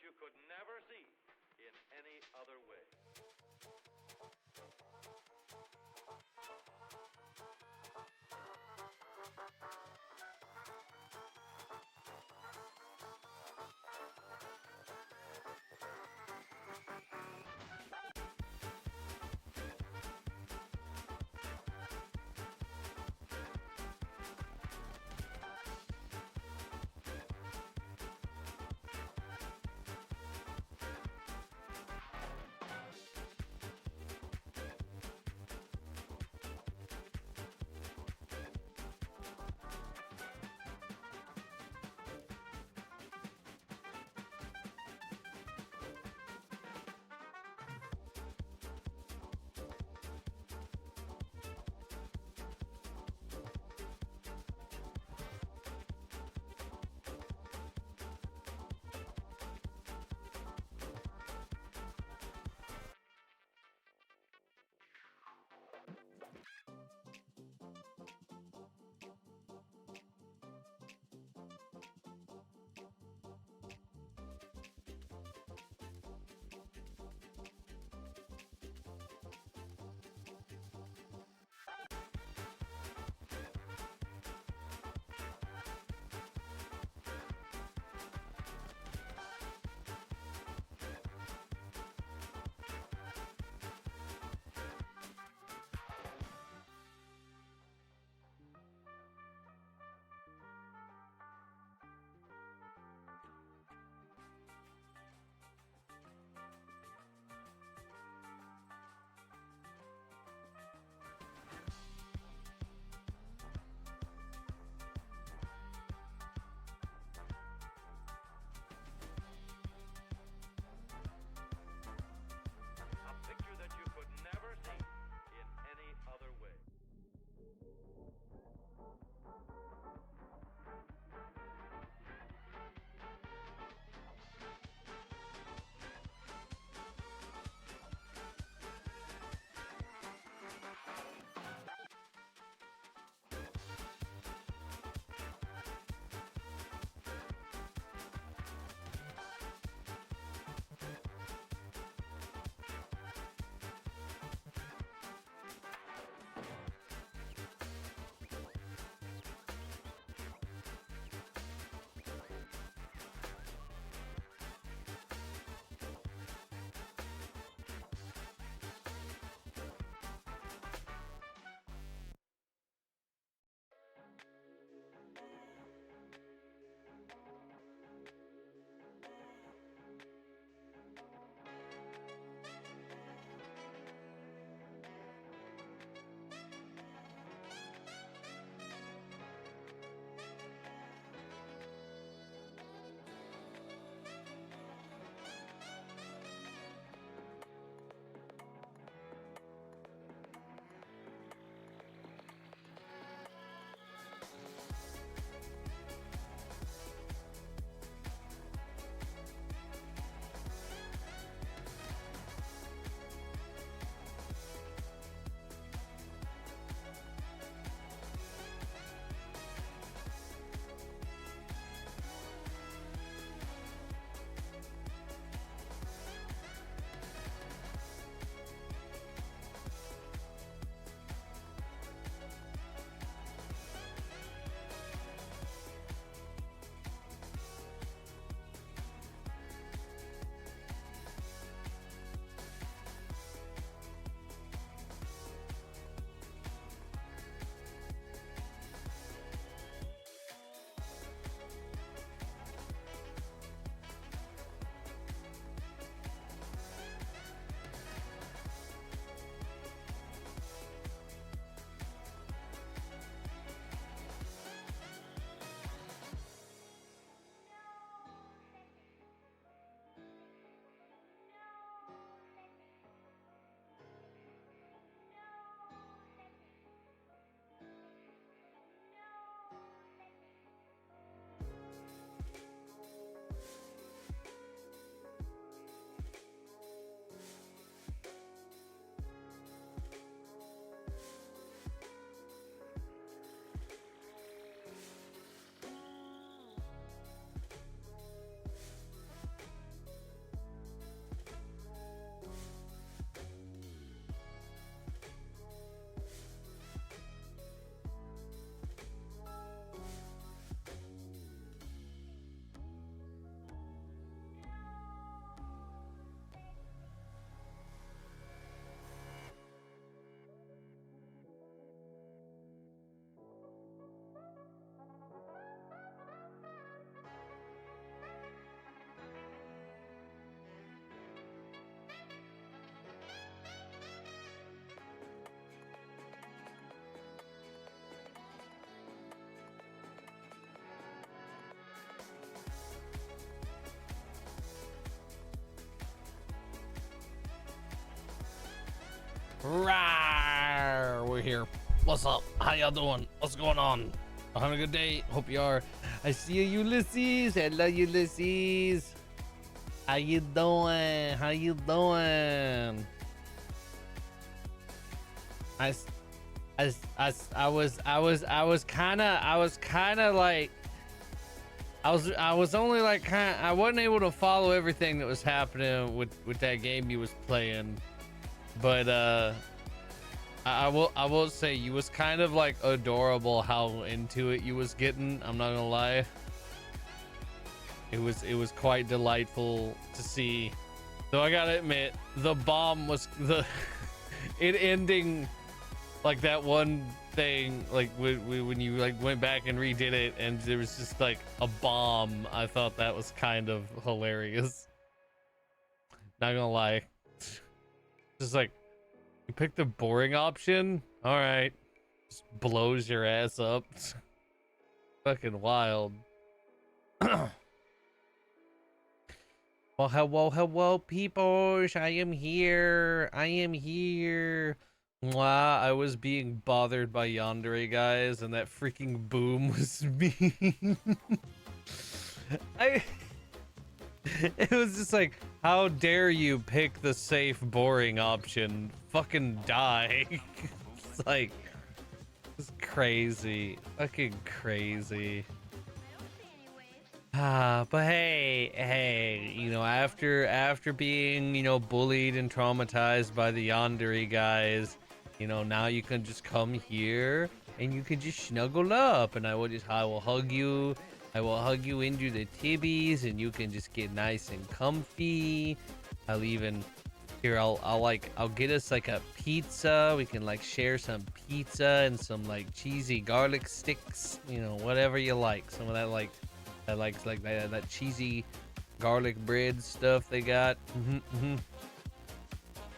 you could never see in any other way. Rawr, we're here. What's up? How y'all doing? What's going on? Having a good day? Hope you are. I see you, Ulysses. Hello, Ulysses. How you doing? How you doing? I was only like I wasn't able to follow everything that was happening with that game you was playing, but I will say you was kind of like adorable how into it you was getting. I'm not gonna lie. It was quite delightful to see. Though I gotta admit, the bomb was it ending like that one thing, like when you like went back and redid it and there was just like a bomb. I thought that was kind of hilarious. Not gonna lie. Just like, you picked the boring option? All right. Just blows your ass up. Fucking wild. Well, hello, people. I am here. I am here. Mwah, I was being bothered by Yandere, guys, and that freaking boom was me. It was just like, how dare you pick the safe, boring option? Fucking die. It's like, it's crazy. Fucking crazy. But hey, you know, after being, you know, bullied and traumatized by the Yandere guys, you know, now you can just come here and you can just snuggle up, and I will hug you. I will hug you into the Tibbies, and you can just get nice and comfy. I'll get us like a pizza. We can like share some pizza and some like cheesy garlic sticks, you know, whatever you like. Some of that that cheesy garlic bread stuff they got.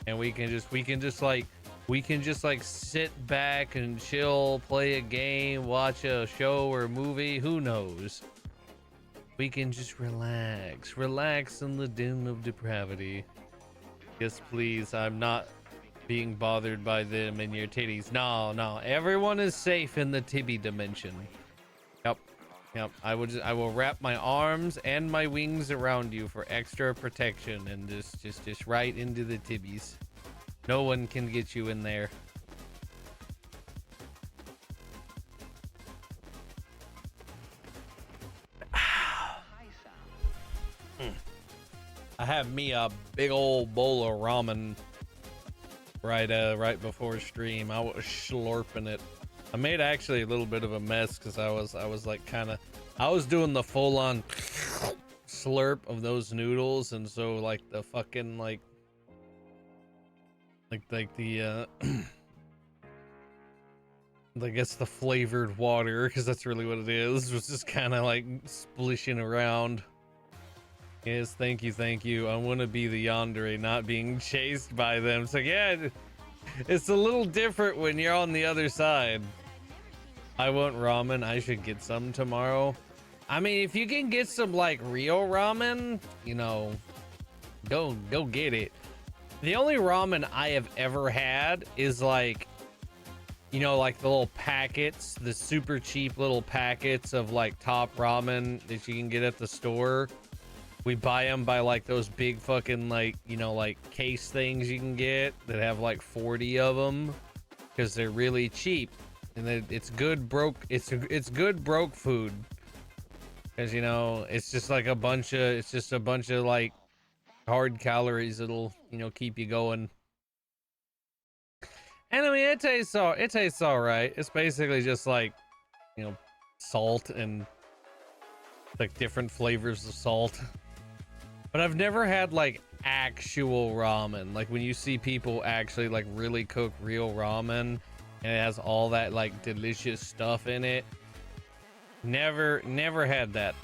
And we can just like sit back and chill, play a game, watch a show or a movie. Who knows? We can just relax in the den of depravity. Yes, please. I'm not being bothered by them and your titties. No. Everyone is safe in the Tibby dimension. Yep. I will wrap my arms and my wings around you for extra protection, and just right into the Tibbies. No one can get you in there. I have me a big old bowl of ramen right before stream. I was slurping it. I made actually a little bit of a mess because I was like I was doing the full on slurp of those noodles, and so like the fucking like the I guess the flavored water, because that's really what it is, was just kind of like splishing around. Yes, thank you. I want to be the Yandere, not being chased by them. So yeah, it's a little different when you're on the other side. I want ramen. I should get some tomorrow. I mean, if you can get some like real ramen, you know, go get it. The only ramen I have ever had is like, you know, like the little packets, the super cheap little packets of like top ramen that you can get at the store. We buy them by like those big fucking like, you know, like case things you can get that have like 40 of them because they're really cheap, and it's good broke. It's good broke food, because you know it's just like a bunch of like hard calories that'll, you know, keep you going. And I mean, it tastes all right. It's basically just like, you know, salt and like different flavors of salt. But I've never had like actual ramen. Like when you see people actually like really cook real ramen and it has all that like delicious stuff in it. Never had that.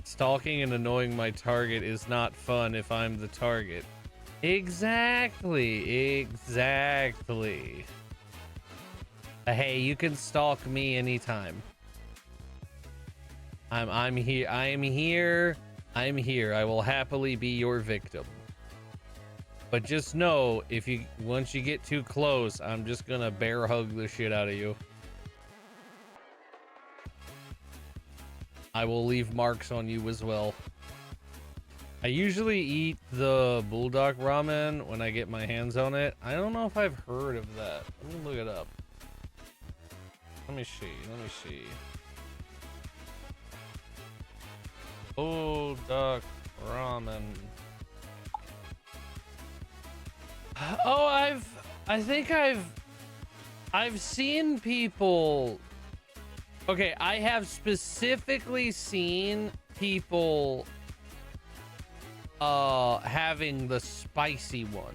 Stalking and annoying my target is not fun if I'm the target. Exactly. Hey, you can stalk me anytime. I'm here. I will happily be your victim. But just know, once you get too close, I'm just gonna bear hug the shit out of you. I will leave marks on you as well. I usually eat the bulldog ramen when I get my hands on it. I don't know if I've heard of that. Let me look it up. Let me see. Bulldog ramen. Oh, I think I've seen people. Okay, I have specifically seen people having the spicy one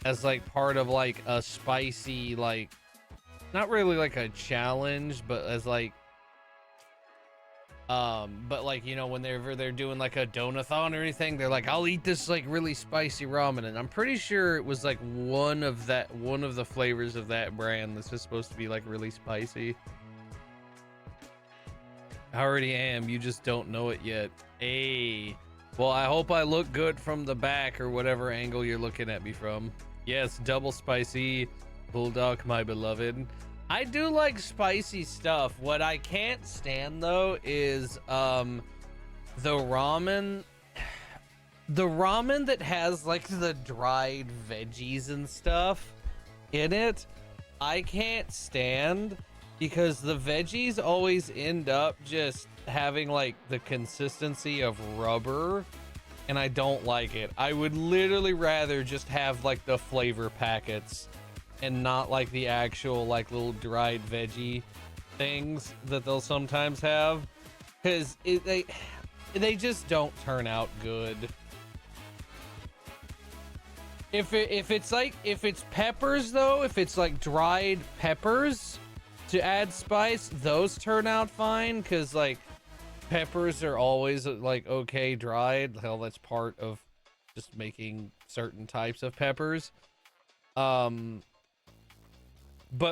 as like part of like a spicy, like not really like a challenge, but as like but like, you know, whenever they're doing like a donathon or anything, they're like, I'll eat this like really spicy ramen, and I'm pretty sure it was like one of the flavors of that brand that's just supposed to be like really spicy. I already am, you just don't know it yet. Hey, well, I hope I look good from the back or whatever angle you're looking at me from. Yes, double spicy bulldog, my beloved. I do like spicy stuff. What I can't stand though is the ramen that has like the dried veggies and stuff in it. I can't stand, because the veggies always end up just having like the consistency of rubber, and I don't like it. I would literally rather just have like the flavor packets and not like the actual like little dried veggie things that they'll sometimes have, because they just don't turn out good. If it's peppers though, if it's like dried peppers to add spice, those turn out fine, because like peppers are always like okay dried. Hell, that's part of just making certain types of peppers. But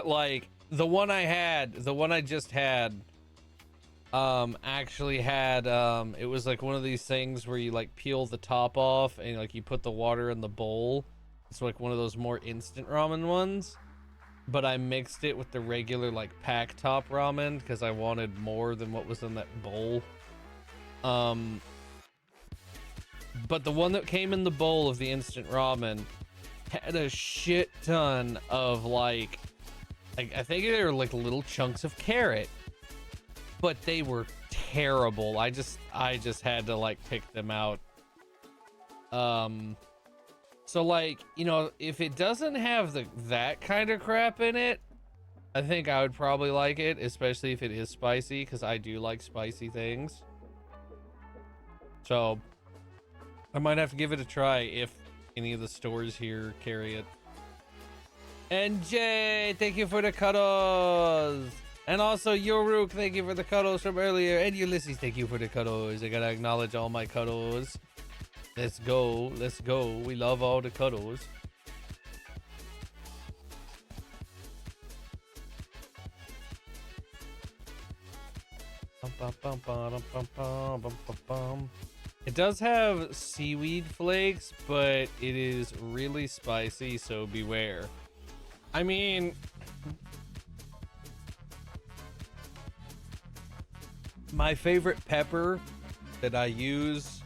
like the one I just had actually had it was like one of these things where you like peel the top off and like you put the water in the bowl. It's like one of those more instant ramen ones, but I mixed it with the regular like pack top ramen because I wanted more than what was in that bowl. But the one that came in the bowl of the instant ramen had a shit ton of like I think they were like little chunks of carrot, but they were terrible. I just had to like pick them out. So like, you know, if it doesn't have that kind of crap in it, I think I would probably like it, especially if it is spicy, because I do like spicy things. So I might have to give it a try if any of the stores here carry it. And Jay, thank you for the cuddles. And also Yoruk, thank you for the cuddles from earlier. And Ulysses, thank you for the cuddles. I gotta acknowledge all my cuddles. Let's go. Let's go. We love all the cuddles. It does have seaweed flakes, but it is really spicy, so beware. I mean, my favorite pepper that I use,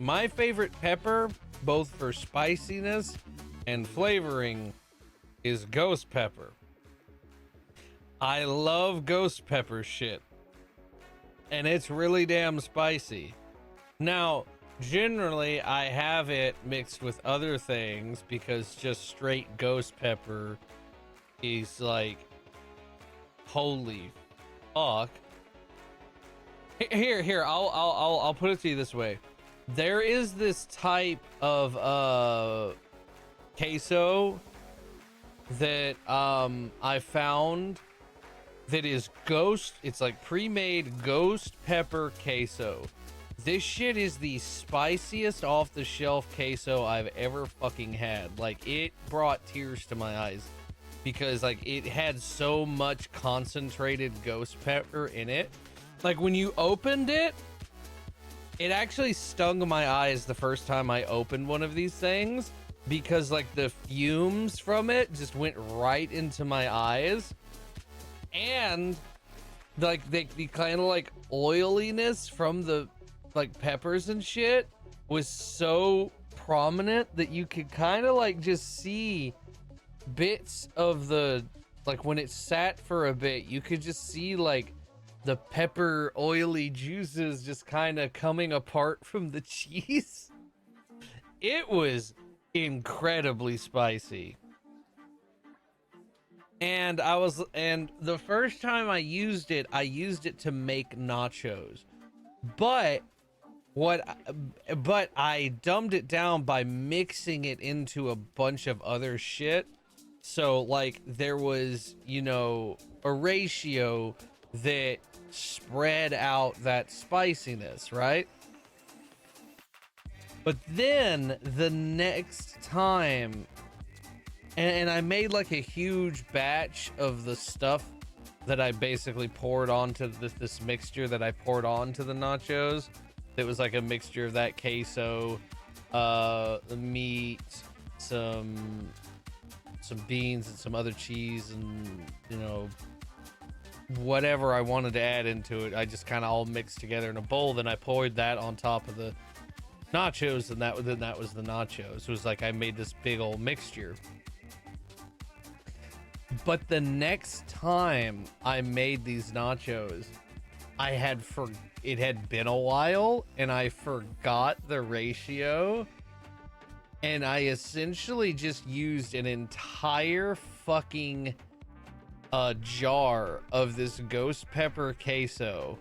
my favorite pepper, both for spiciness and flavoring, is ghost pepper. I love ghost pepper shit, and it's really damn spicy. Now, generally, I have it mixed with other things because just straight ghost pepper is like, holy fuck. Here, I'll put it to you this way. There is this type of queso that I found that is ghost. It's like pre-made ghost pepper queso. This shit is the spiciest off-the-shelf queso I've ever fucking had. Like, it brought tears to my eyes because like it had so much concentrated ghost pepper in it. Like when you opened it, It actually stung my eyes the first time I opened one of these things because like the fumes from it just went right into my eyes, and like the kind of like oiliness from the like peppers and shit was so prominent that you could kind of like just see bits of the, like when it sat for a bit, you could just see like the pepper oily juices just kind of coming apart from the cheese. It was incredibly spicy. And the first time I used it to make nachos. But I dumbed it down by mixing it into a bunch of other shit. So like there was, you know, a ratio that spread out that spiciness, right? But then the next time, and I made like a huge batch of the stuff that I basically poured onto this mixture that I poured onto the nachos. It was like a mixture of that queso, the meat, some beans and some other cheese, and you know, whatever I wanted to add into it. I just kind of all mixed together in a bowl. Then I poured that on top of the nachos, and that was the nachos. It was like I made this big old mixture. But the next time I made these nachos, it had been a while and I forgot the ratio, and I essentially just used an entire fucking jar of this ghost pepper queso,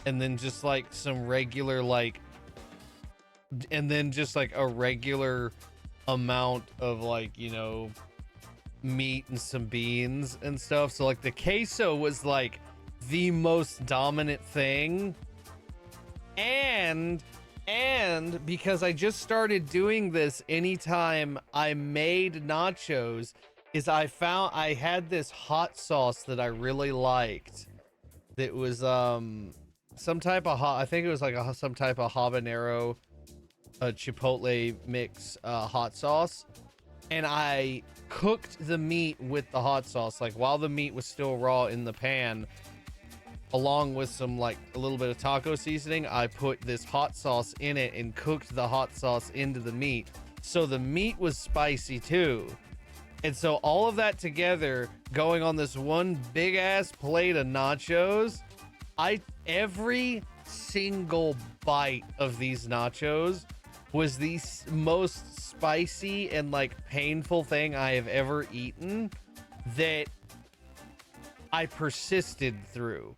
and then just like some regular like, and then just like a regular amount of like, you know, meat and some beans and stuff. So like the queso was like the most dominant thing, and because I just started doing this anytime I made nachos, is I found I had this hot sauce that I really liked that was some type of I think it was like some type of habanero chipotle mix hot sauce, and I cooked the meat with the hot sauce, like while the meat was still raw in the pan, along with some like a little bit of taco seasoning. I put this hot sauce in it and cooked the hot sauce into the meat, so the meat was spicy too. And so all of that together going on this one big ass plate of nachos, every single bite of these nachos was the most spicy and like painful thing I have ever eaten, that I persisted through.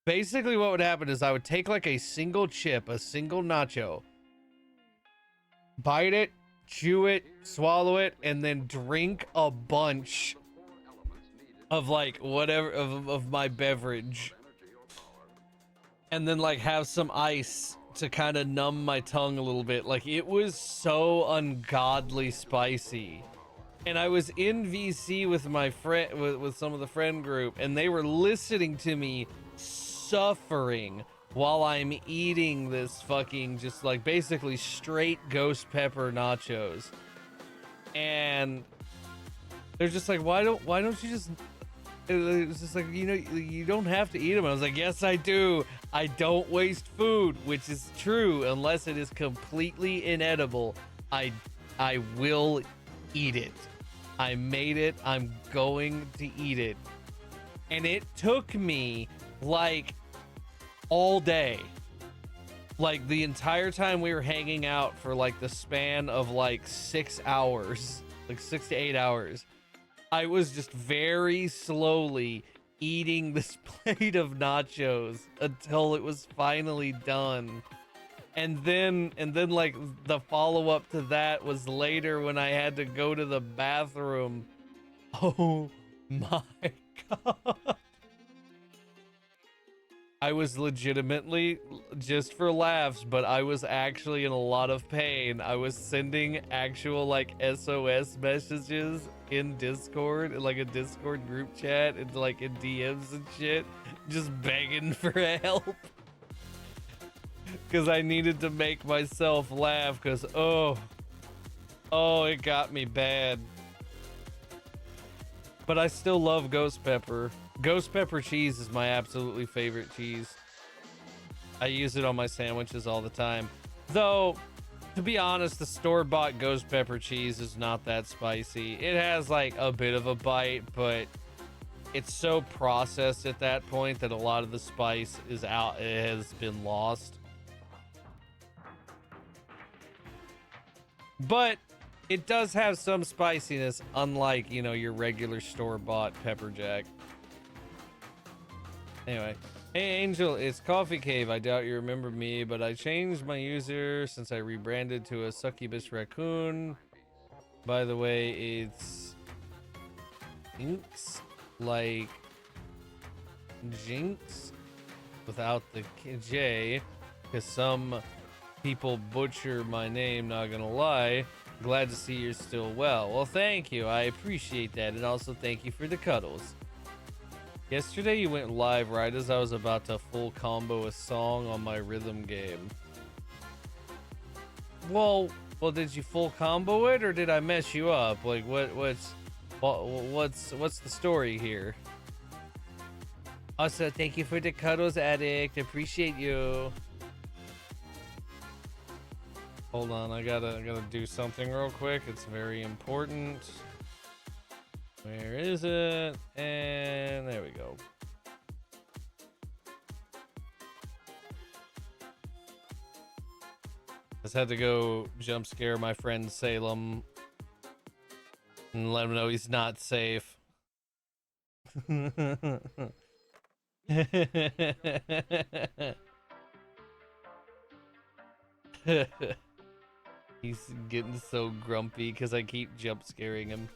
Basically what would happen is I would take like a single chip, a single nacho, bite it, chew it, swallow it, and then drink a bunch of like whatever of my beverage, and then like have some ice to kind of numb my tongue a little bit. Like it was so ungodly spicy. And I was in VC with my friend, with some of the friend group, and they were listening to me suffering while I'm eating this fucking just like basically straight ghost pepper nachos. And they're just like, why don't you just, it was just like, you know, you don't have to eat them. I was like, yes I do. I don't waste food, which is true. Unless it is completely inedible, I will eat it. I made it, I'm going to eat it. And it took me like all day, like the entire time we were hanging out, for like the span of like 6 hours, like 6 to 8 hours. I was just very slowly eating this plate of nachos until it was finally done. And then like the follow-up to that was later when I had to go to the bathroom. Oh my god. I was legitimately, just for laughs, but I was actually in a lot of pain. I was sending actual like SOS messages in Discord, in like a Discord group chat, and like in DMs and shit, just begging for help. because I needed to make myself laugh because oh, it got me bad. But I still love ghost pepper. Ghost pepper cheese is my absolutely favorite cheese. I use it on my sandwiches all the time. Though, to be honest, the store-bought ghost pepper cheese is not that spicy. It has like a bit of a bite, but it's so processed at that point that a lot of the spice is out. It has been lost. But it does have some spiciness, unlike, you know, your regular store-bought pepper jack. Anyway, hey Angel, it's Coffee Cave. I doubt you remember me, but I changed my user since I rebranded to a succubus raccoon. By the way, it's Inks like Jinx without the J, because some people butcher my name, not gonna lie. Glad to see you're still well. Well, thank you. I appreciate that. And also thank you for the cuddles. Yesterday you went live right as I was about to full combo a song on my rhythm game. Well, did you full combo it or did I mess you up? Like what's the story here? Also, thank you for the cuddles, addict. Appreciate you. Hold on, I gotta do something real quick. It's very important. Where is it? And there we go. Just had to go jump scare my friend Salem and let him know he's not safe. He's getting so grumpy because I keep jump scaring him.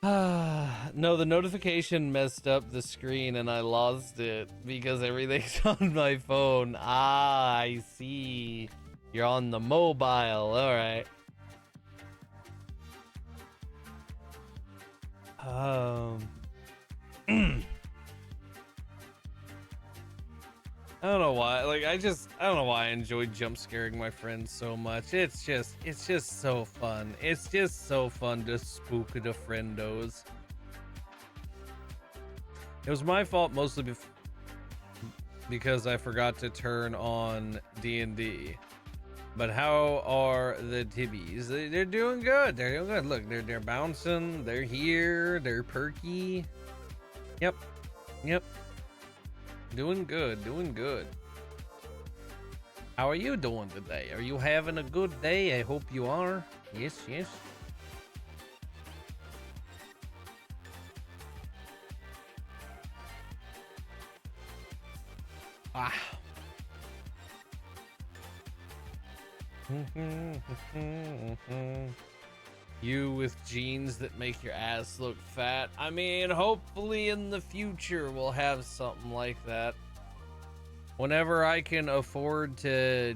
No, the notification messed up the screen and I lost it because everything's on my phone. Ah, I see. You're on the mobile. All right. I don't know why. Like, I don't know why I enjoy jump scaring my friends so much. It's just so fun. It's just so fun to spook the friendos. It was my fault mostly because I forgot to turn on D&D. But how are the Tibbies? They're doing good. They're doing good. Look, they're bouncing. They're here. They're perky. Yep. Doing good, doing good. How are you doing today? Are you having a good day? I hope you are. Yes. Ah. You with jeans that make your ass look fat. I mean, hopefully in the future we'll have something like that. Whenever I can afford to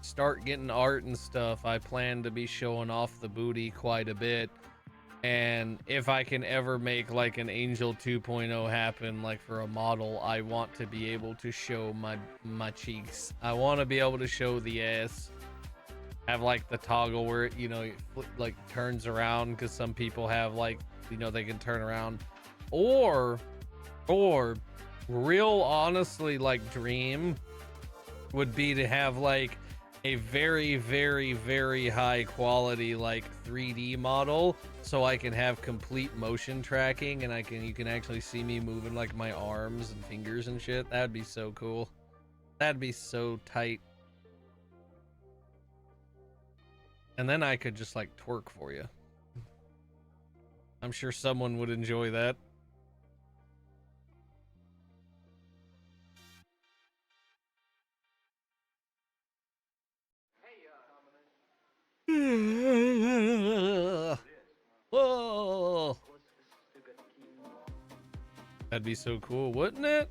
start getting art and stuff, I plan to be showing off the booty quite a bit. And if I can ever make like an Angel 2.0 happen, like for a model, I want to be able to show my cheeks. I want to be able to show the ass. Have like the toggle where it, you know, like turns around, because some people have like, you know, they can turn around, or real honestly, like dream would be to have like a very high quality like 3D model, so I can have complete motion tracking and you can actually see me moving like my arms and fingers and shit. That'd be so cool. That'd be so tight. And then I could just like twerk for you. I'm sure someone would enjoy that. Whoa. That'd be so cool, wouldn't it?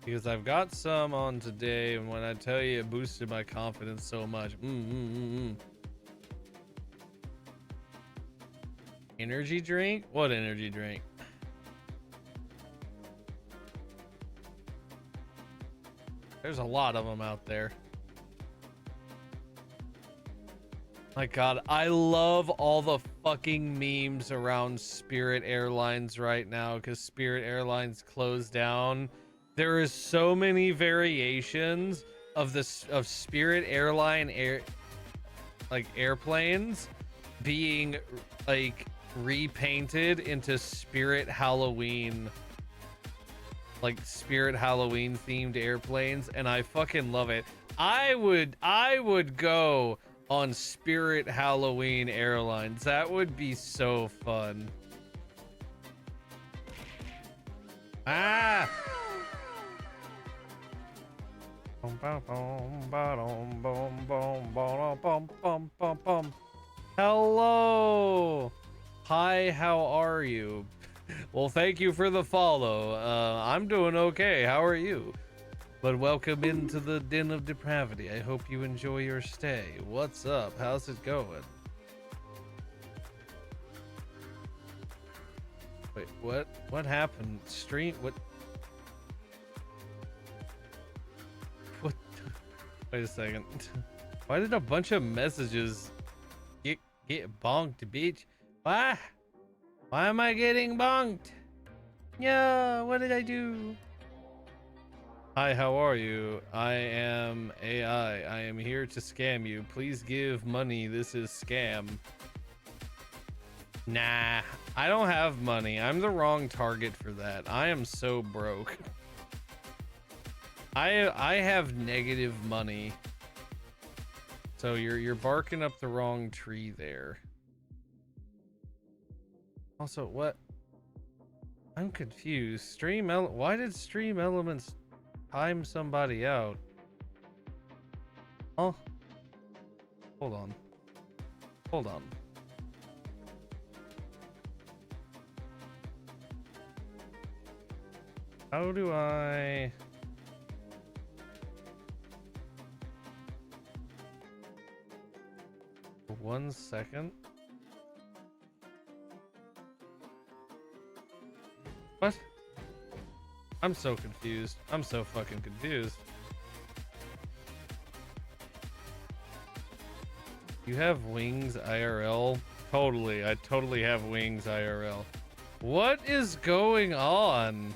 Because I've got some on today, and when I tell you it boosted my confidence so much. Energy drink? What energy drink? There's a lot of them out there. My God, I love all the fucking memes around Spirit Airlines right now because Spirit Airlines closed down. There is so many variations of this of Spirit Airline airplanes being like repainted into Spirit Halloween, like Spirit Halloween themed airplanes, and I fucking love it. I would go on Spirit Halloween Airlines. That would be so fun. Ah! Hello! Hi, how are you? Well, thank you for the follow. I'm doing okay. How are you? But welcome into the Den of Depravity. I hope you enjoy your stay. What's up? How's it going? Wait, what? What happened? Stream? What? What? Wait a second. Why did a bunch of messages get bonked, bitch? Why? Why am I getting bonked? Yeah, what did I do? Hi, how are you? I am AI. I am here to scam you. Please give money. This is scam. Nah, I don't have money. I'm the wrong target for that. I am so broke. I have negative money. So you're barking up the wrong tree there. Also, what? I'm confused. Why did Stream Elements time somebody out? Oh, hold on. Hold on. How do I... 1 second. What? I'm so confused. I'm so fucking confused. You have wings IRL? Totally. I totally have wings IRL. What is going on?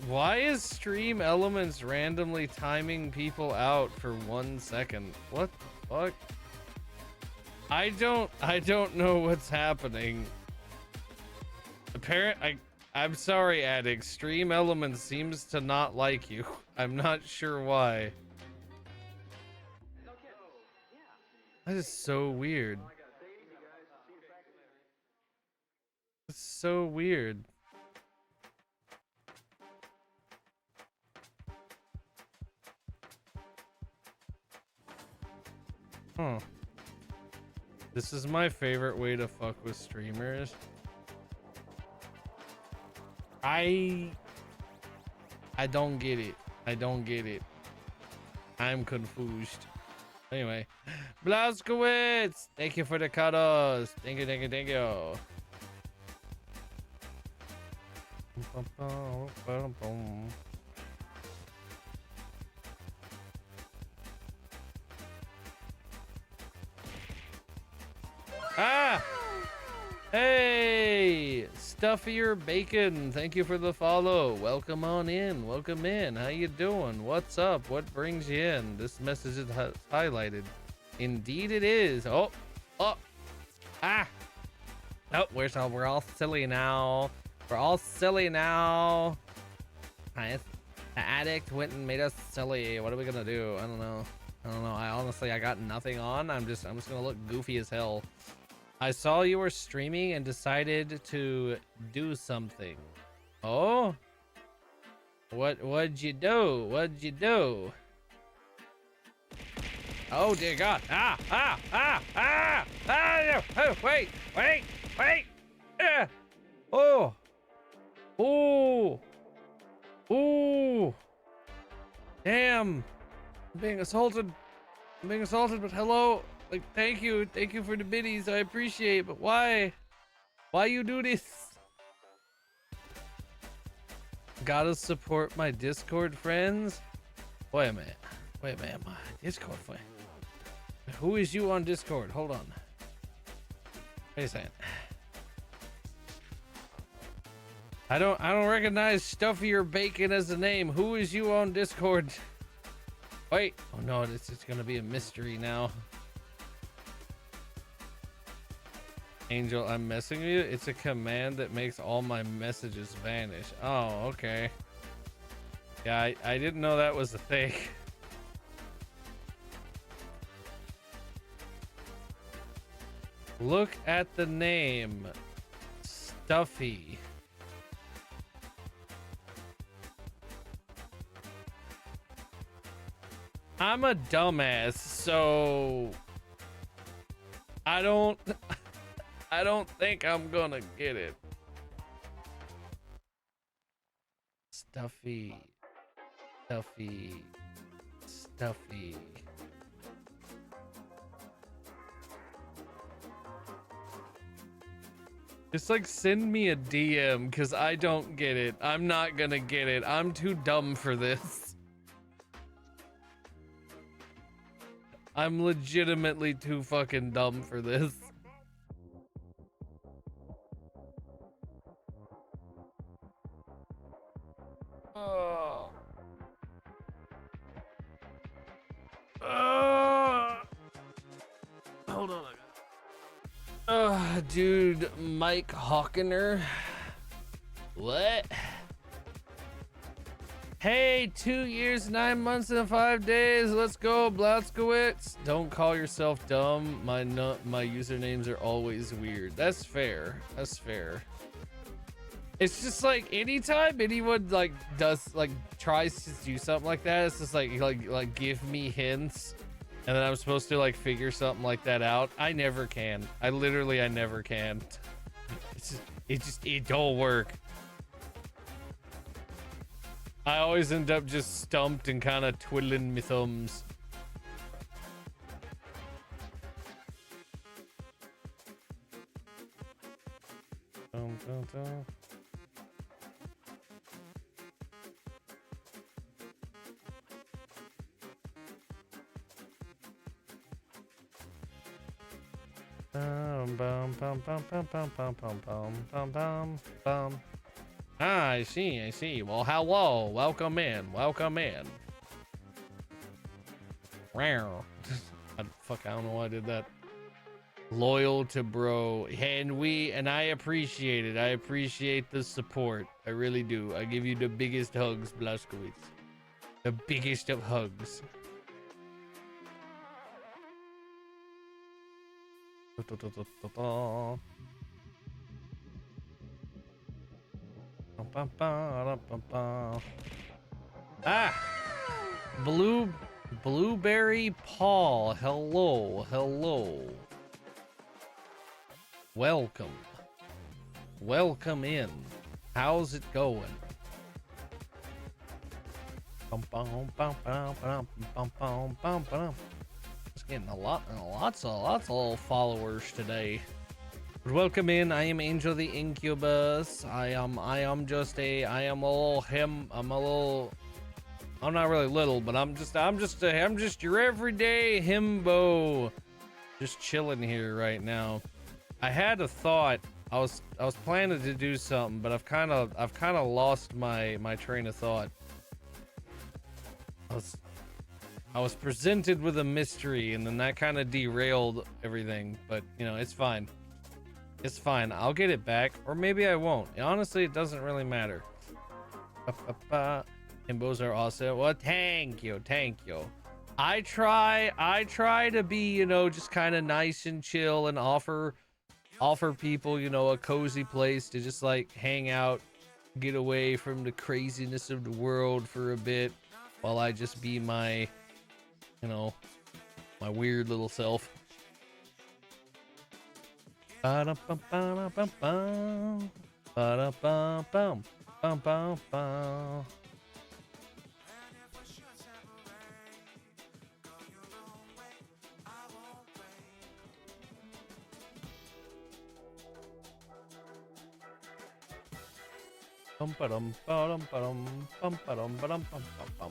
Why is Stream Elements randomly timing people out for 1 second? What the fuck? I don't know what's happening. I'm sorry, Addict. Stream Elements seems to not like you. I'm not sure why. That is so weird. It's so weird. Huh. This is my favorite way to fuck with streamers. I don't get it. I don't get it. I'm confused. Anyway, Blaskowitz, thank you for the cuddles. Thank you, thank you, thank you. Ah! Hey! Stuffier Bacon, thank you for the follow. Welcome on in. Welcome in. How you doing? What's up? What brings you in? This message is highlighted. Indeed it is. Oh! Oh! Ah! Oh, we're all silly now. We're all silly now. Nice. The addict went and made us silly. What are we gonna do? I don't know. I got nothing on. I'm just gonna look goofy as hell. I saw you were streaming and decided to do something. Oh? What'd you do? What'd you do? Oh dear God. Ah! Oh, wait! Oh! Oh! Oh! Damn! I'm being assaulted, but hello? Like, thank you for the biddies, I appreciate, but why you do this? Gotta support my Discord friends. Wait a minute. My Discord friend. Who is you on Discord? Hold on. Wait a second. I don't recognize Stuffy or Bacon as a name. Who is you on Discord? Wait. Oh no, it's gonna be a mystery now. Angel, I'm messing with you. It's a command that makes all my messages vanish. Oh, okay. Yeah, I didn't know that was a thing. Look at the name. Stuffy. I'm a dumbass, so I don't think I'm gonna get it. Stuffy. Just like send me a DM because I don't get it. I'm not gonna get it. I'm too dumb for this. I'm legitimately too fucking dumb for this. Oh. Hold on. Dude, Mike Hawkener. What? Hey, 2 years, 9 months, and 5 days. Let's go, Blaskowitz. Don't call yourself dumb. My usernames are always weird. That's fair. That's fair. It's just like anytime anyone like tries to do something like that, it's just like give me hints, and then I'm supposed to like figure something like that out. I never can. I never can. It don't work. I always end up just stumped and kind of twiddling my thumbs. Dum, dum, dum. Ah, I see. Well, hello. Welcome in. Wow. Fuck, I don't know why I did that. Loyal to bro. And I appreciate it. I appreciate the support. I really do. I give you the biggest hugs, Blaskowitz. The biggest of hugs. Blueberry Paul. Hello. Welcome in. How's it going? Just getting lots of followers today. Welcome in. I am Angel the Incubus. I'm not really little, but I'm just your everyday himbo. Just chilling here right now. I had a thought. I was planning to do something, but I've kind of lost my train of thought. I was presented with a mystery, and then that kind of derailed everything, but you know, it's fine. It's fine. I'll get it back, or maybe I won't. Honestly, it doesn't really matter. Himbos are awesome. Well, thank you. I try to be, you know, just kind of nice and chill and offer people, you know, a cozy place to just like hang out, get away from the craziness of the world for a bit, while I just be my, you know, my weird little self. Ba-da-bum-ba-da-bum-bum. Ba-da-bum-bum. Bum-bum-bum. Bum, ba-dum, ba-dum, ba-dum, bum, ba-dum, ba-dum, bum, bum, bum.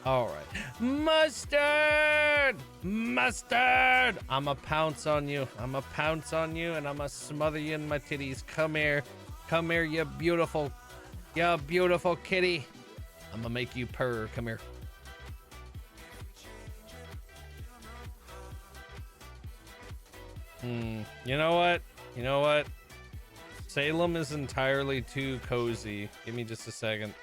All right. Mustard! Mustard! I'ma pounce on you. I'ma pounce on you and I'ma smother you in my titties. Come here. Come here, you beautiful kitty. I'ma make you purr. Come here. You know what? You know what? Salem is entirely too cozy. Give me just a second.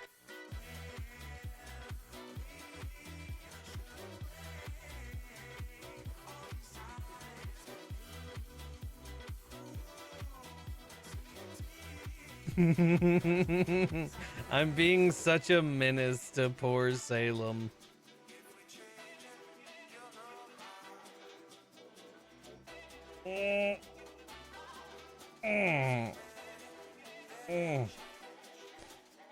I'm being such a menace to poor Salem.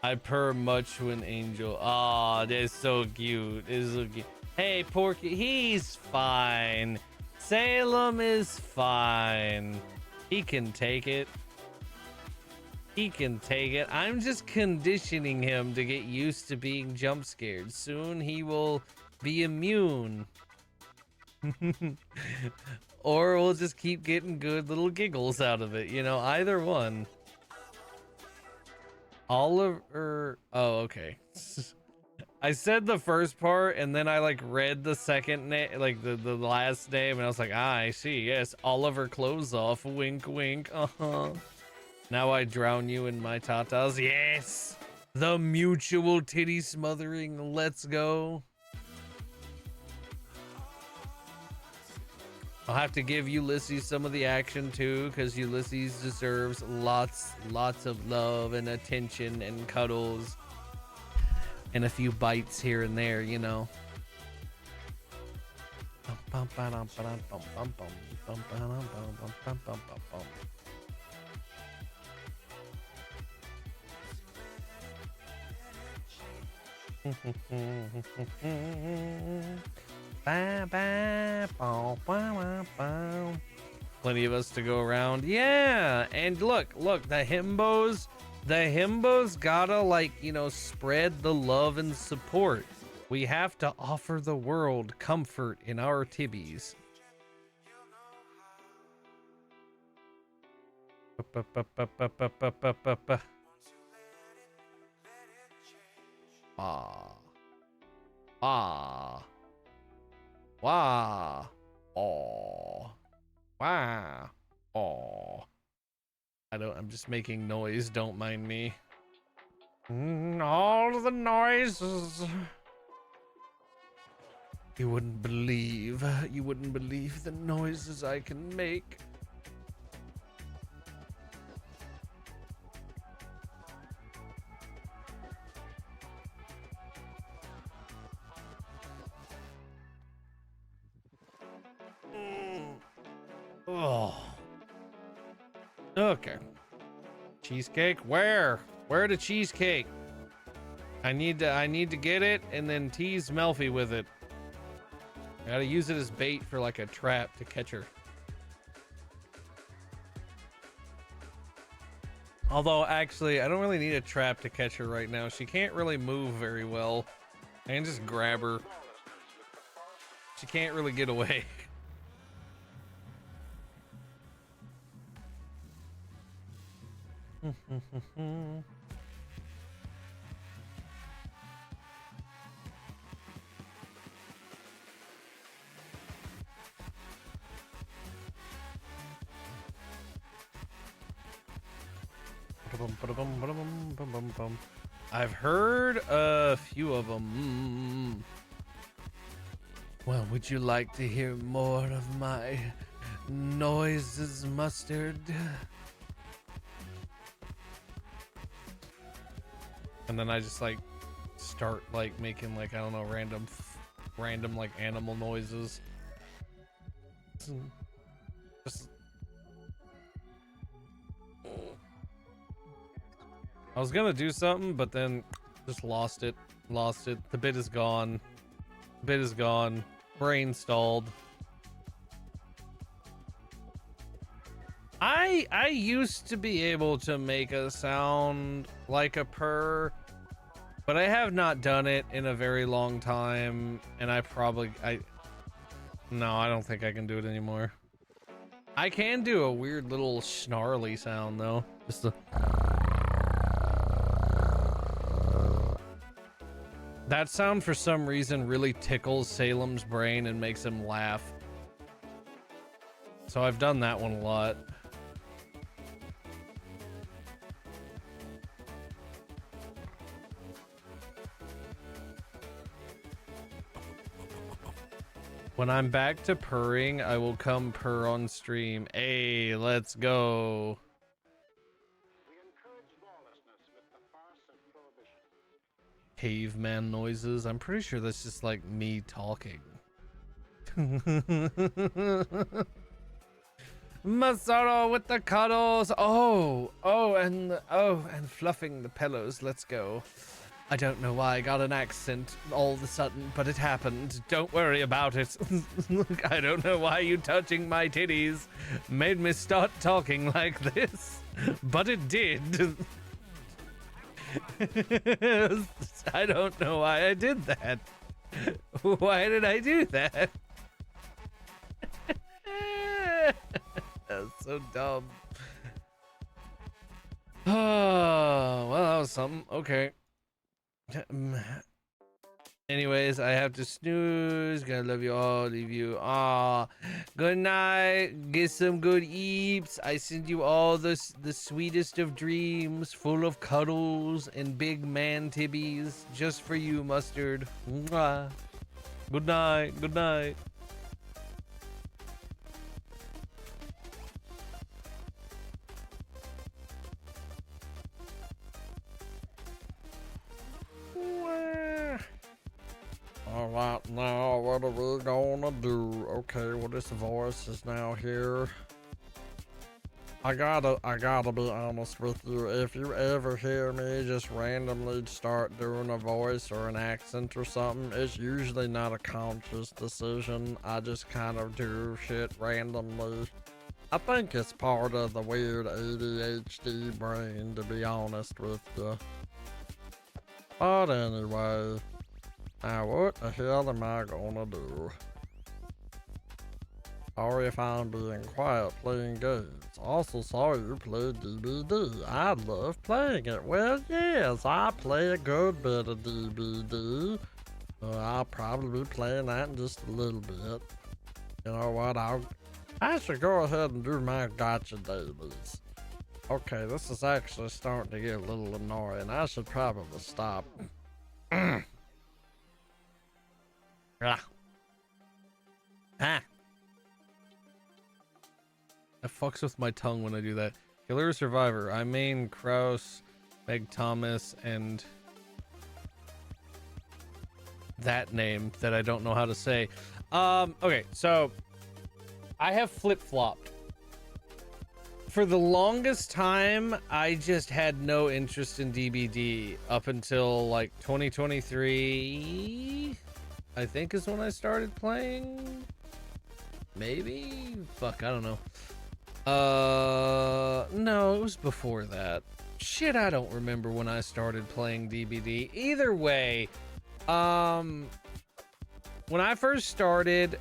I purr much when Angel. Aw, that's so cute. It's so cute. Hey, Porky, he's fine. Salem is fine. He can take it. He can take it. I'm just conditioning him to get used to being jump scared. Soon he will be immune. Or we'll just keep getting good little giggles out of it. You know, either one. Oliver. Oh, okay. I said the first part and then I like read the second name, like the last name, and I was like, ah, I see. Yes, Oliver Closeoff. Wink, wink. Now I drown you in my tatas. Yes! The mutual titty smothering. Let's go. I'll have to give Ulysses some of the action too, because Ulysses deserves lots of love and attention and cuddles. And a few bites here and there, you know. Plenty of us to go around. Yeah, and look, the himbos gotta, like, you know, spread the love and support. We have to offer the world comfort in our Tibbies. Wah. Oh. Wow. Oh. I'm just making noise, don't mind me. All the noises. You wouldn't believe the noises I can make. Oh. Okay. Cheesecake? Where the cheesecake? I need to get it and then tease Melfi with it. I gotta use it as bait for like a trap to catch her. Although actually, I don't really need a trap to catch her right now. She can't really move very well. I can just grab her. She can't really get away. I've heard a few of them. Well, would you like to hear more of my noises, Mustard? And then I just like start like making like, I don't know, random like animal noises. Just I was gonna do something, but then just lost it. The bit is gone. Brain stalled. I used to be able to make a sound like a purr, but I have not done it in a very long time, and no, I don't think I can do it anymore. I can do a weird little snarly sound though. Just that sound for some reason really tickles Salem's brain and makes him laugh. So I've done that one a lot. When I'm back to purring, I will come purr on stream. Hey, let's go. Caveman noises. I'm pretty sure that's just like me talking. Masato with the cuddles. And fluffing the pillows. Let's go. I don't know why I got an accent all of a sudden, but it happened. Don't worry about it. I don't know why you touching my titties made me start talking like this, but it did. I don't know why I did that. Why did I do that? That's so dumb. Oh, well, that was something. Okay. Anyways, I have to snooze. Gonna love you all. Leave you. Good night. Get some good eeps. I send you all the sweetest of dreams, full of cuddles and big man tibbies, just for you, Mustard. Mwah. Good night. Good night. All right, now what are we gonna do? Okay, well, this voice is now here. I gotta be honest with you. If you ever hear me just randomly start doing a voice or an accent or something, it's usually not a conscious decision. I just kind of do shit randomly. I think it's part of the weird ADHD brain, to be honest with you. But anyway, now what the hell am I gonna do? Sorry if I'm being quiet playing games. Also saw you play DBD. I love playing it. Well, yes, I play a good bit of DBD. I'll probably be playing that in just a little bit. You know what? I should go ahead and do my gotcha dailies. Okay, this is actually starting to get a little annoying. I should probably stop. Ah. It fucks with my tongue when I do that. Killer Survivor. I main Kraus, Meg Thomas, and that name that I don't know how to say. Okay, so I have flip-flopped. For the longest time, I just had no interest in DBD up until like 2023, I think is when I started playing. Maybe? Fuck, I don't know. No, it was before that. Shit, I don't remember when I started playing DBD. Either way, when I first started,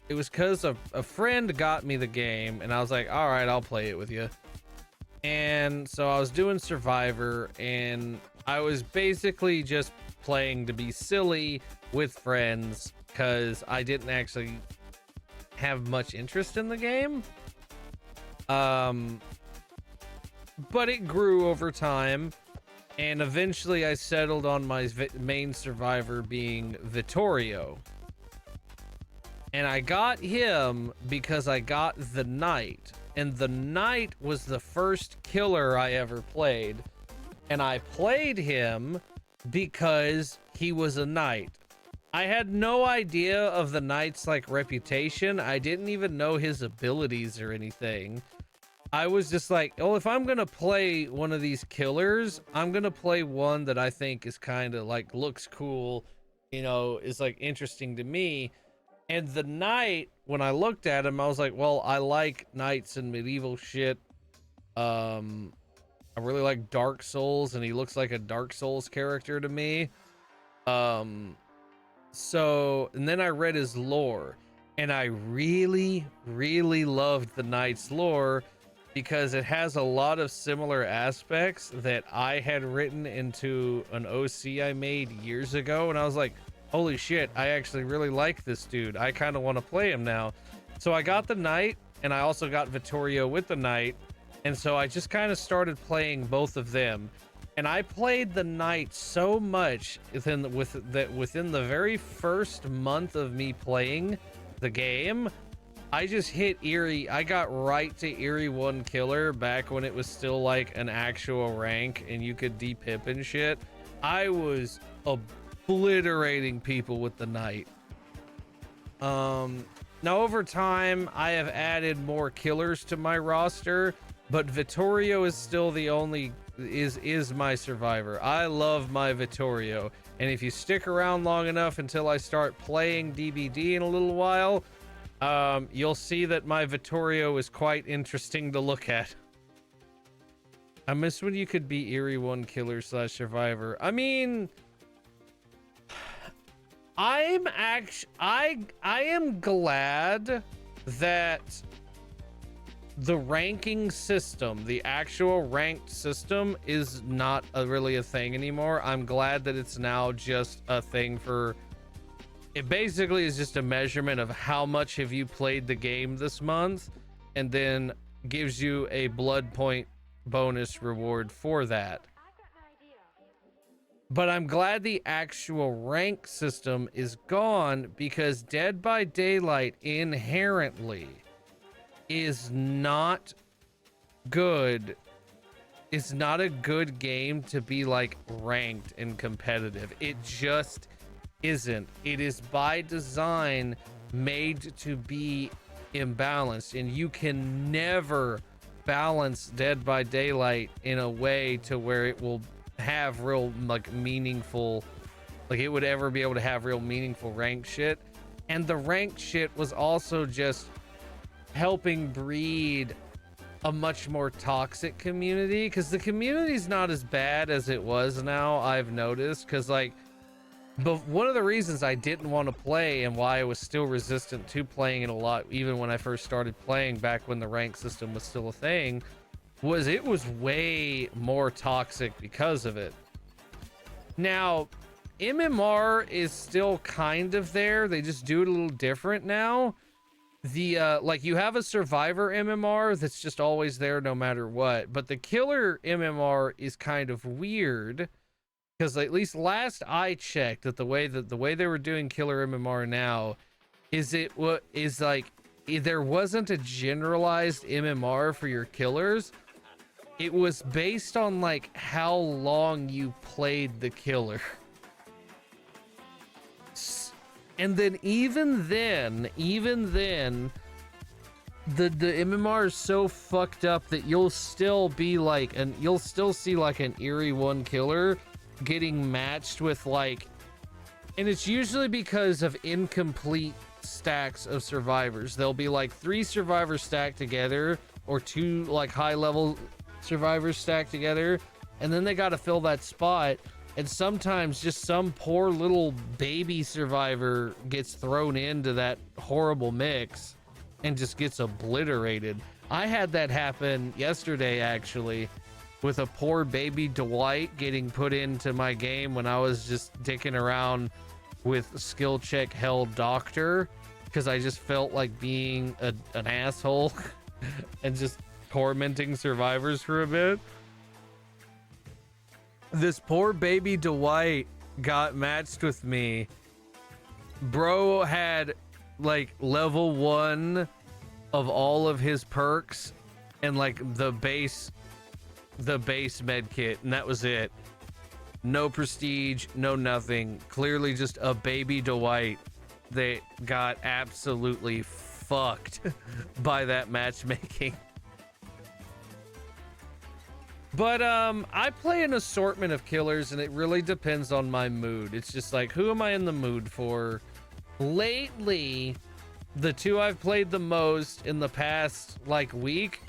it was because a friend got me the game, and I was like, all right, I'll play it with you. And so I was doing Survivor, and I was basically just playing to be silly with friends because I didn't actually have much interest in the game. But it grew over time, and eventually I settled on my main survivor being Vittorio. And I got him because I got the Knight, and the Knight was the first killer I ever played, and I played him because he was a Knight. I had no idea of the Knight's like reputation. I didn't even know his abilities or anything. I was just like, oh, if I'm gonna play one of these killers, I'm gonna play one that I think is kind of like looks cool, you know, is like interesting to me. And the Knight, when I looked at him, I was like, well, I like knights and medieval shit. I really like Dark Souls, and he looks like a Dark Souls character to me. So, and then I read his lore, and I really, really loved the Knight's lore because it has a lot of similar aspects that I had written into an OC I made years ago, and I was like, holy shit, I actually really like this dude. I kind of want to play him now. So I got the Knight, and I also got Vittorio with the Knight, and so I just kind of started playing both of them. And I played the Knight so much within the very first month of me playing the game, I just hit Eerie. I got right to Eerie 1 killer back when it was still like an actual rank and you could de-pip and shit. I was obliterating people with the Knight. Now over time, I have added more killers to my roster, but Vittorio is still the only is my survivor. I love my Vittorio, and if you stick around long enough until I start playing DBD in a little while, you'll see that my Vittorio is quite interesting to look at. I miss when you could be Eerie 1 killer / survivor. I mean, I am glad that the ranking system, the actual ranked system, is not really a thing anymore. I'm glad that it's now just a thing for... It basically is just a measurement of how much have you played the game this month, and then gives you a blood point bonus reward for that. But I'm glad the actual rank system is gone, because Dead by Daylight inherently is not good. It's not a good game to be like ranked and competitive. It just isn't. It is by design made to be imbalanced, and you can never balance Dead by Daylight in a way to where it will have real like meaningful, like it would ever be able to have real meaningful rank shit. And the ranked shit was also just helping breed a much more toxic community, because the community's not as bad as it was now, I've noticed. Because like, but one of the reasons I didn't want to play and why I was still resistant to playing it a lot, even when I first started playing back when the rank system was still a thing, was it was way more toxic because of it. Now, MMR is still kind of there. They just do it a little different now. The like, you have a survivor MMR that's just always there no matter what, but the killer MMR is kind of weird, because at least last I checked, that the way they were doing killer MMR now is like there wasn't a generalized MMR for your killers. It was based on like how long you played the killer. And then even then, the MMR is so fucked up that you'll still be like, and you'll still see like an Eerie 1 killer getting matched with like, and it's usually because of incomplete stacks of survivors. There'll be like 3 survivors stacked together, or 2 like high level survivors stacked together, and then they got to fill that spot. And sometimes just some poor little baby survivor gets thrown into that horrible mix and just gets obliterated. I had that happen yesterday, actually, with a poor baby Dwight getting put into my game when I was just dicking around with skill check held doctor, because I just felt like being an asshole and just tormenting survivors for a bit. This poor baby Dwight got matched with me. Bro had like level 1 of all of his perks and like the base med kit, and that was it. No prestige, no nothing. Clearly just a baby Dwight that got absolutely fucked by that matchmaking. But I play an assortment of killers, and it really depends on my mood. It's just like, who am I in the mood for? Lately, the 2 I've played the most in the past like week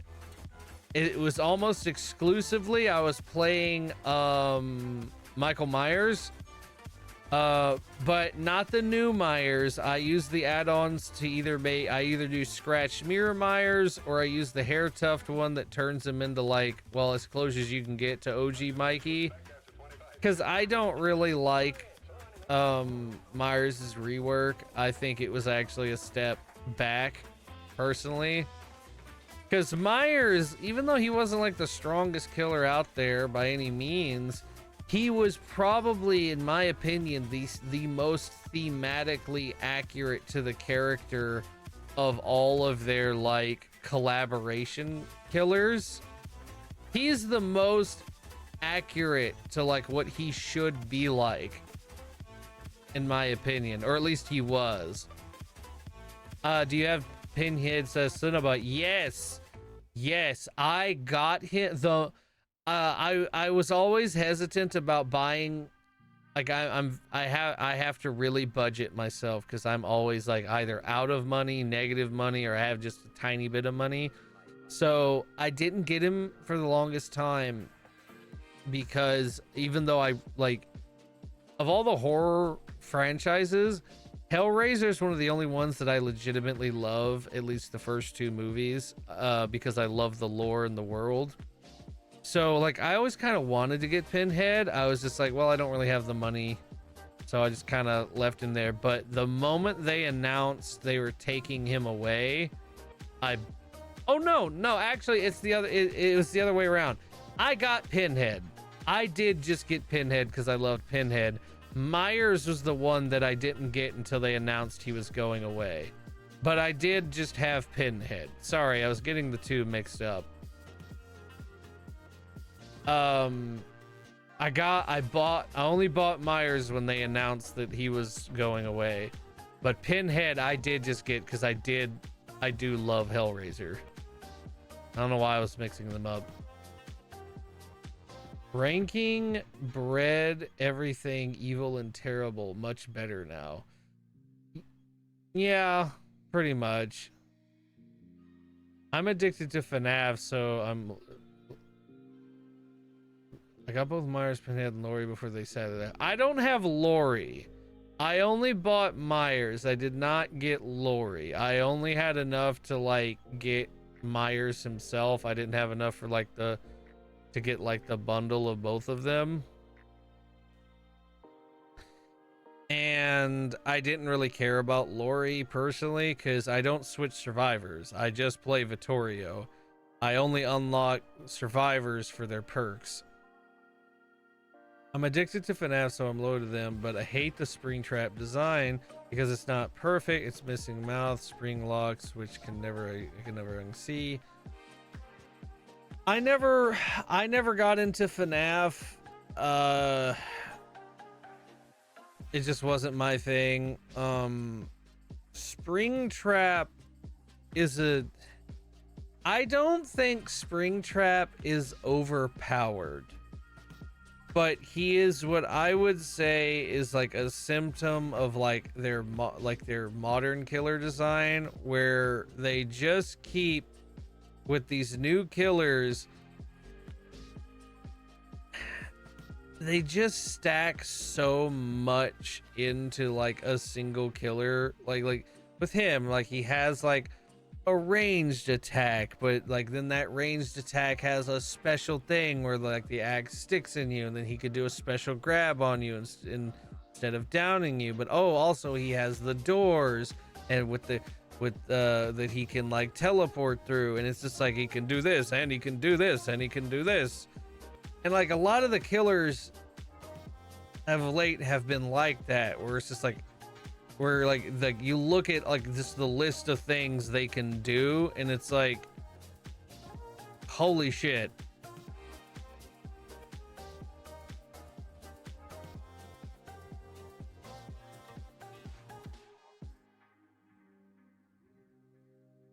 it was almost exclusively I was playing Michael Myers, but not the new Myers. I use the add-ons to I either do scratch mirror Myers, or I use the hair tuft one that turns him into like, well, as close as you can get to OG Mikey, because I don't really like Myers' rework. I think it was actually a step back personally, because Myers, even though he wasn't like the strongest killer out there by any means, he was probably, in my opinion, the most thematically accurate to the character of all of their like collaboration killers. He's the most accurate to like what he should be like, in my opinion, or at least he was. Do you have Pinhead, says Cinnabon? Yes, I got him. I was always hesitant about buying, like I have to really budget myself, because I'm always like either out of money, negative money, or I have just a tiny bit of money. So I didn't get him for the longest time, because even though I like, of all the horror franchises, Hellraiser is one of the only ones that I legitimately love, at least the first two movies, because I love the lore and the world. So like I always kind of wanted to get Pinhead. I was just like, well, I don't really have the money, so I just kind of left him there. But the moment they announced they were taking him away, oh no, actually it's the other, it was the other way around. I got Pinhead. I did just get Pinhead because I loved Pinhead. Myers was the one that I didn't get until they announced he was going away. But I did just have Pinhead. Sorry, I was getting the two mixed up. I only bought Myers when they announced that he was going away. But Pinhead I did just get because I do love Hellraiser. I don't know why I was mixing them up. Ranking bred everything evil and terrible much better now. Yeah, pretty much. I'm addicted to FNAF, so I got both Myers, Pinhead, and Laurie before they said that. I don't have Laurie. I only bought Myers. I did not get Laurie. I only had enough to like get Myers himself. I didn't have enough for like to get like the bundle of both of them. And I didn't really care about Laurie personally, because I don't switch survivors. I just play Vittorio. I only unlock survivors for their perks. I'm addicted to FNAF, so I'm loyal to them, but I hate the Springtrap design because it's not perfect. It's missing mouth, spring locks, which I can never unsee. I never got into FNAF. It just wasn't my thing. Springtrap is I don't think Springtrap is overpowered, but he is what I would say is like a symptom of like their modern killer design, where they just keep with these new killers, they just stack so much into like a single killer. Like with him, like he has like a ranged attack, but like then that ranged attack has a special thing where like the axe sticks in you, and then he could do a special grab on you instead of downing you. But also he has the doors, and that he can like teleport through, and it's just like he can do this and he can do this and he can do this. And like a lot of the killers of late have been like that, where it's just like, where like you look at like just the list of things they can do, and it's like, holy shit.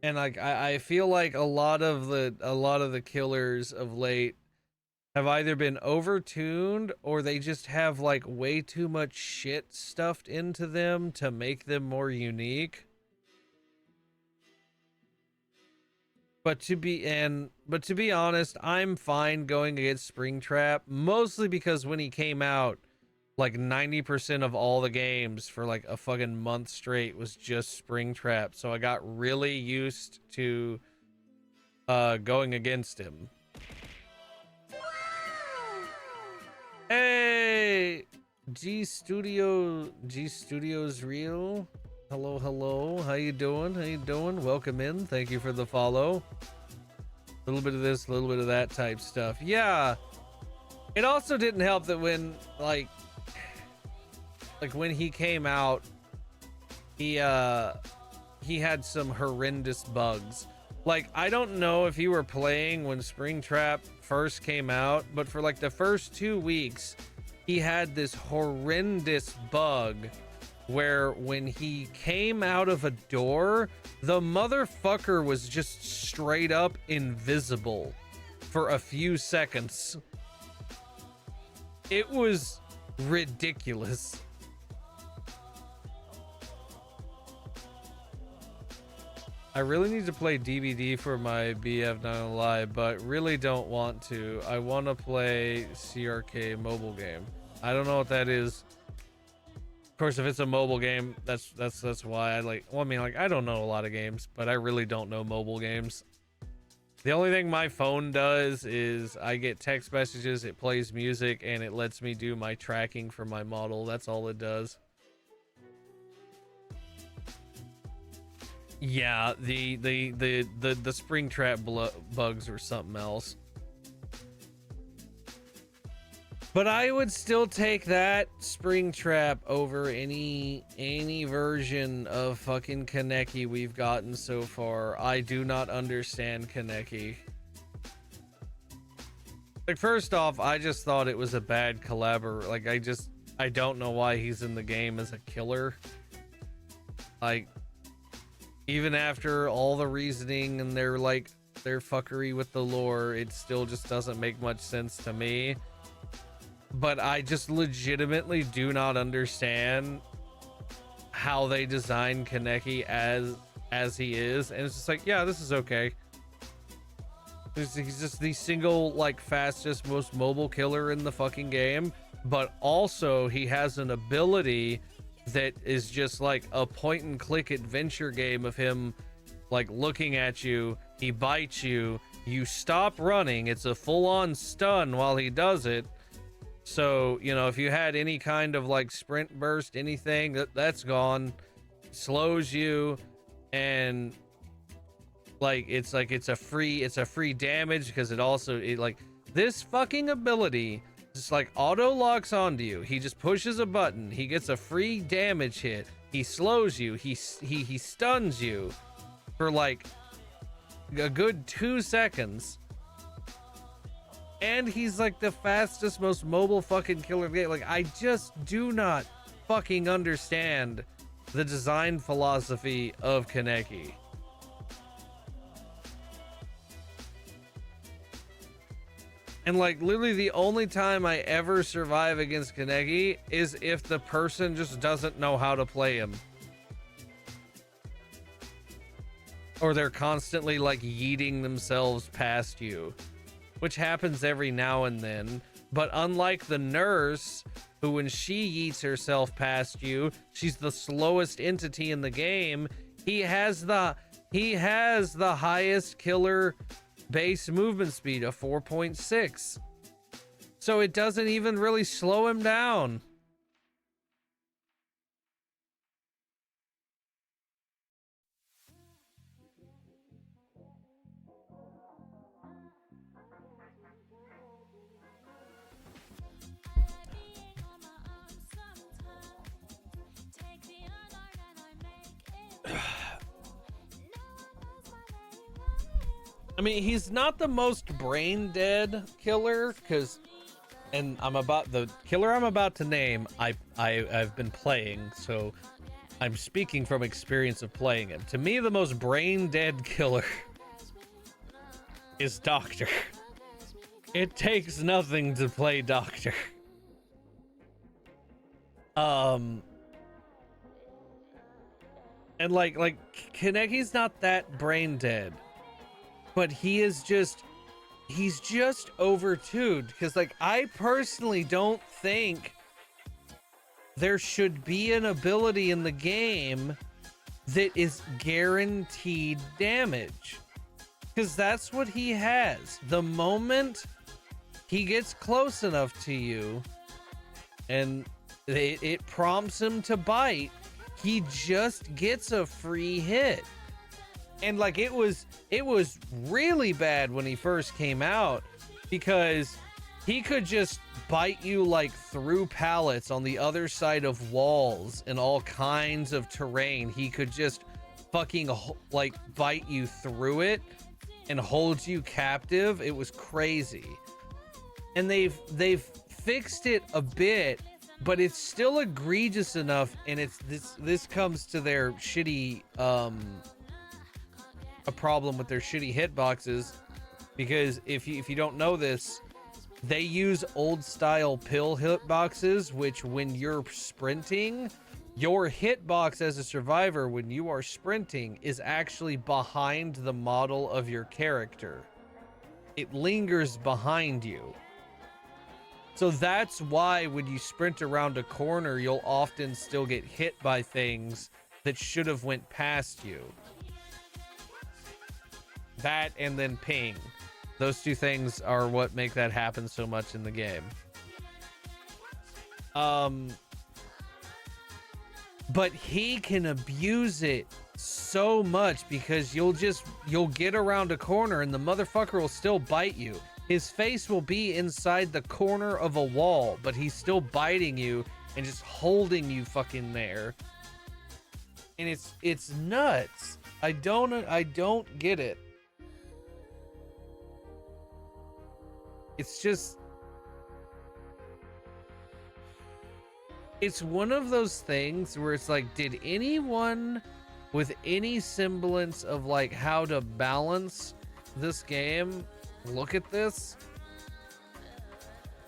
And like I feel like a lot of the killers of late have either been overtuned, or they just have like way too much shit stuffed into them to make them more unique. But to be honest, I'm fine going against Springtrap, mostly because when he came out, like 90% of all the games for like a fucking month straight was just Springtrap. So I got really used to going against him. Hey, G Studios real. Hello, hello. How you doing? How you doing? Welcome in. Thank you for the follow. A little bit of this, a little bit of that type stuff. Yeah. It also didn't help that when like when he came out, he had some horrendous bugs. Like, I don't know if you were playing when Springtrap first came out, but for like the first 2 weeks, he had this horrendous bug where when he came out of a door, the motherfucker was just straight up invisible for a few seconds. It was ridiculous. I really need to play DVD for my BF, not gonna lie, but really don't want to. I want to play CRK mobile game. I don't know what that is. Of course, if it's a mobile game, that's why I like. Well, I mean, like, I don't know a lot of games, but I really don't know mobile games. The only thing my phone does is I get text messages, it plays music, and it lets me do my tracking for my model. That's all it does. Yeah, the Springtrap bugs or something else. But I would still take that Springtrap over any version of fucking Kaneki we've gotten so far. I do not understand Kaneki. Like, first off, I just thought it was a bad collabor. Like, I don't know why he's in the game as a killer. Like, even after all the reasoning and their fuckery with the lore, it still just doesn't make much sense to me. But I just legitimately do not understand how they designed Kaneki as he is. And it's just like, yeah, this is okay. He's just the single, like, fastest, most mobile killer in the fucking game. But also, he has an ability that is just like a point and click adventure game of him like looking at you, he bites you, you stop running, it's a full-on stun while he does it. So, you know, if you had any kind of like sprint burst, anything, that's gone. Slows you, and like it's a free damage, because it also like this fucking ability just like auto locks onto you. He just pushes a button, he gets a free damage hit, he slows you, he stuns you for like a good 2 seconds, and he's like the fastest, most mobile fucking killer game. Like, I just do not fucking understand the design philosophy of Kaneki. And like literally the only time I ever survive against Kaneki is if the person just doesn't know how to play him. Or they're constantly like yeeting themselves past you, which happens every now and then. But unlike the nurse, who when she yeets herself past you, she's the slowest entity in the game, he has the highest killer base movement speed of 4.6. So it doesn't even really slow him down. I mean, he's not the most brain dead killer, because, and the killer I'm about to name, I've been playing, so I'm speaking from experience of playing him. To me, the most brain dead killer is Doctor. It takes nothing to play Doctor. And like Kaneki's not that brain dead. but he's just overtuned, because like I personally don't think there should be an ability in the game that is guaranteed damage, because that's what he has. The moment he gets close enough to you and it prompts him to bite, he just gets a free hit. And like it was really bad when he first came out, because he could just bite you like through pallets on the other side of walls and all kinds of terrain. He could just fucking like bite you through it and hold you captive. It was crazy. And they've fixed it a bit, but it's still egregious enough, and it's this comes to their shitty a problem with their shitty hitboxes, because if you don't know this, they use old style pill hitboxes, which when you're sprinting, your hitbox as a survivor when you are sprinting is actually behind the model of your character. It lingers behind you. So that's why when you sprint around a corner, you'll often still get hit by things that should have went past you. That and then ping. Those two things are what make that happen so much in the game. But he can abuse it so much, because you'll get around a corner and the motherfucker will still bite you. His face will be inside the corner of a wall, but he's still biting you and just holding you fucking there. And it's nuts. I don't get it. It's just, it's one of those things where it's like, did anyone with any semblance of like how to balance this game look at this?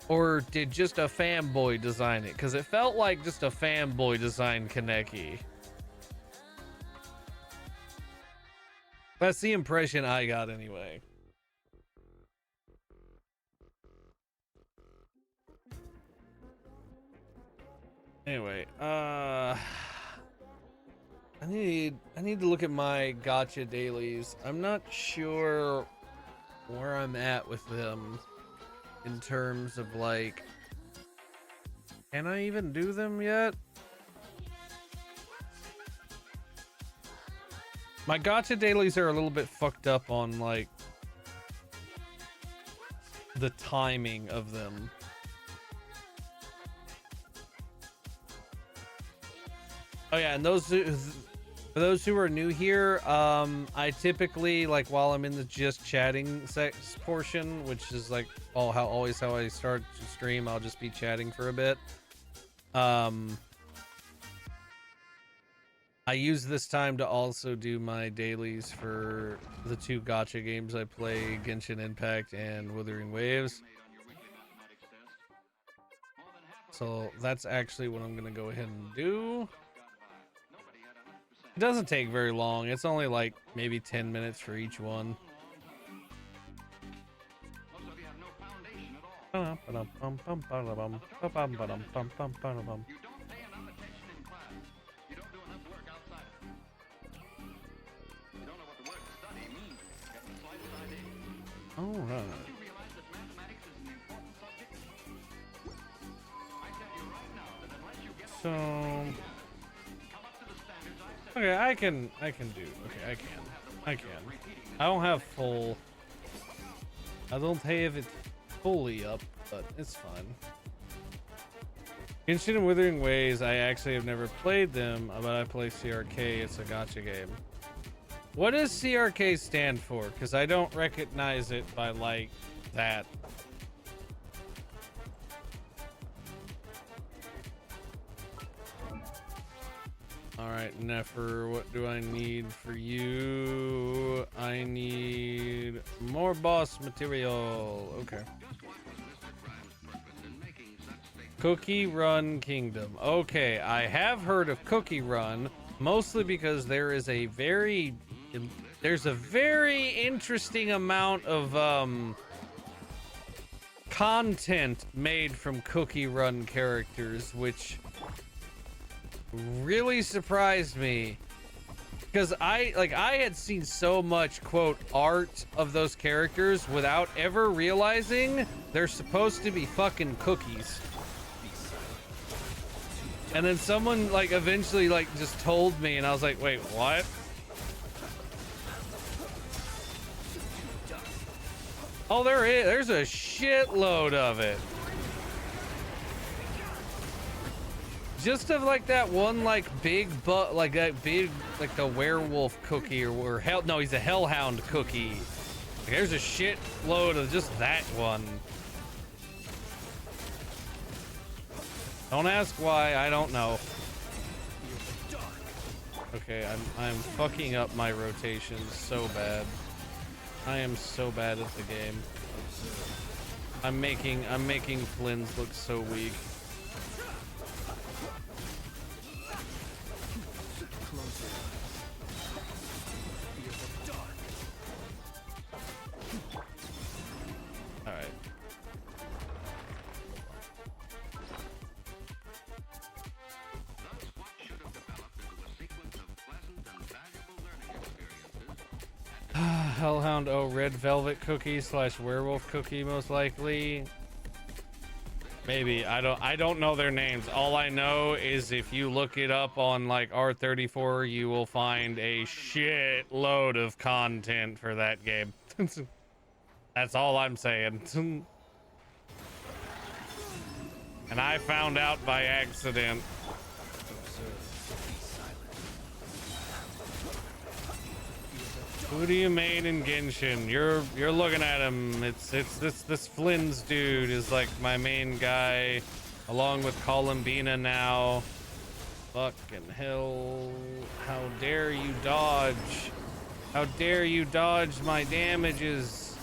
Or did just a fanboy design it? Because it felt like just a fanboy designed Kaneki. That's the impression I got anyway. Anyway, I need to look at my gacha dailies. I'm not sure where I'm at with them in terms of like, can I even do them yet? My gacha dailies are a little bit fucked up on like the timing of them. Oh yeah, and for those who are new here, I typically, like, while I'm in the just chatting portion, which is like always how I start to stream, I'll just be chatting for a bit. I use this time to also do my dailies for the two gacha games I play, Genshin Impact and Wuthering Waves. So that's actually what I'm gonna go ahead and do. It doesn't take very long. It's only like maybe 10 minutes for each one. All right. So okay, I can do. Okay, I can. I don't have it fully up, but it's fine. Genshin and Wuthering Waves, I actually have never played them, but I play CRK. It's a gacha game. What does CRK stand for? Because I don't recognize it by like that. All right, Nefer, what do I need for you? I need more boss material. Okay. Cookie Run Kingdom. Okay, I have heard of Cookie Run, mostly because there is a very there's a very interesting amount of content made from Cookie Run characters, which really surprised me. Because I had seen so much, quote, art of those characters without ever realizing they're supposed to be fucking cookies. And then someone, like, eventually, like, just told me, and I was like, wait, what? Oh, there's a shitload of it. Just of like that one, like big like that big, like the werewolf cookie or hell, no, he's a hellhound cookie. Like, there's a shit load of just that one. Don't ask why, I don't know. Okay, I'm fucking up my rotations so bad. I am so bad at the game. I'm making Flynn's look so weak. All right. Hellhound, oh, red velvet cookie / werewolf cookie, most likely. Maybe. I don't know their names. All I know is if you look it up on like R34, you will find a shit load of content for that game. That's all I'm saying. And I found out by accident. Who do you main in Genshin? You're looking at him. It's this Flynn's dude is like my main guy, along with Columbina now. Fucking hell! How dare you dodge? How dare you dodge my damages?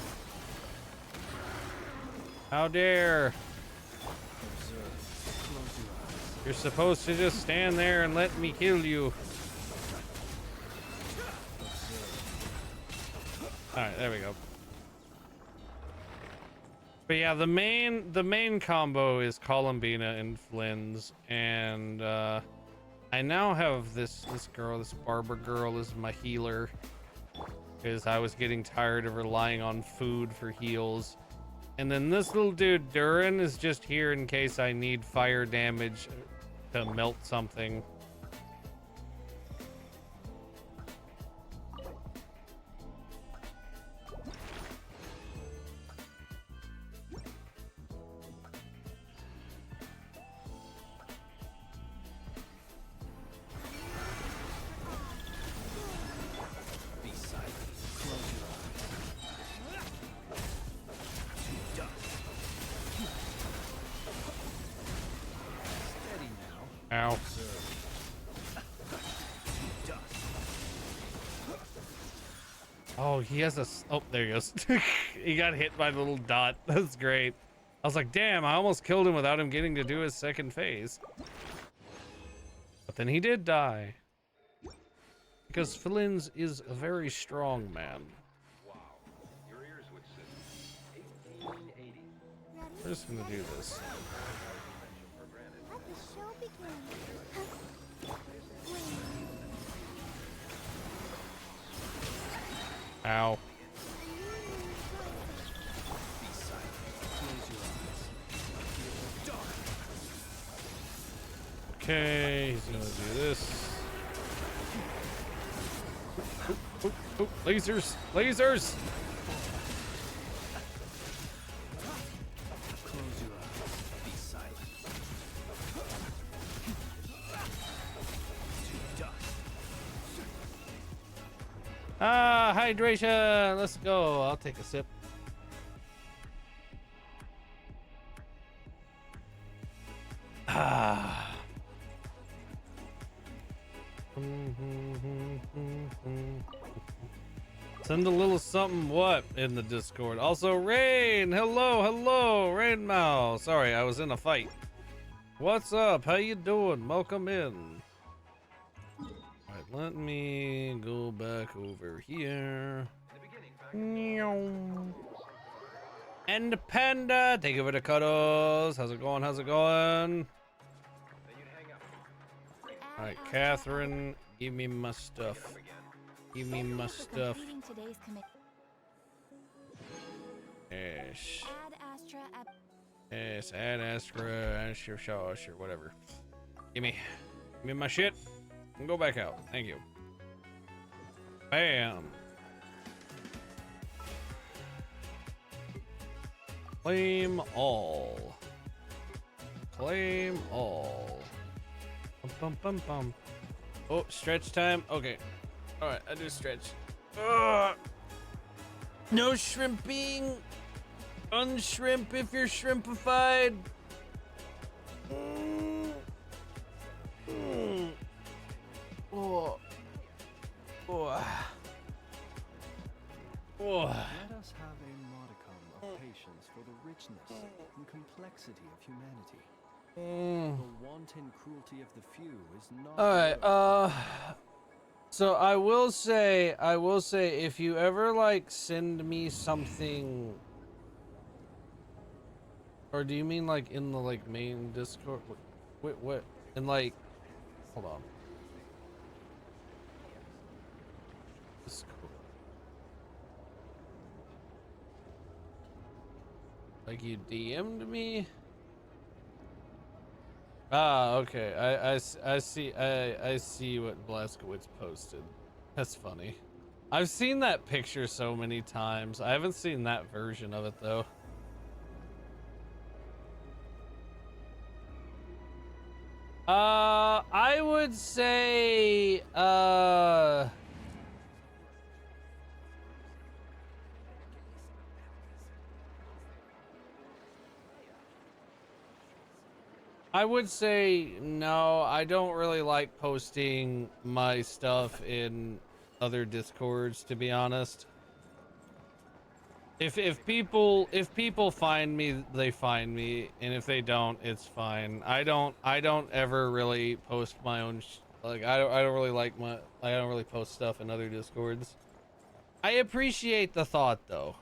How dare! You're supposed to just stand there and let me kill you. All right, there we go. But yeah, the main combo is Columbina and Flynn's, and I now have this barber girl as my healer, because I was getting tired of relying on food for heals. And then this little dude Durin is just here in case I need fire damage to melt something. Ow. Oh, he has a... Oh, there he goes. He got hit by the little dot. That's great. I was like, damn, I almost killed him without him getting to do his second phase. But then he did die. Because Flynn's is a very strong man. Wow. Your ears would sit. 1880. We're just gonna do this. Let the show begin. Ow. Okay, he's gonna do this. Oop, oop, oop. Lasers! Lasers! Ah, hydration! Let's go. I'll take a sip. Ah. Send a little something what in the Discord. Also, Rain! Hello, Rain Mouse. Sorry, I was in a fight. What's up? How you doing? Welcome in. Alright, let me go back back over here. In the beginning, back And the panda, thank you for the cuddles. How's it going? How's it going? then you'd hang up. All right, Catherine, give me my stuff. Up again. Give me my stuff. Completing today's commit. Yes. Add Astra at Yes, add Astra, sure, whatever. Give me my shit, and go back out. Thank you. Bam. Claim all. Claim all. Bum, bum, bum, bum. Oh, stretch time. Okay. All right, I do stretch. Ugh. No shrimping. Unshrimp if you're shrimpified. Oh. Oh. Oh. Let us have a modicum of patience for the richness and complexity of humanity. The wanton cruelty of the few is not. All right. So I will say, if you ever like send me something, or do you mean like in the like main Discord? Wait, what? And like, hold on. Discord. Like you DM'd me? Ah, okay. I see. I see what Blaskowitz posted. That's funny. I've seen that picture so many times. I haven't seen that version of it though. I would say no, I don't really like posting my stuff in other Discords, to be honest. If people find me, they find me, and if they don't, it's fine. I don't ever really post my own like I don't really post stuff in other Discords. I appreciate the thought though.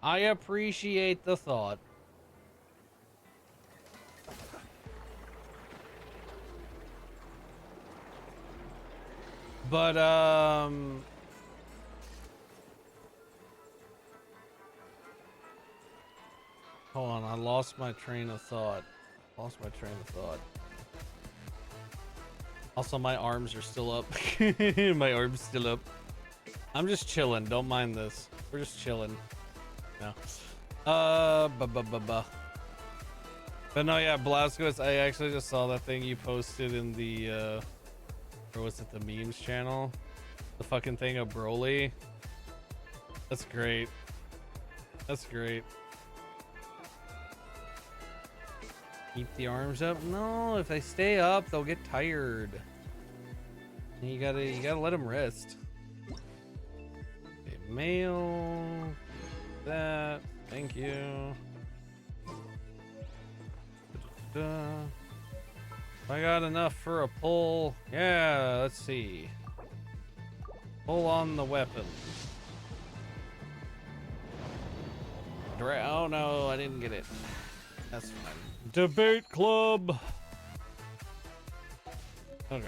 I appreciate the thought. But hold on, I lost my train of thought. Also, my arms are still up. My arm's still up. I'm just chilling. Don't mind this. We're just chilling. No. But no, yeah, Blaskowitz, I actually just saw that thing you posted in the, or was it the memes channel? The fucking thing of Broly. That's great. That's great. Keep the arms up? No, if they stay up, they'll get tired. And you gotta let them rest. Okay, mail. That. Thank you. I got enough for a pull. Yeah, let's see. Pull on the weapon. Oh no, I didn't get it. That's fine. Debate club. Okay.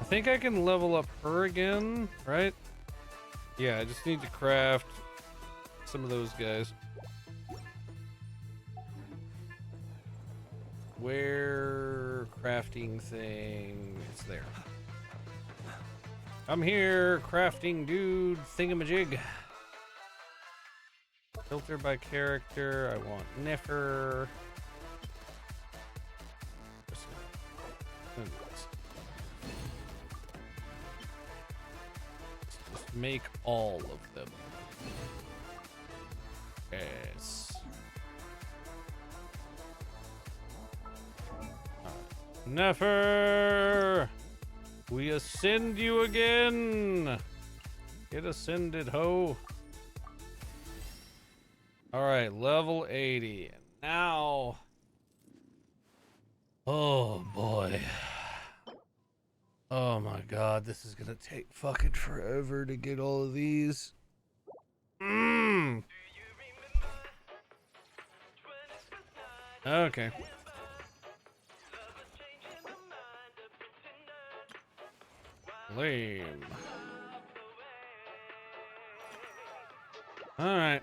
I think I can level up her again, right? Yeah, I just need to craft some of those guys. Where crafting thing? It's there. I'm here, crafting dude thingamajig. Filter by character. I want Niffer. Just make all of them. Yes. Neffer! We ascend you again! Get ascended, ho! Alright, level 80. Now... Oh boy. Oh my god, this is gonna take fucking forever to get all of these. Okay. Lame. Alright.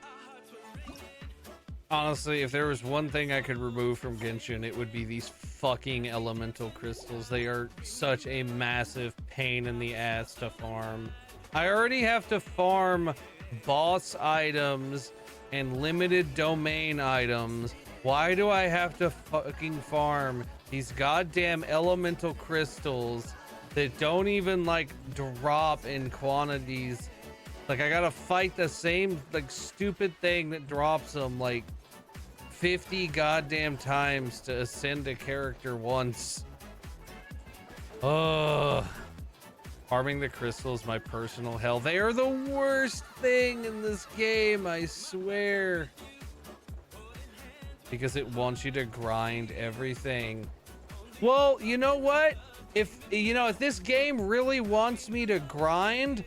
Honestly, if there was one thing I could remove from Genshin, it would be these fucking elemental crystals. They are such a massive pain in the ass to farm. I already have to farm boss items and limited domain items. Why do I have to fucking farm these goddamn elemental crystals that don't even like drop in quantities? Like I gotta fight the same like stupid thing that drops them like 50 goddamn times to ascend a character once. Ugh. Farming the crystals, my personal hell. They are the worst thing in this game, I swear. Because it wants you to grind everything. Well, you know what? If this game really wants me to grind,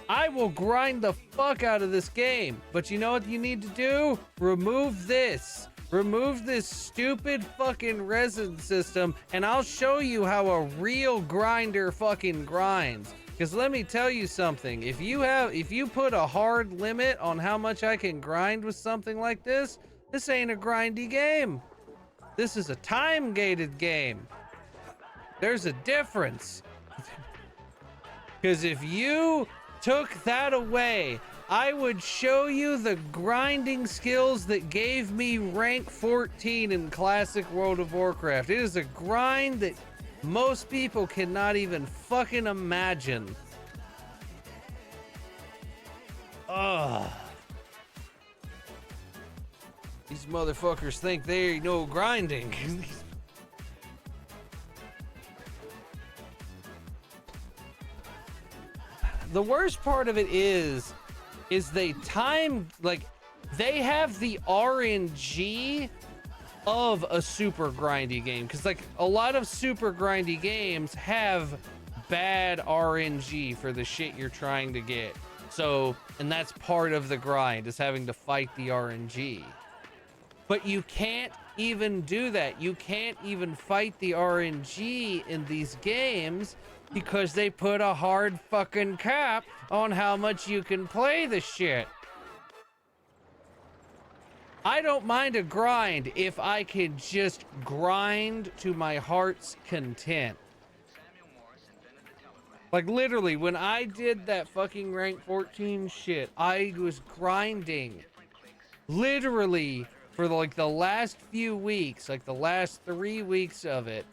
I will grind the fuck out of this game. But you know what you need to do? Remove this. Remove this stupid fucking resin system, and I'll show you how a real grinder fucking grinds. Because let me tell you something. If you put a hard limit on how much I can grind with something like this ain't a grindy game. This is a time-gated game. There's a difference. Because if you took that away, I would show you the grinding skills that gave me rank 14 in classic World of Warcraft. It is a grind that most people cannot even fucking imagine. Ugh. These motherfuckers think they know grinding. The worst part of it is they have the RNG of a super grindy game. Because like a lot of super grindy games have bad RNG for the shit you're trying to get. So, and that's part of the grind, is having to fight the RNG. But you can't even do that. You can't even fight the RNG in these games because they put a hard fucking cap on how much you can play the shit. I don't mind a grind if I can just grind to my heart's content. Like literally, when I did that fucking rank 14 shit, I was grinding literally for like the last few weeks, like the last 3 weeks of it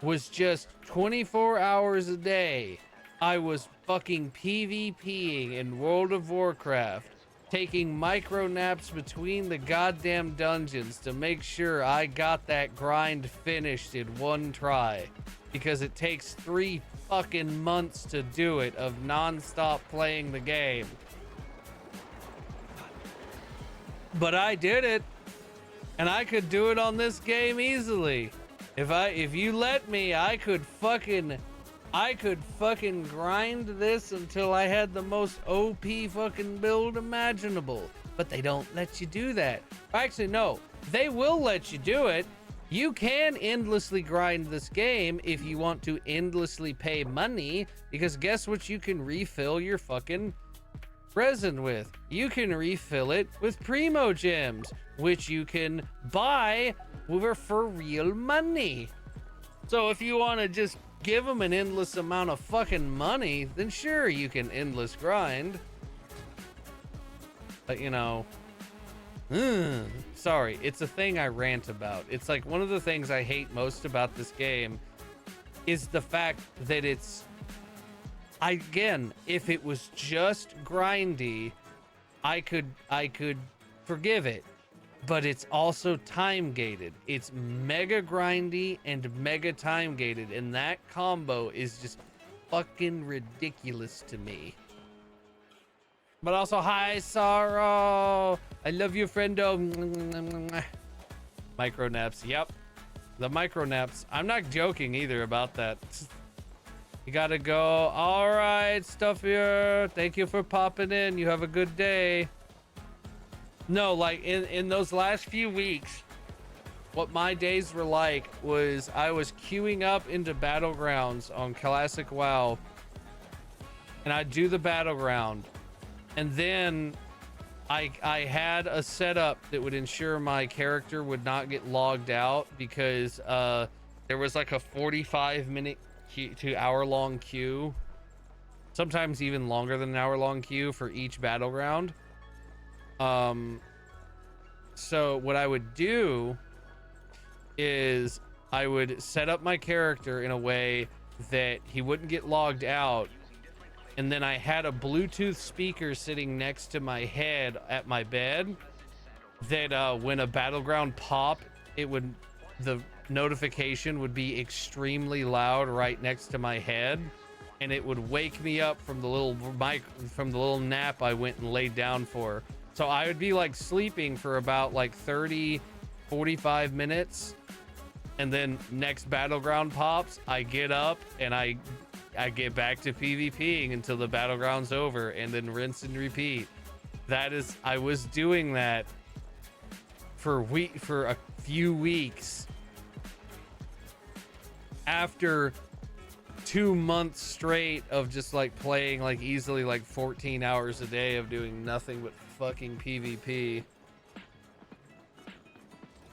was just 24 hours a day. I was fucking PvPing in World of Warcraft, taking micro naps between the goddamn dungeons to make sure I got that grind finished in one try. Because it takes 3 fucking months to do it of non-stop playing the game. But I did it. And I could do it on this game easily. If you let me, I could fucking grind this until I had the most OP fucking build imaginable. But they don't let you do that. Actually, no, they will let you do it. You can endlessly grind this game if you want to endlessly pay money, because guess what you can refill your fucking resin with? You can refill it with Primo Gems, which you can buy for real money. So if you want to just give them an endless amount of fucking money, then sure, you can endless grind. But you know, sorry, it's a thing I rant about. It's like one of the things I hate most about this game is the fact that it's, again, if it was just grindy, I could forgive it. But it's also time gated. It's mega grindy and mega time gated, and that combo is just fucking ridiculous to me. But also, hi Sorrow, I love you, friendo. Micro naps, yep. The micro naps. I'm not joking either about that. You gotta go. All right, stuff here. Thank you for popping in. You have a good day. No, like in those last few weeks, what my days were like was I was queuing up into battlegrounds on classic WoW, and I'd do the battleground, and then I had a setup that would ensure my character would not get logged out, because there was like a 45-minute to hour-long queue, sometimes even longer than an hour-long queue for each battleground. So what I would do is I would set up my character in a way that he wouldn't get logged out, and then I had a Bluetooth speaker sitting next to my head at my bed that when a battleground popped, the notification would be extremely loud right next to my head, and it would wake me up from the little nap I went and laid down for. So I would be like sleeping for about like 30-45 minutes, and then next battleground pops, I get up and I get back to PvPing until the battleground's over, and then rinse and repeat. I was doing that for a few weeks after 2 months straight of just like playing like easily like 14 hours a day of doing nothing but fucking PvP.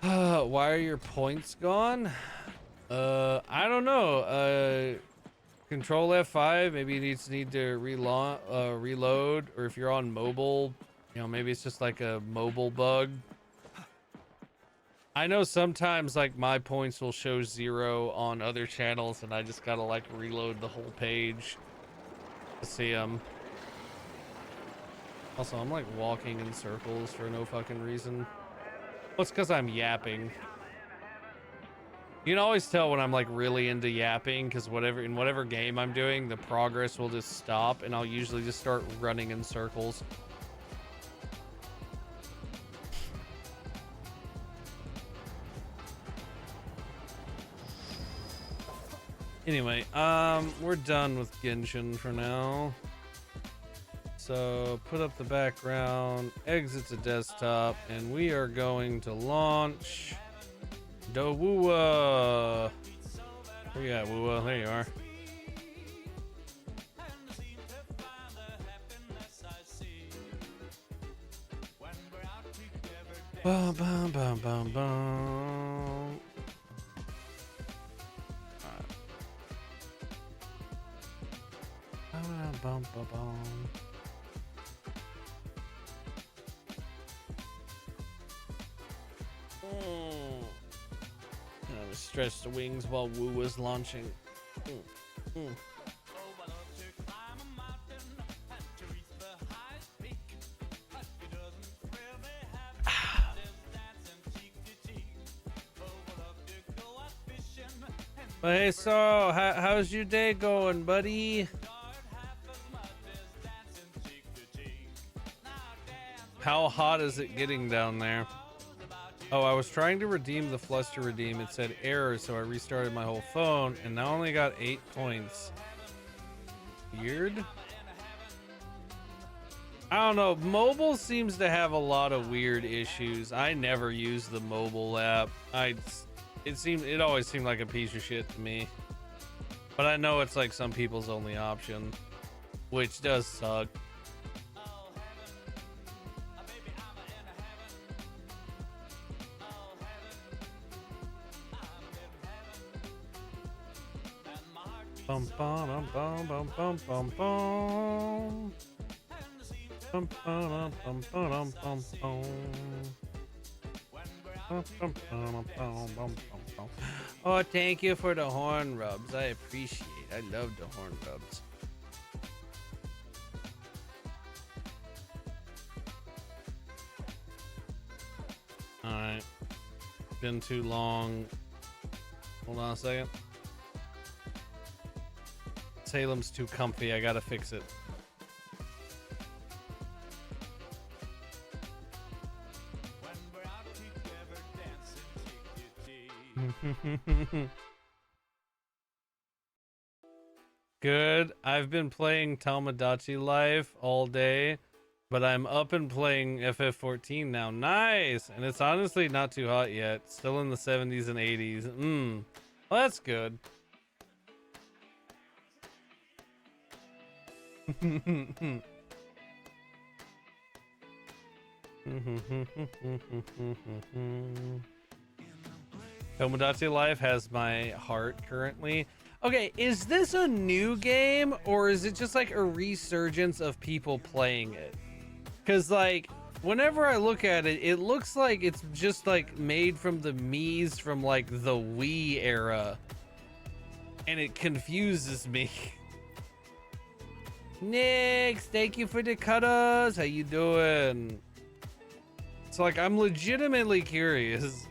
Why are your points gone? I don't know. Control F5, maybe you need to reload, or if you're on mobile, you know, maybe it's just like a mobile bug. I know sometimes like my points will show 0 on other channels, and I just gotta like reload the whole page to see them. Also, I'm like walking in circles for no fucking reason. Well, it's because I'm yapping. You can always tell when I'm like really into yapping, because in whatever game I'm doing, the progress will just stop, and I'll usually just start running in circles. Anyway, we're done with Genshin for now. So put up the background, exit to desktop, and we are going to launch Dowua. Where you at, Wua? There you are. Bum, bum, bum, bum, bum. Bum, bum, bum. I was stretched the wings while Wu was launching. But hey, so how's your day going, buddy? How hot is it getting down there? Oh, I was trying to redeem the Fluster Redeem. It said error, so I restarted my whole phone, and now only got 8 points. Weird. I don't know. Mobile seems to have a lot of weird issues. I never use the mobile app. It always seemed like a piece of shit to me. But I know it's like some people's only option, which does suck. Bum bum bum bum bum bum bum. Bum bum bum bum bum bum. Oh, thank you for the horn rubs. I appreciate it. I love the horn rubs. Alright. Been too long. Hold on a second. Salem's too comfy. I gotta fix it. Good. I've been playing Tomodachi Life all day, but I'm up and playing FF14 now. Nice! And it's honestly not too hot yet. Still in the 70s and 80s. Well, that's good. Tomodachi Life has my heart currently. Okay, is this a new game or is it just like a resurgence of people playing it? Because like whenever I look at it, it looks like it's just like made from the Mii's from like the Wii era, and it confuses me. Nix, thank you for the cutters. How you doing? It's like I'm legitimately curious.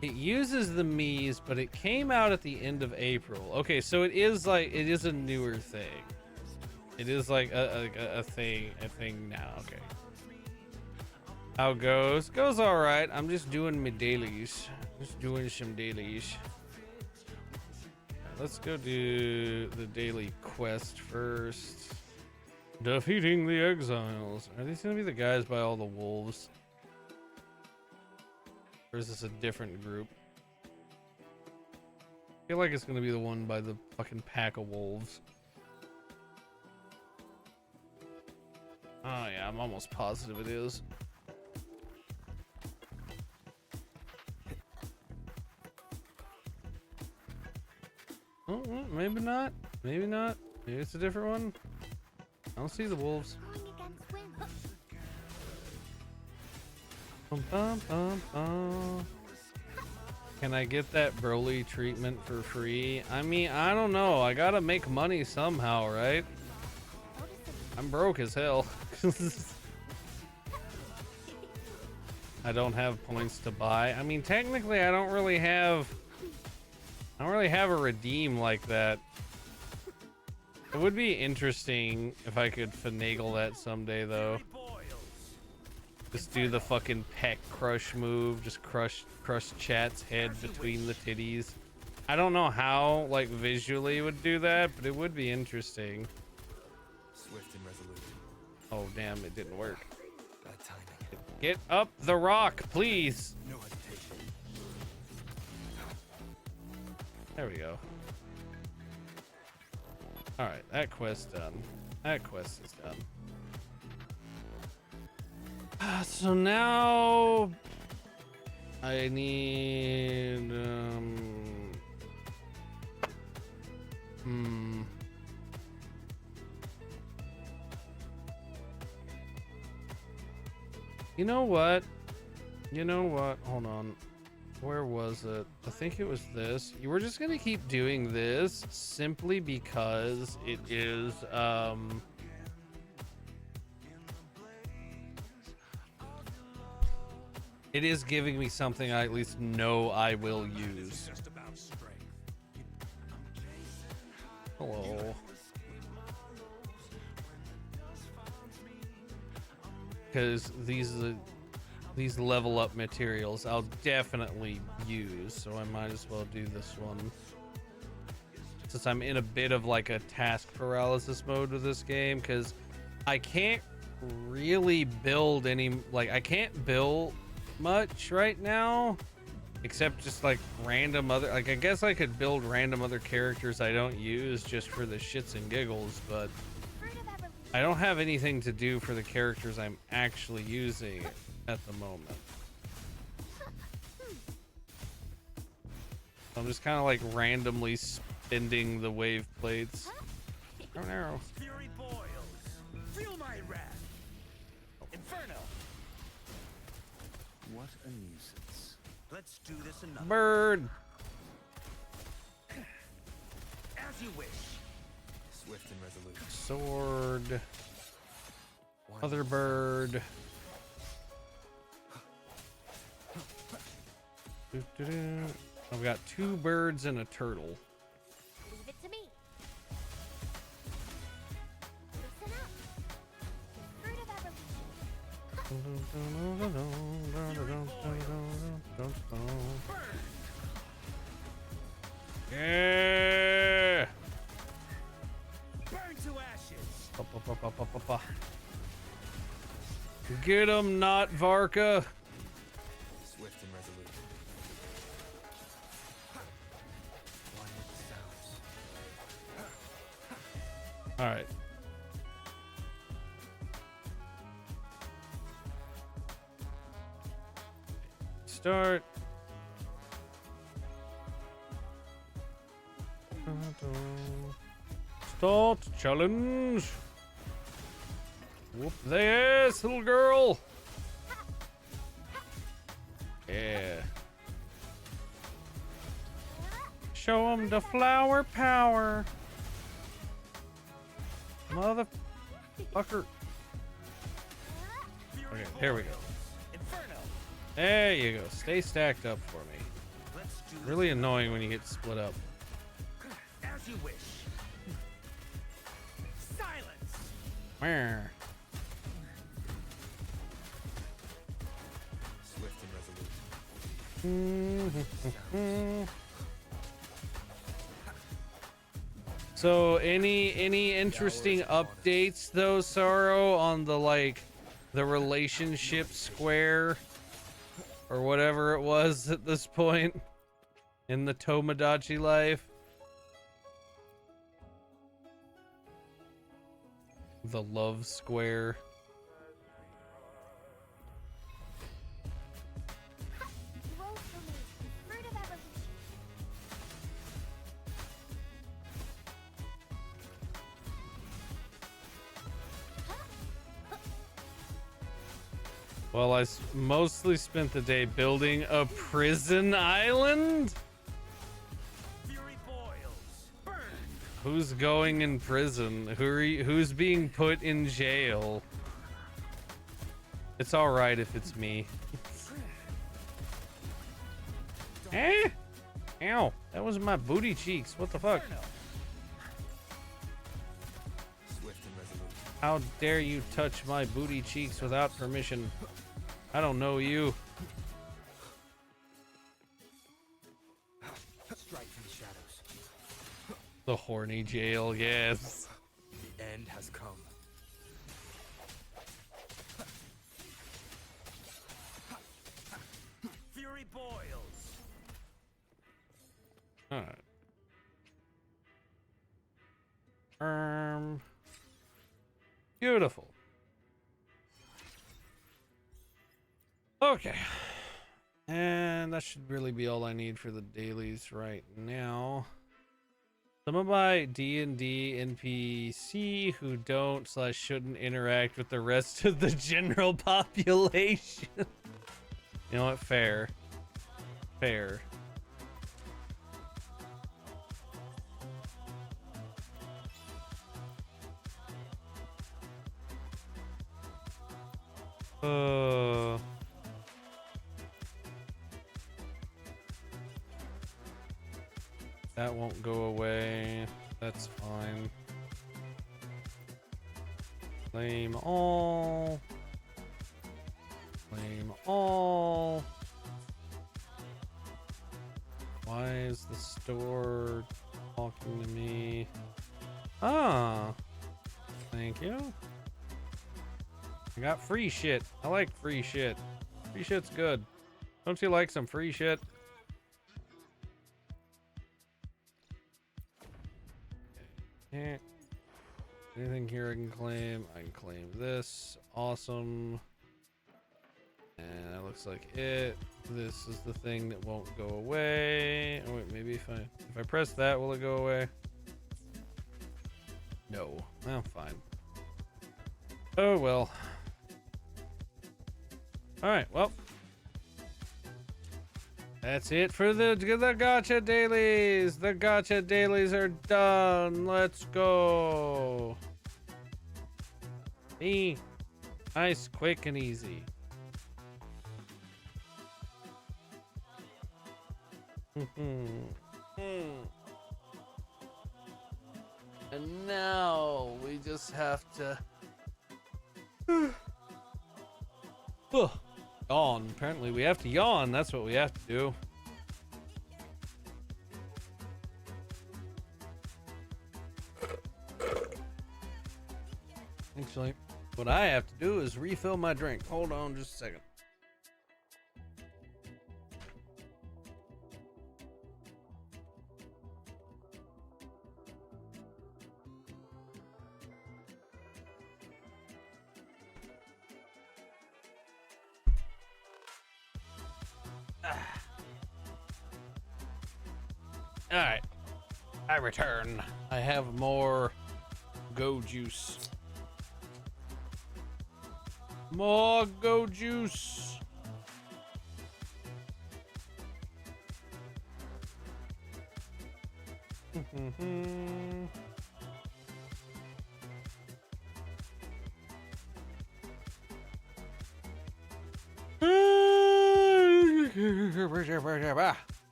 It uses the Mii's, but it came out at the end of April. Okay, so it is a newer thing. It is like a thing now. Okay. How it goes? Goes all right. I'm just doing my dailies. Just doing some dailies. Let's go do the daily quest first. Defeating the exiles. Are these gonna be the guys by all the wolves? Or is this a different group? I feel like it's gonna be the one by the fucking pack of wolves. Oh yeah, I'm almost positive it is. Oh, well, maybe not. Maybe not. Maybe it's a different one. I don't see the wolves. Going against wind. Bum, bum, bum, bum. Can I get that Broly treatment for free? I mean, I don't know. I gotta make money somehow, right? I'm broke as hell. I don't have points to buy. I mean, technically, I don't really have a redeem like that. It would be interesting if I could finagle that someday, though. Just do the fucking peck crush move. Just crush chat's head between the titties. I don't know how, like, visually it would do that, but it would be interesting. Swift and resolute. Oh, damn, it didn't work. Bad timing. Get up the rock, please. No hesitation. There we go. All right, that quest's done. That quest is done. So now I need You know what? Hold on. Where was it? I think it was this. You were just gonna keep doing this simply because it is it is giving me something I at least know I will use. Hello. Because these level up materials I'll definitely use, so I might as well do this one. Since I'm in a bit of like a task paralysis mode with this game, because I can't really build I can't build much right now, except just like random other, like I guess I could build random other characters I don't use just for the shits and giggles, but I don't have anything to do for the characters I'm actually using at the moment. I'm just kind of like randomly spending the wave plates. Oh no. Fury boils. Feel my wrath. Inferno. What a nuisance. Let's do this another. Bird. As you wish. Swift and resolute. Sword. Other bird. Doo-doo-doo. I've got 2 birds and a turtle. Leave it to me. Listen up. The fruit of evolution. Yeah! Burn to ashes. Pa-pa-pa-pa-pa-pa. Get him, not Varka. Swift and resolute. One with the sounds. All right. Start. Start challenge. Whoop the ass, little girl. Yeah. Show 'em the flower power. Motherfucker. Okay, here we go. Inferno. There you go. Stay stacked up for me. Let's do this. Really annoying when you get split up. As you wish. Silence. Where? Swift and resolute. So any interesting updates though, Sorrow, on the relationship square or whatever it was at this point in the Tomodachi life? The love square. Grow for me. The fruit of evolution. Well, I mostly spent the day building a prison island. Fury boils. Burn. Who's going in prison? Who's being put in jail? It's all right if it's me. Eh? Ow! That was my booty cheeks. What the fuck? Inferno. Swift and resolute. How dare you touch my booty cheeks without permission? I don't know you. Strike from the shadows. The horny jail, yes. The end has come. Fury boils. Alright. Beautiful. Okay. And that should really be all I need for the dailies right now. Some of my D&D NPC who don't / shouldn't interact with the rest of the general population. You know what? Fair. Fair. That won't go away. That's fine. Claim all. Claim all. Why is the store talking to me? Ah. Thank you. I got free shit. I like free shit. Free shit's good. Don't you like some free shit? Yeah. Anything here I can claim? I can claim this. Awesome. And that looks like it. This is the thing that won't go away. Oh wait, maybe if I press that, will it go away? No. Well, fine. Oh well. Alright, well. That's it for the gacha dailies. The gacha dailies are done. Let's go. Nice, quick, and easy. And now we just have to yawn. Apparently we have to yawn. That's what we have to do. Actually, what I have to do is refill my drink. Hold on just a second. All right, I return. I have more go juice. More go juice.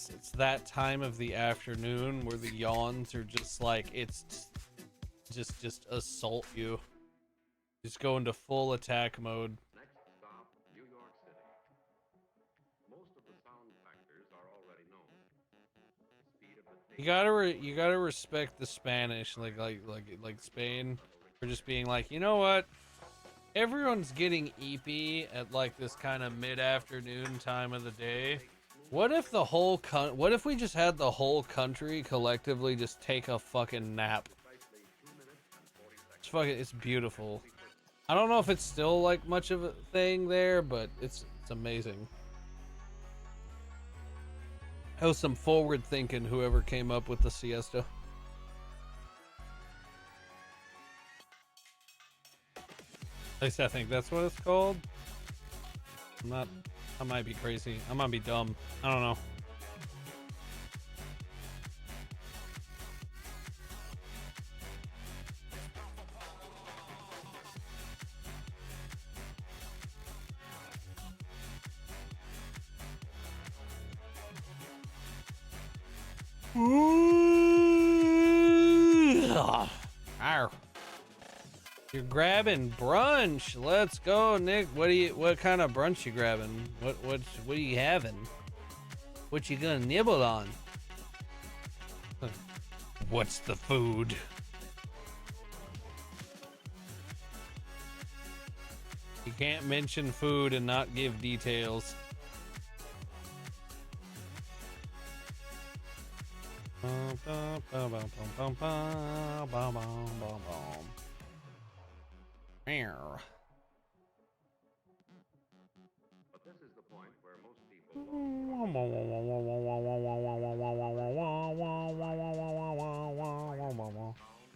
It's that time of the afternoon where the yawns are just like, it's just assault you. Just go into full attack mode. Next stop, New York City. Most of the sound factors are already known. The speed of the You gotta respect the Spanish, like Spain, for just being like, you know what? Everyone's getting eepy at like this kind of mid-afternoon time of the day. What if the whole what if we just had the whole country collectively just take a fucking nap? It's beautiful. I don't know if it's still like much of a thing there, but it's amazing. That was some forward thinking, whoever came up with the siesta. At least I think that's what it's called. I might be crazy. I might be dumb. I don't know. Arr. You're grabbing brunch. Let's go, Nick. What kind of brunch you grabbing? What are you having? What you gonna nibble on? What's the food? You can't mention food and not give details. But this is the point where most people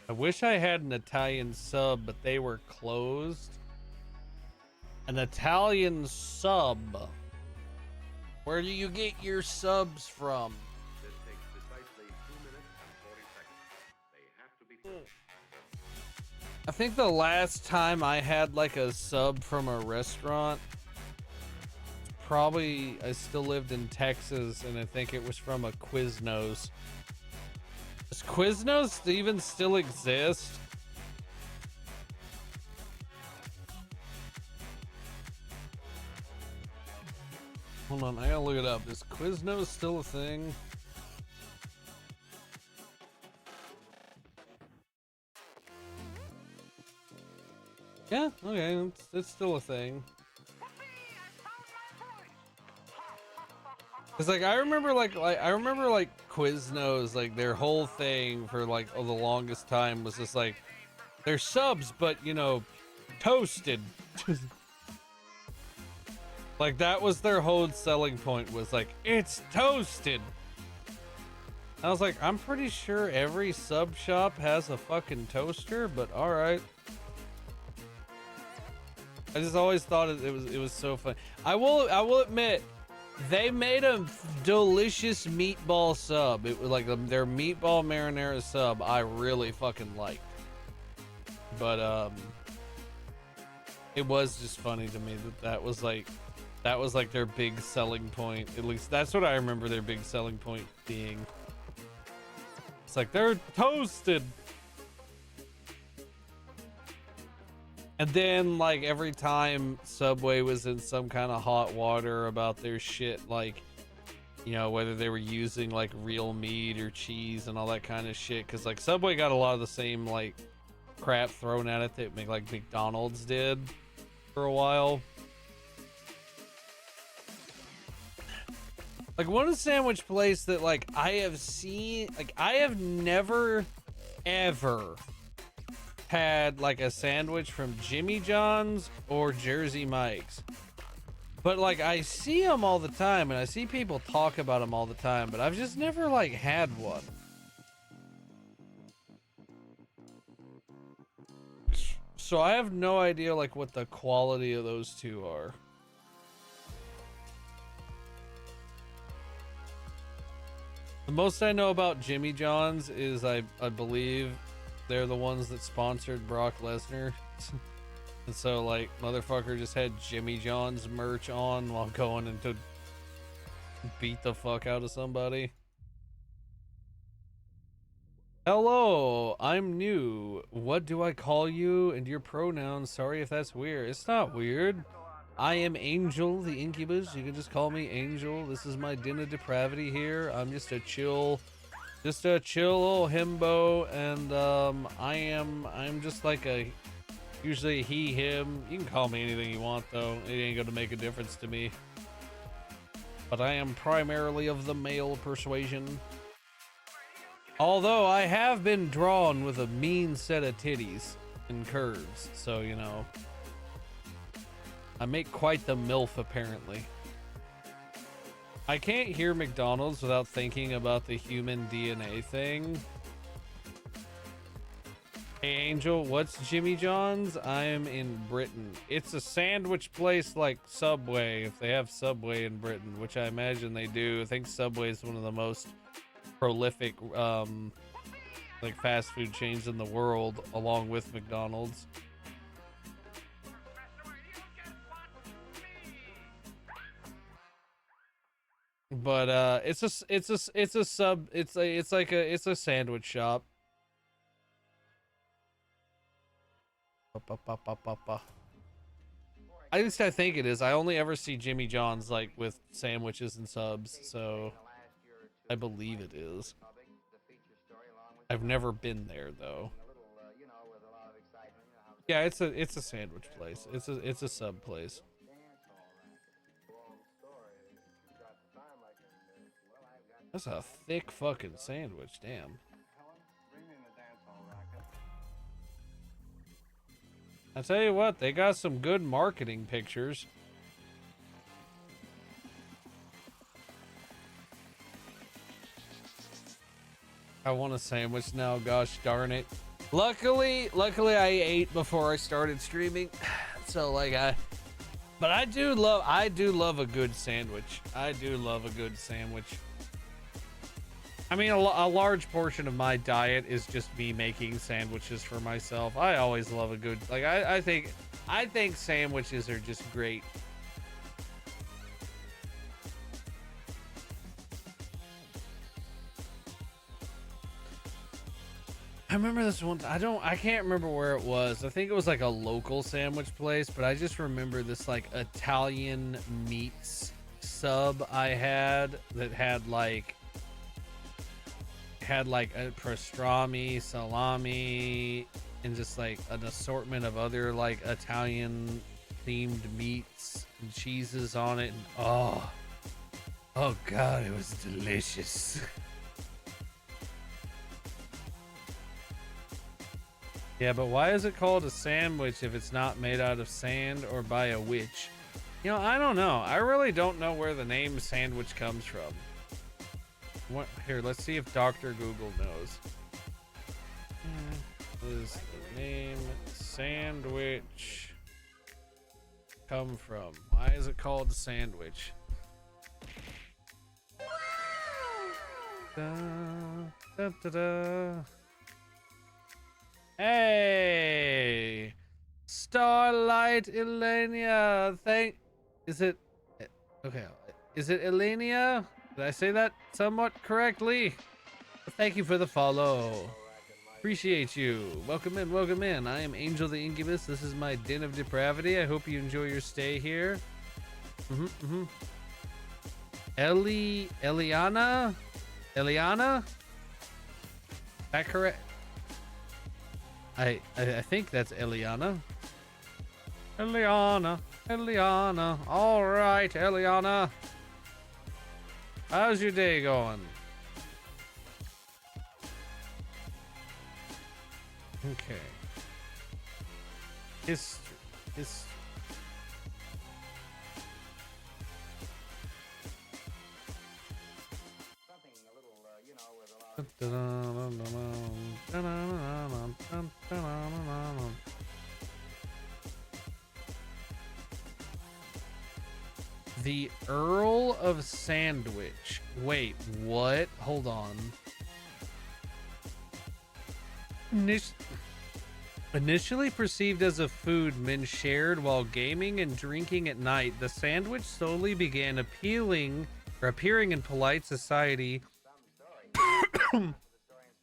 I wish I had an Italian sub, but they were closed. An Italian sub. Where do you get your subs from? this takes precisely 2 minutes and 40 seconds. They have to be finished. I think the last time I had like a sub from a restaurant, probably I still lived in Texas, and I think it was from a Quiznos. Does Quiznos even still exist? Hold on, I gotta look it up. Is Quiznos still a thing? Yeah, okay, it's still a thing. Cause like I remember like Quiznos, like their whole thing for like the longest time was just like they're subs, but you know, toasted. Like that was their whole selling point, was like, it's toasted. I was like, I'm pretty sure every sub shop has a fucking toaster, but all right. I just always thought it was so fun. I will admit, they made a delicious meatball sub. It was like their meatball marinara sub. I really fucking liked. But It was just funny to me that was like their big selling point. At least that's what I remember their big selling point being. It's like they're toasted. And then like every time Subway was in some kind of hot water about their shit, like, you know, whether they were using like real meat or cheese and all that kind of shit, because like Subway got a lot of the same like crap thrown at it that like McDonald's did for a while. Like one sandwich place that like I have seen, like I have never ever had like a sandwich from Jimmy John's or Jersey Mike's, but like I see them all the time and I see people talk about them all the time, but I've just never like had one. So I have no idea like what the quality of those two are. The most I know about Jimmy John's is I believe they're the ones that sponsored Brock Lesnar. And so like motherfucker just had Jimmy John's merch on while going in to beat the fuck out of somebody. Hello, I'm new. What do I call you and your pronouns? Sorry if that's weird. It's not weird. I am Angel, the Incubus. You can just call me Angel. This is my den of depravity here. I'm just a chill little himbo, and I'm just like a, usually he, him. You can call me anything you want though. It ain't gonna make a difference to me. But I am primarily of the male persuasion. Although I have been drawn with a mean set of titties and curves, so you know. I make quite the MILF apparently. I can't hear McDonald's without thinking about the human DNA thing. Hey Angel, what's Jimmy John's? I am in Britain. It's a sandwich place like Subway, if they have Subway in Britain, which I imagine they do. I think Subway is one of the most prolific like fast food chains in the world, along with McDonald's. But it's a sandwich shop. At least I think it is. I only ever see Jimmy John's like with sandwiches and subs, so I believe it is. I've never been there though. Yeah, it's a sandwich place. It's a sub place. That's a thick fucking sandwich, damn. I tell you what, they got some good marketing pictures. I want a sandwich now, gosh darn it. Luckily I ate before I started streaming. So like but I do love a good sandwich. I do love a good sandwich. I mean, a large portion of my diet is just me making sandwiches for myself. I always love a good, like, I think sandwiches are just great. I remember this one, I can't remember where it was. I think it was like a local sandwich place, but I just remember this like Italian meats sub I had that had like a pastrami, salami, and just like an assortment of other like Italian themed meats and cheeses on it, and oh god, it was delicious. Yeah, but why is it called a sandwich if it's not made out of sand or by a witch? You know, I don't know. I really don't know where the name sandwich comes from. What, here, let's see if Dr. Google knows. Does the name sandwich come from? Why is it called sandwich? Da, da, da, da. Hey! Starlight Elenia. Is it okay? Is it Elenia? Did I say that somewhat correctly? Thank you for the follow. Appreciate you. Welcome in, welcome in. I am Angel the Incubus. This is my den of depravity. I hope you enjoy your stay here. Eliana? That correct? I think that's Eliana. Eliana. All right, Eliana. How's your day going? Okay. History. The Earl of Sandwich. Wait, what? Hold on. Initially perceived as a food men shared while gaming and drinking at night, the sandwich slowly began appearing in polite society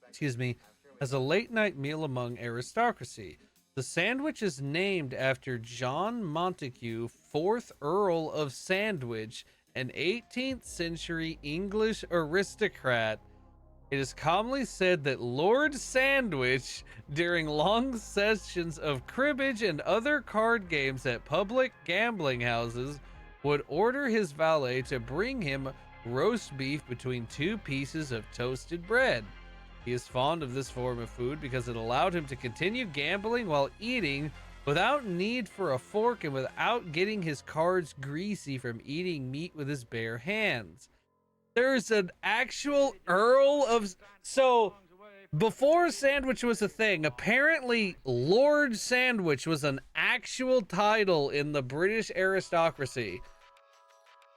excuse me, as a late night meal among aristocracy. The sandwich is named after John Montague, 4th Earl of Sandwich, an 18th century English aristocrat. It is commonly said that Lord Sandwich, during long sessions of cribbage and other card games at public gambling houses, would order his valet to bring him roast beef between 2 pieces of toasted bread. He is fond of this form of food because it allowed him to continue gambling while eating without need for a fork and without getting his cards greasy from eating meat with his bare hands. There's an actual Earl of... So, before Sandwich was a thing, apparently Lord Sandwich was an actual title in the British aristocracy.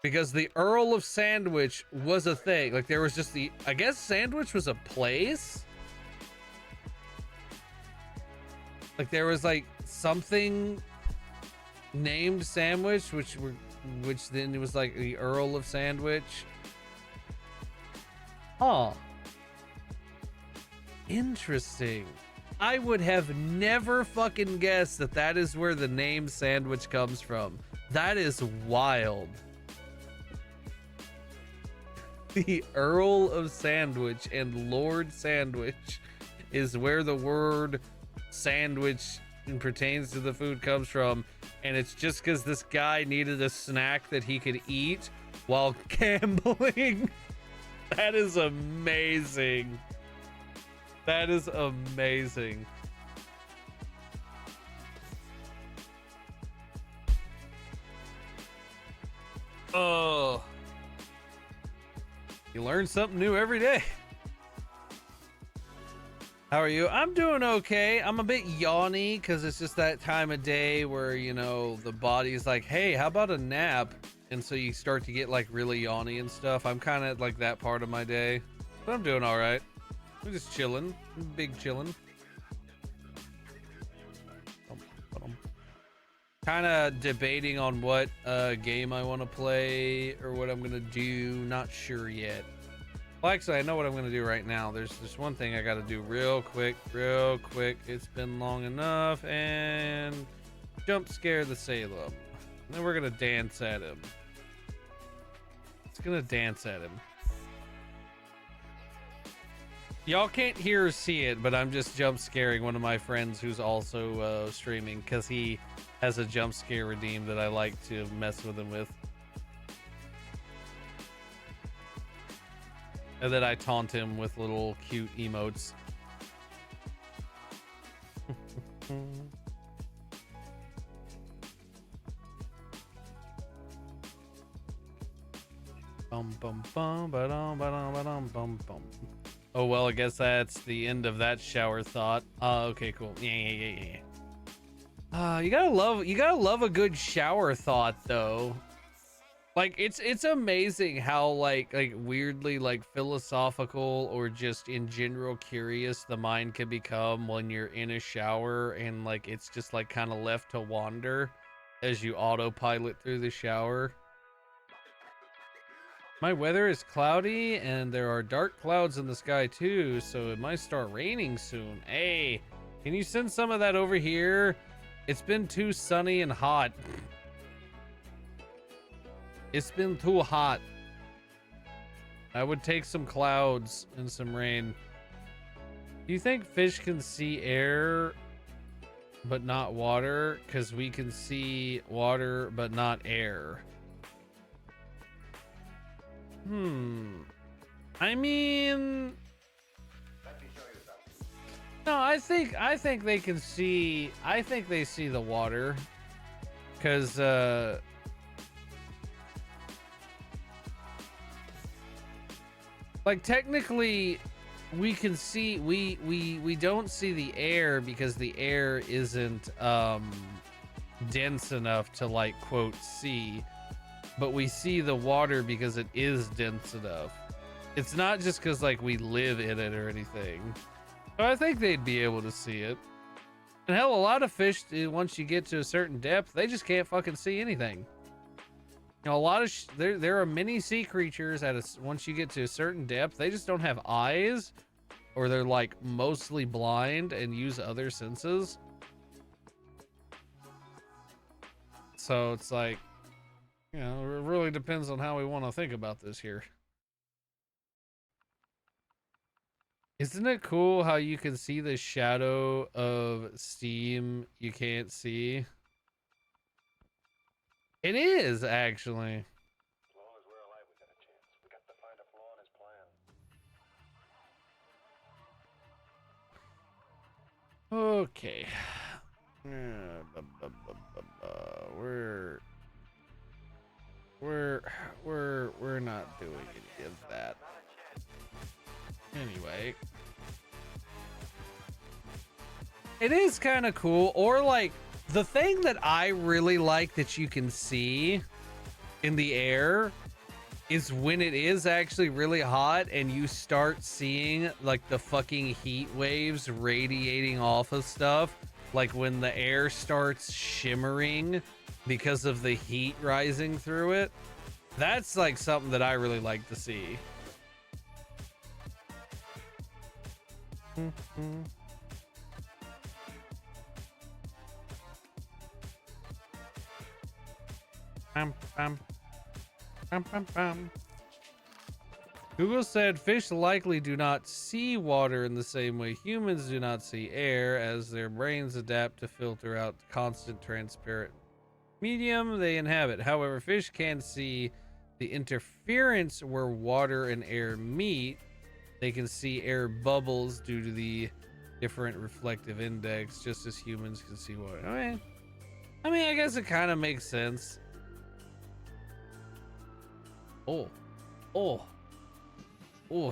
Because the Earl of Sandwich was a thing. Like, there was just the... I guess Sandwich was a place? Like, there was, like, something named Sandwich, which then it was, like, the Earl of Sandwich. Huh. Interesting. I would have never fucking guessed that that is where the name Sandwich comes from. That is wild. The Earl of Sandwich and Lord Sandwich is where the word sandwich pertains to the food comes from, and it's just because this guy needed a snack that he could eat while gambling. That is amazing. That is amazing. Oh. You learn something new every day. How are you? I'm doing okay. I'm a bit yawny because it's just that time of day where, you know, the body's like, hey, how about a nap? And so you start to get like really yawny and stuff. I'm kind of like that part of my day, but I'm doing all right. I'm just chilling. Big chilling. Kind of debating on what game I want to play or what I'm going to do. Not sure yet. Well, actually, I know what I'm going to do right now. There's one thing I got to do real quick. It's been long enough. And jump scare the Salem. And then we're going to dance at him. It's going to dance at him. Y'all can't hear or see it, but I'm just jump scaring one of my friends who's also streaming because he has a jump scare redeem that I like to mess with him with. And then I taunt him with little cute emotes. Bum bum bum ba-dum ba-dum ba-dum bum bum. Oh well, I guess that's the end of that shower thought. Okay, cool. Yeah. You gotta love a good shower thought though. Like it's amazing how like weirdly like philosophical or just in general curious the mind can become when you're in a shower and like it's just like kind of left to wander as you autopilot through the shower. My weather is cloudy and there are dark clouds in the sky too, so it might start raining soon. Hey, can you send some of that over here? It's been too sunny and hot. It's been too hot. I would take some clouds and some rain. Do you think fish can see air but not water? Because we can see water but not air. I mean, no, I think they can see. I think they see the water, because like technically we can see we don't see the air because the air isn't dense enough to like quote see, but we see the water because it is dense enough. It's not just because like we live in it or anything. So I think they'd be able to see it. And hell, a lot of fish, once you get to a certain depth, they just can't fucking see anything. You know, a lot of there are many sea creatures once you get to a certain depth, they just don't have eyes, or they're like mostly blind and use other senses. So it's like, you know, it really depends on how we want to think about this here. Isn't it cool how you can see the shadow of steam you can't see? It is, actually. As long as we're alive, we got a chance. We got to find a flaw in his plan. Okay. We're not doing any of that. Anyway. It is kind of cool. Or like the thing that I really like that you can see in the air is when it is actually really hot and you start seeing like the fucking heat waves radiating off of stuff. Like when the air starts shimmering because of the heat rising through it. That's like something that I really like to see. Google said fish likely do not see water in the same way humans do not see air, as their brains adapt to filter out the constant transparent medium they inhabit. However, fish can see the interference where water and air meet. They can see air bubbles due to the different reflective index, just as humans can see water. I mean, I guess it kind of makes sense. Oh,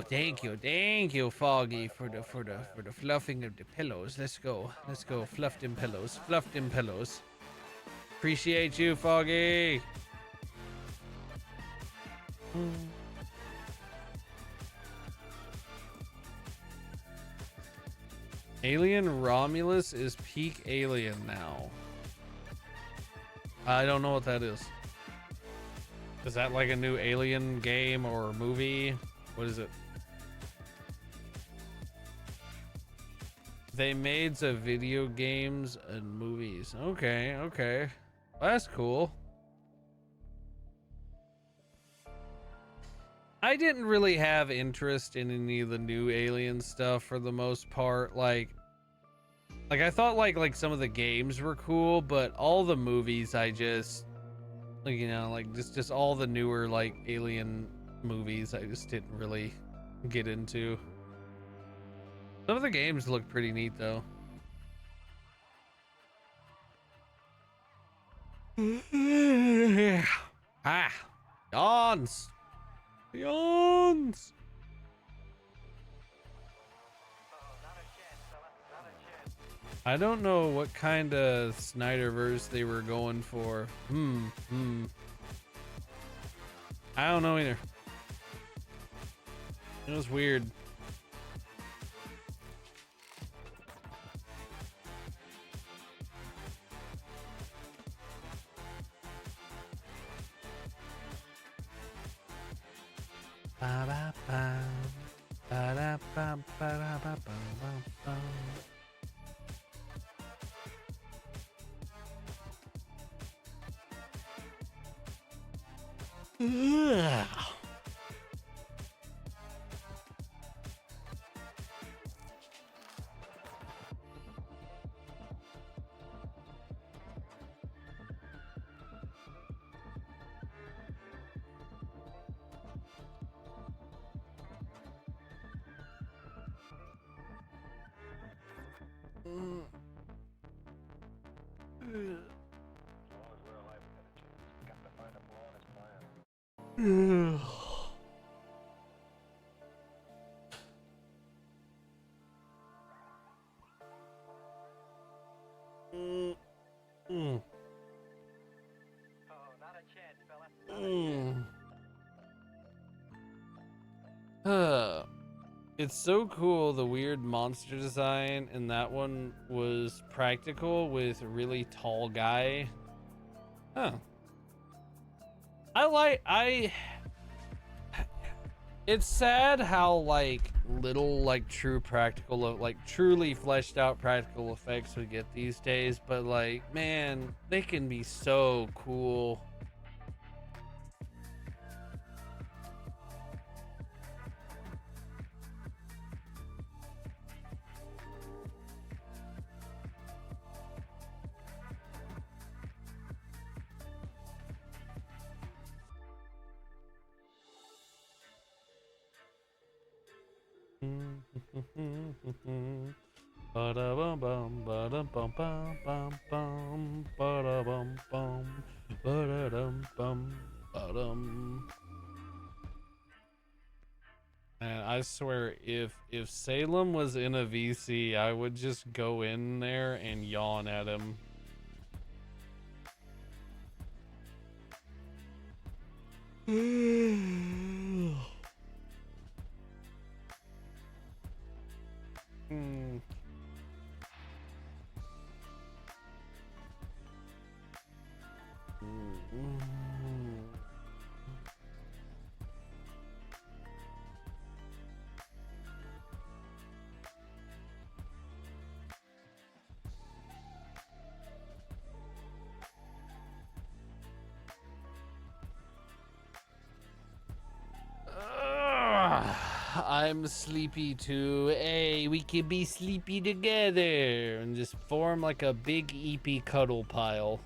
thank you, Foggy, for the fluffing of the pillows. Let's go, fluff them pillows. Appreciate you, Foggy. Alien Romulus is peak alien now. I don't know what that is. Is that like a new Alien game or movie? What is it? They made some video games and movies. Okay. That's cool. I didn't really have interest in any of the new Alien stuff for the most part. Like I thought like some of the games were cool, but all the movies I just, like, you know, like just all the newer like Alien movies I just didn't really get into. Some of the games look pretty neat though. Yawns. I don't know what kind of Snyderverse they were going for. I don't know either. It was weird. Ba-da-bum, ba-da-bum, ba-da-ba-bum-bum-bum. Ugh. As long as we're alive, we got a chance. We got to find a flaw in his plan. Oh, not a chance, fella. It's so cool, the weird monster design, and that one was practical with a really tall guy. Huh. It's sad how like little like true practical like truly fleshed out practical effects we get these days, but like man, they can be so cool. Ba-da-bum-bum, ba-da-bum-bum-bum-bum, ba-da-bum-bum, ba-da-dum-bum, ba-dum. And I swear, if Salem was in a VC, I would just go in there and yawn at him. Hmm. I'm sleepy too. Hey, we can be sleepy together and just form like a big EP cuddle pile.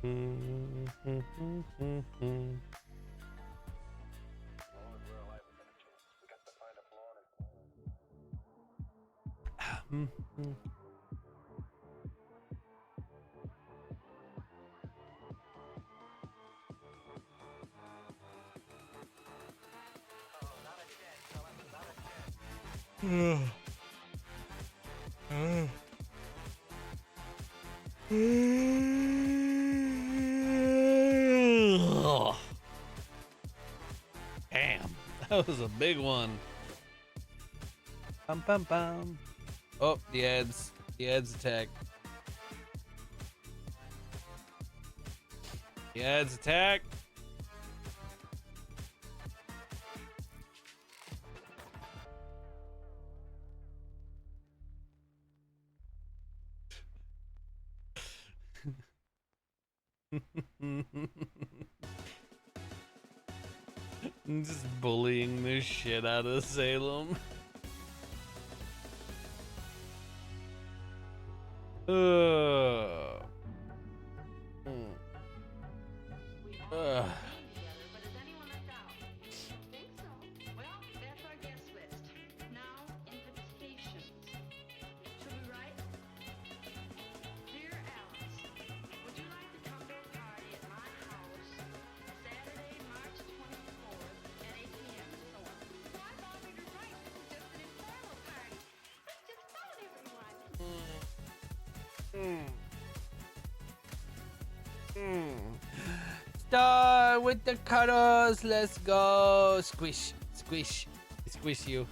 As long as we're alive, we got a chance. We got to find a flaw in his plan. Oh, not a chance, fella. Not a chance. Damn, that was a big one. Bum, bum, bum. Oh, the ads attack. The ads attack. I'm just bullying the shit out of Salem. But is anyone left out? Think so. Well, that's our guest list. Now, invitations. Should we write? Dear Alice, would you like to come to a party at my house Saturday, March 24th at 8 p.m. and so on? Well, I thought we were right. This is just an informal party. Let's just phone everyone. Start with the cuddles. Let's go. Squish, squish, squish you.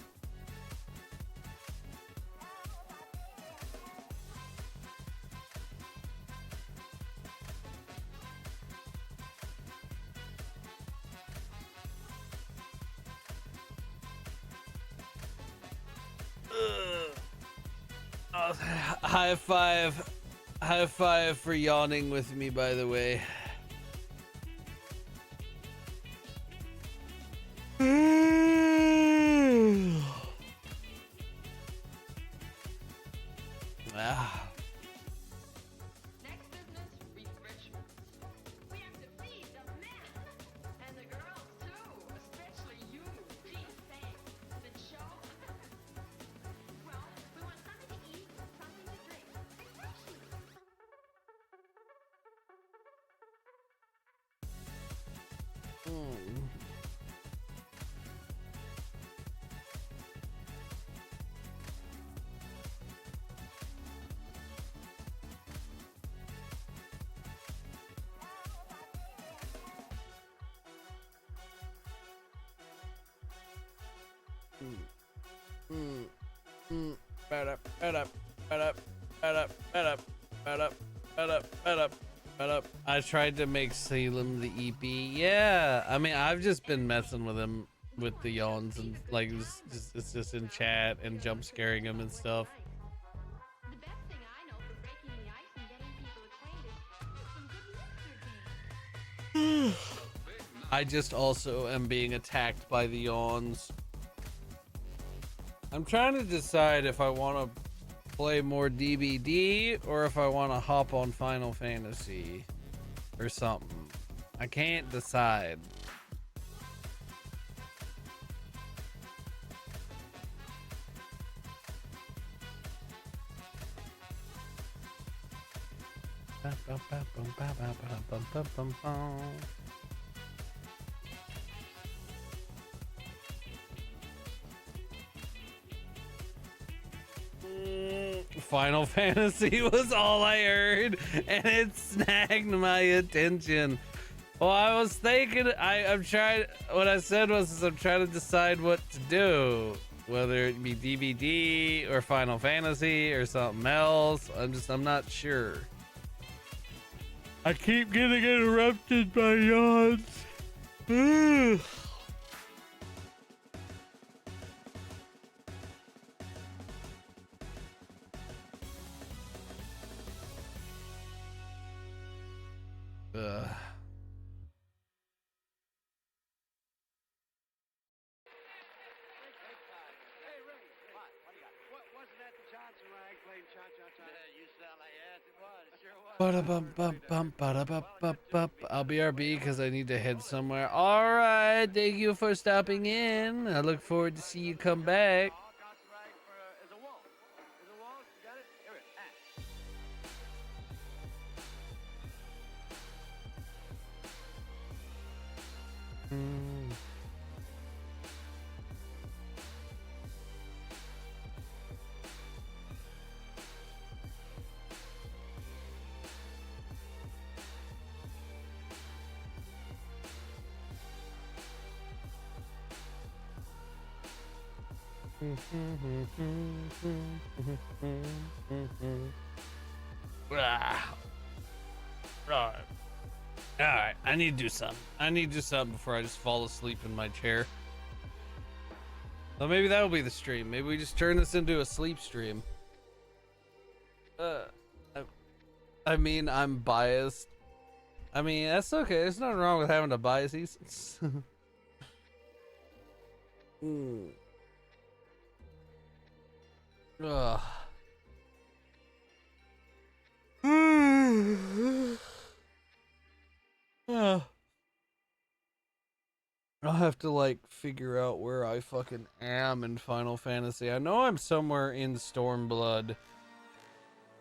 Oh, high five for yawning with me, by the way. Ah. Next business, refreshments. We have to feed the men and the girls too, especially you. Gee, thanks. The show. Well, we want something to eat, something to drink. Refreshments. I tried to make Salem the EP. Yeah, I mean, I've just been messing with him with the yawns and like it's just in chat and jump scaring him and stuff. The best thing I know for breaking the ice and getting people acquainted is some good mixer games. I just also am being attacked by the yawns. I'm trying to decide if I want to play more DBD or if I want to hop on Final Fantasy or something. I can't decide. Final Fantasy was all I heard, and it snagged my attention. Well, I was thinking, I'm trying. What I said was, I'm trying to decide what to do, whether it be DVD or Final Fantasy or something else. I'm not sure. I keep getting interrupted by yawns. Ugh. I'll BRB because I need to head somewhere. All right, thank you for stopping in. I look forward to see you come back. Alright, I need to do something. I need to do something before I just fall asleep in my chair. So maybe that'll be the stream. Maybe we just turn this into a sleep stream. I mean, I'm biased. I mean, that's okay. There's nothing wrong with having a biases. Ugh. I'll have to like figure out where I fucking am in Final Fantasy. I know I'm somewhere in Stormblood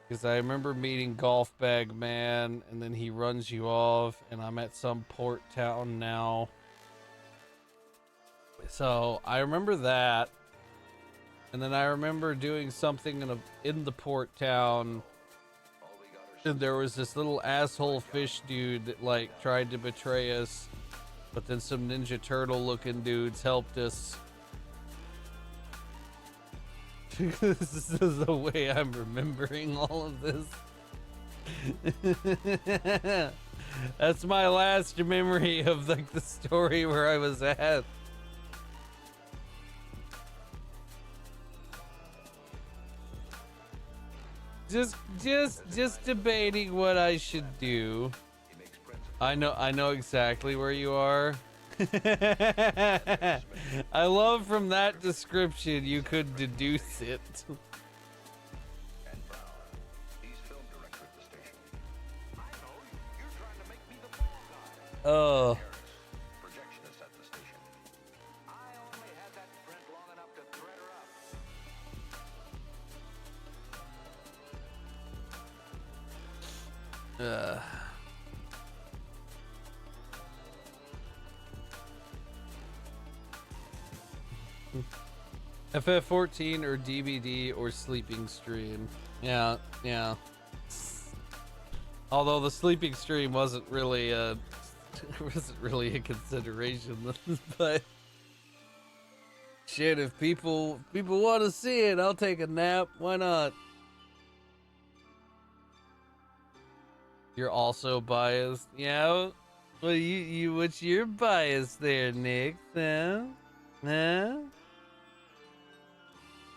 because I remember meeting Golf Bag Man and then he runs you off and I'm at some port town now. So I remember that. And then I remember doing something in the port town And there was this little asshole fish dude that like tried to betray us, but then some Ninja Turtle looking dudes helped us. This is the way I'm remembering all of this. That's my last memory of like the story where I was at. Just debating what I should do. I know exactly where you are. I love from that description you could deduce it. Oh. Projectionist at the station. I only had that print long enough to thread her up. FF14 or DVD or sleeping stream. Yeah. Although the sleeping stream wasn't really a consideration, but shit, if people want to see it, I'll take a nap. Why not? You're also biased. Yeah. Well, what's your bias there, Nick? Huh? Huh?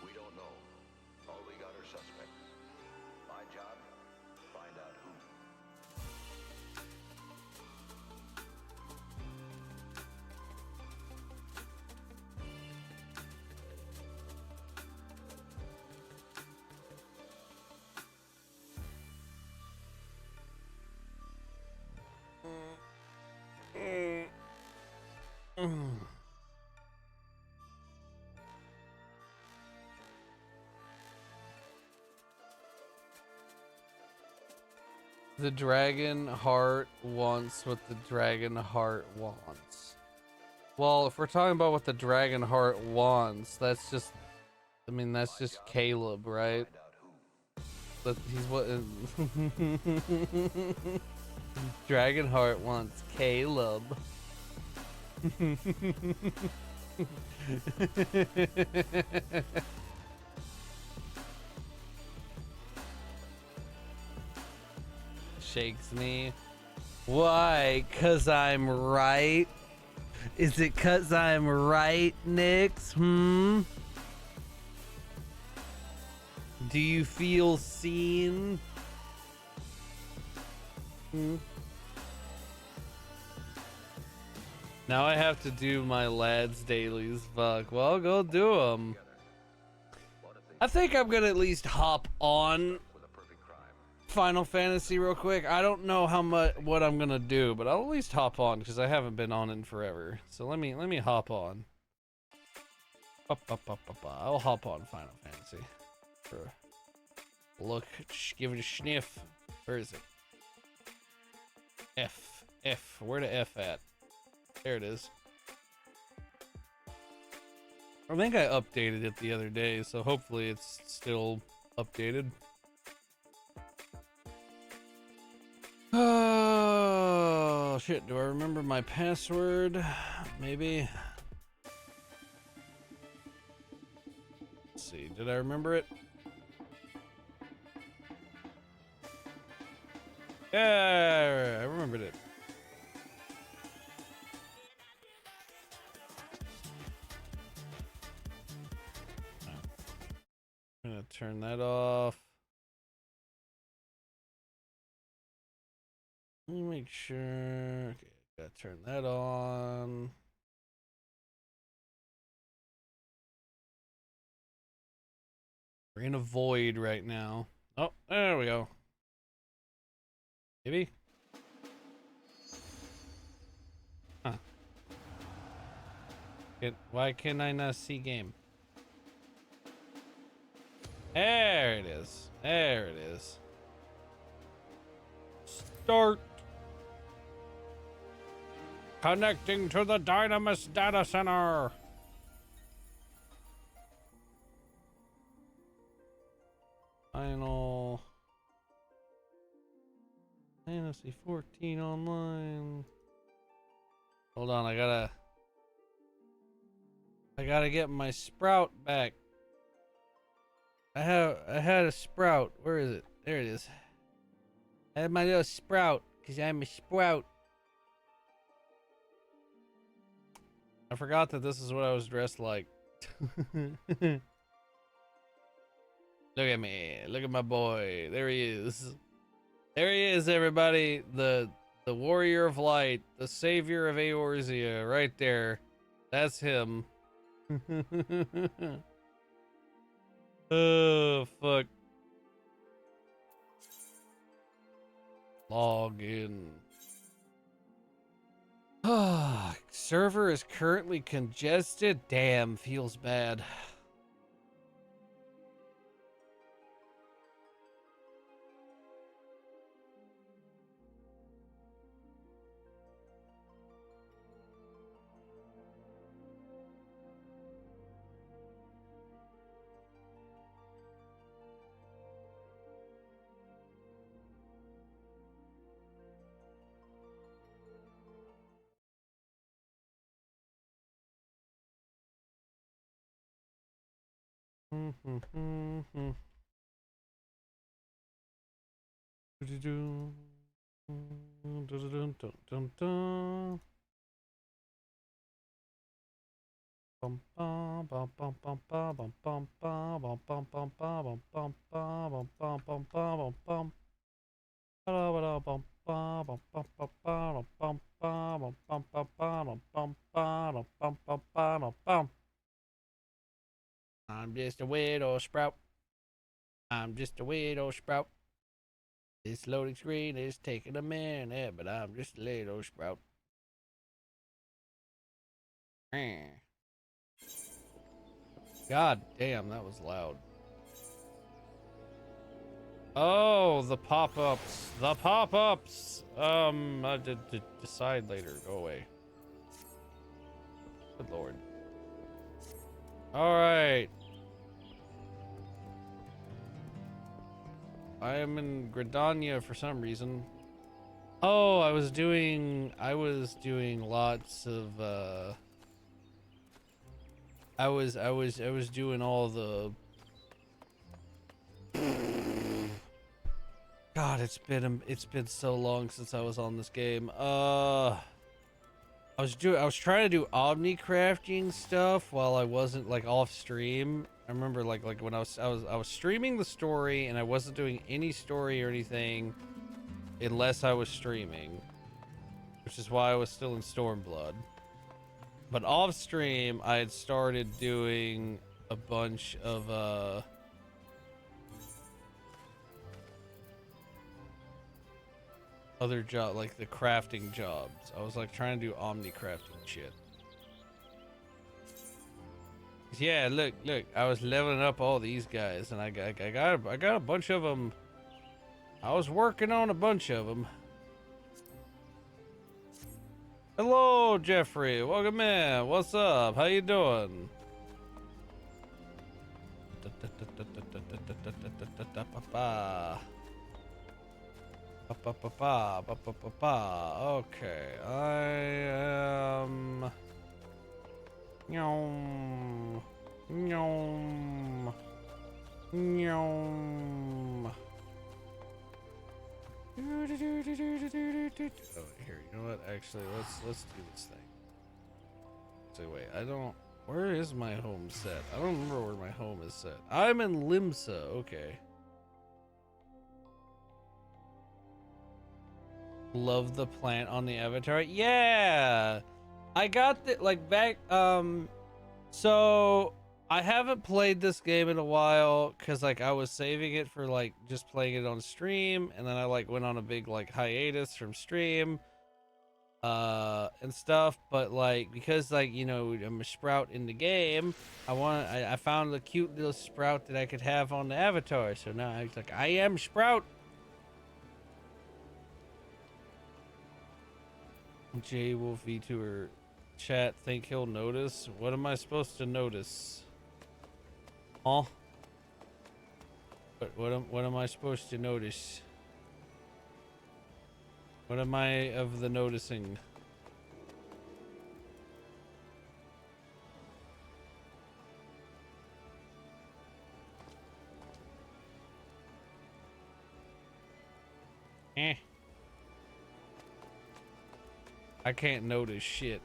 We don't know. All we got are suspects. My job, find out who. The dragon heart wants what the dragon heart wants. Well, if we're talking about what the dragon heart wants, that's just, I mean, that's just Caleb, right? But he's what dragon heart wants Caleb. Shakes me. Why? 'Cause I'm right? Is it 'cause I'm right, Nix? Do you feel seen? Now I have to do my lads dailies. Fuck. Well, go do them. I think I'm gonna at least hop on Final Fantasy real quick. I don't know what I'm gonna do, but I'll at least hop on because I haven't been on in forever. So let me hop on. I'll hop on Final Fantasy. Look, give it a sniff. Where is it? F. Where the F at? There it is. I think I updated it the other day, so hopefully it's still updated. Oh shit, do I remember my password? Maybe. Let's see, did I remember it? Yeah, I remembered it. I'm gonna turn that off. Let me make sure. Okay, gotta turn that on. We're in a void right now. Oh, there we go. Maybe? Huh. Why can I not see game? There it is. There it is. Start. Connecting to the Dynamis data center. Final. Fantasy 14 online. Hold on, I gotta get my sprout back. I had a sprout. Where is it? There it is. I had my little sprout, cause I'm a sprout. I forgot that this is what I was dressed like. Look at me. Look at my boy. There he is. There he is, everybody. The warrior of light, the savior of Eorzea, right there. That's him. Oh, fuck. Log in. Server is currently congested. Damn, feels bad. I'm just a widow sprout. I'm just a widow sprout. This loading screen is taking a minute, but I'm just a little sprout. God damn, that was loud. Oh, the pop-ups. The pop-ups. I did decide later. Go away. Good lord. All right. I am in Gridania for some reason. Oh, I was doing lots of I was doing all the God, it's been so long since I was on this game. I was trying to do omni crafting stuff while I wasn't like off stream. I remember like when I was streaming the story and I wasn't doing any story or anything unless I was streaming, which is why I was still in Stormblood. But off stream, I had started doing a bunch of other job, like the crafting jobs. I was like trying to do omni crafting shit. Yeah, look, I was leveling up all these guys, and I got a bunch of them. I was working on a bunch of them. Hello, Jeffrey. Welcome in. What's up? How you doing? Okay, I am. Nyom. Nyom. Nyom. Oh, here, you know what? Actually, let's do this thing. So wait, where is my home set? I don't remember where my home is set. I'm in Limsa. Okay. Love the plant on the avatar. Yeah, I got the like back. So I haven't played this game in a while because like I was saving it for like just playing it on stream, and then I like went on a big like hiatus from stream and stuff. But like because like you know I'm a sprout in the game, I found a cute little sprout that I could have on the avatar. So now it's like I am sprout. J Wolf VTuber chat, think he'll notice? What am I supposed to notice? Huh? What am I supposed to notice? What am I of the noticing? Eh. I can't notice shit.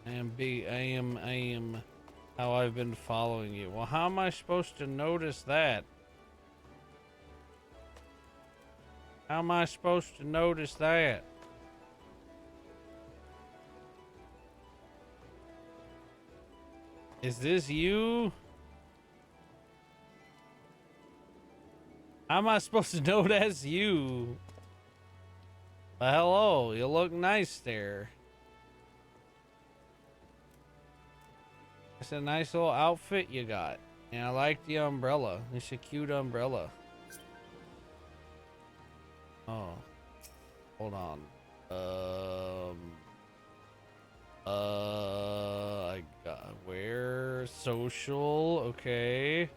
I am how I've been following you. Well, how am I supposed to notice that? How am I supposed to notice that? Is this you? How am I supposed to know that's you? Well, hello, you look nice there. It's a nice little outfit you got. And I like the umbrella. It's a cute umbrella. Oh. Hold on. I got where? Social, okay.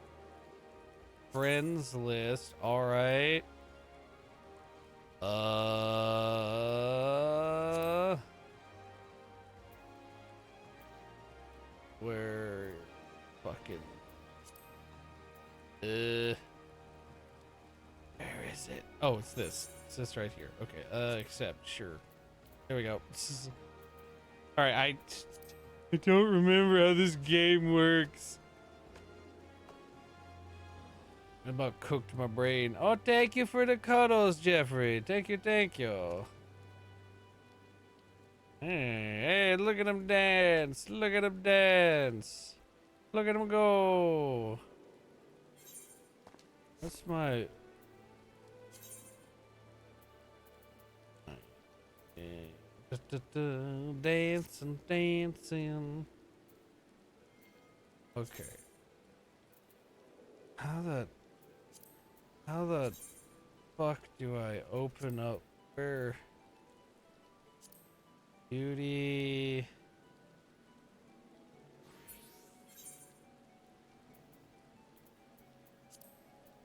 Friends list, alright. Where fucking where is it? Oh, it's this. It's this right here. Okay, accept, sure. There we go. Alright, I don't remember how this game works. I about cooked my brain. Oh, thank you for the cuddles, Jeffrey. Thank you, thank you. Hey, look at him dance. Look at him dance. Look at him go. That's my... Dancing, dancing. Okay. How the fuck do I open up where? Beauty.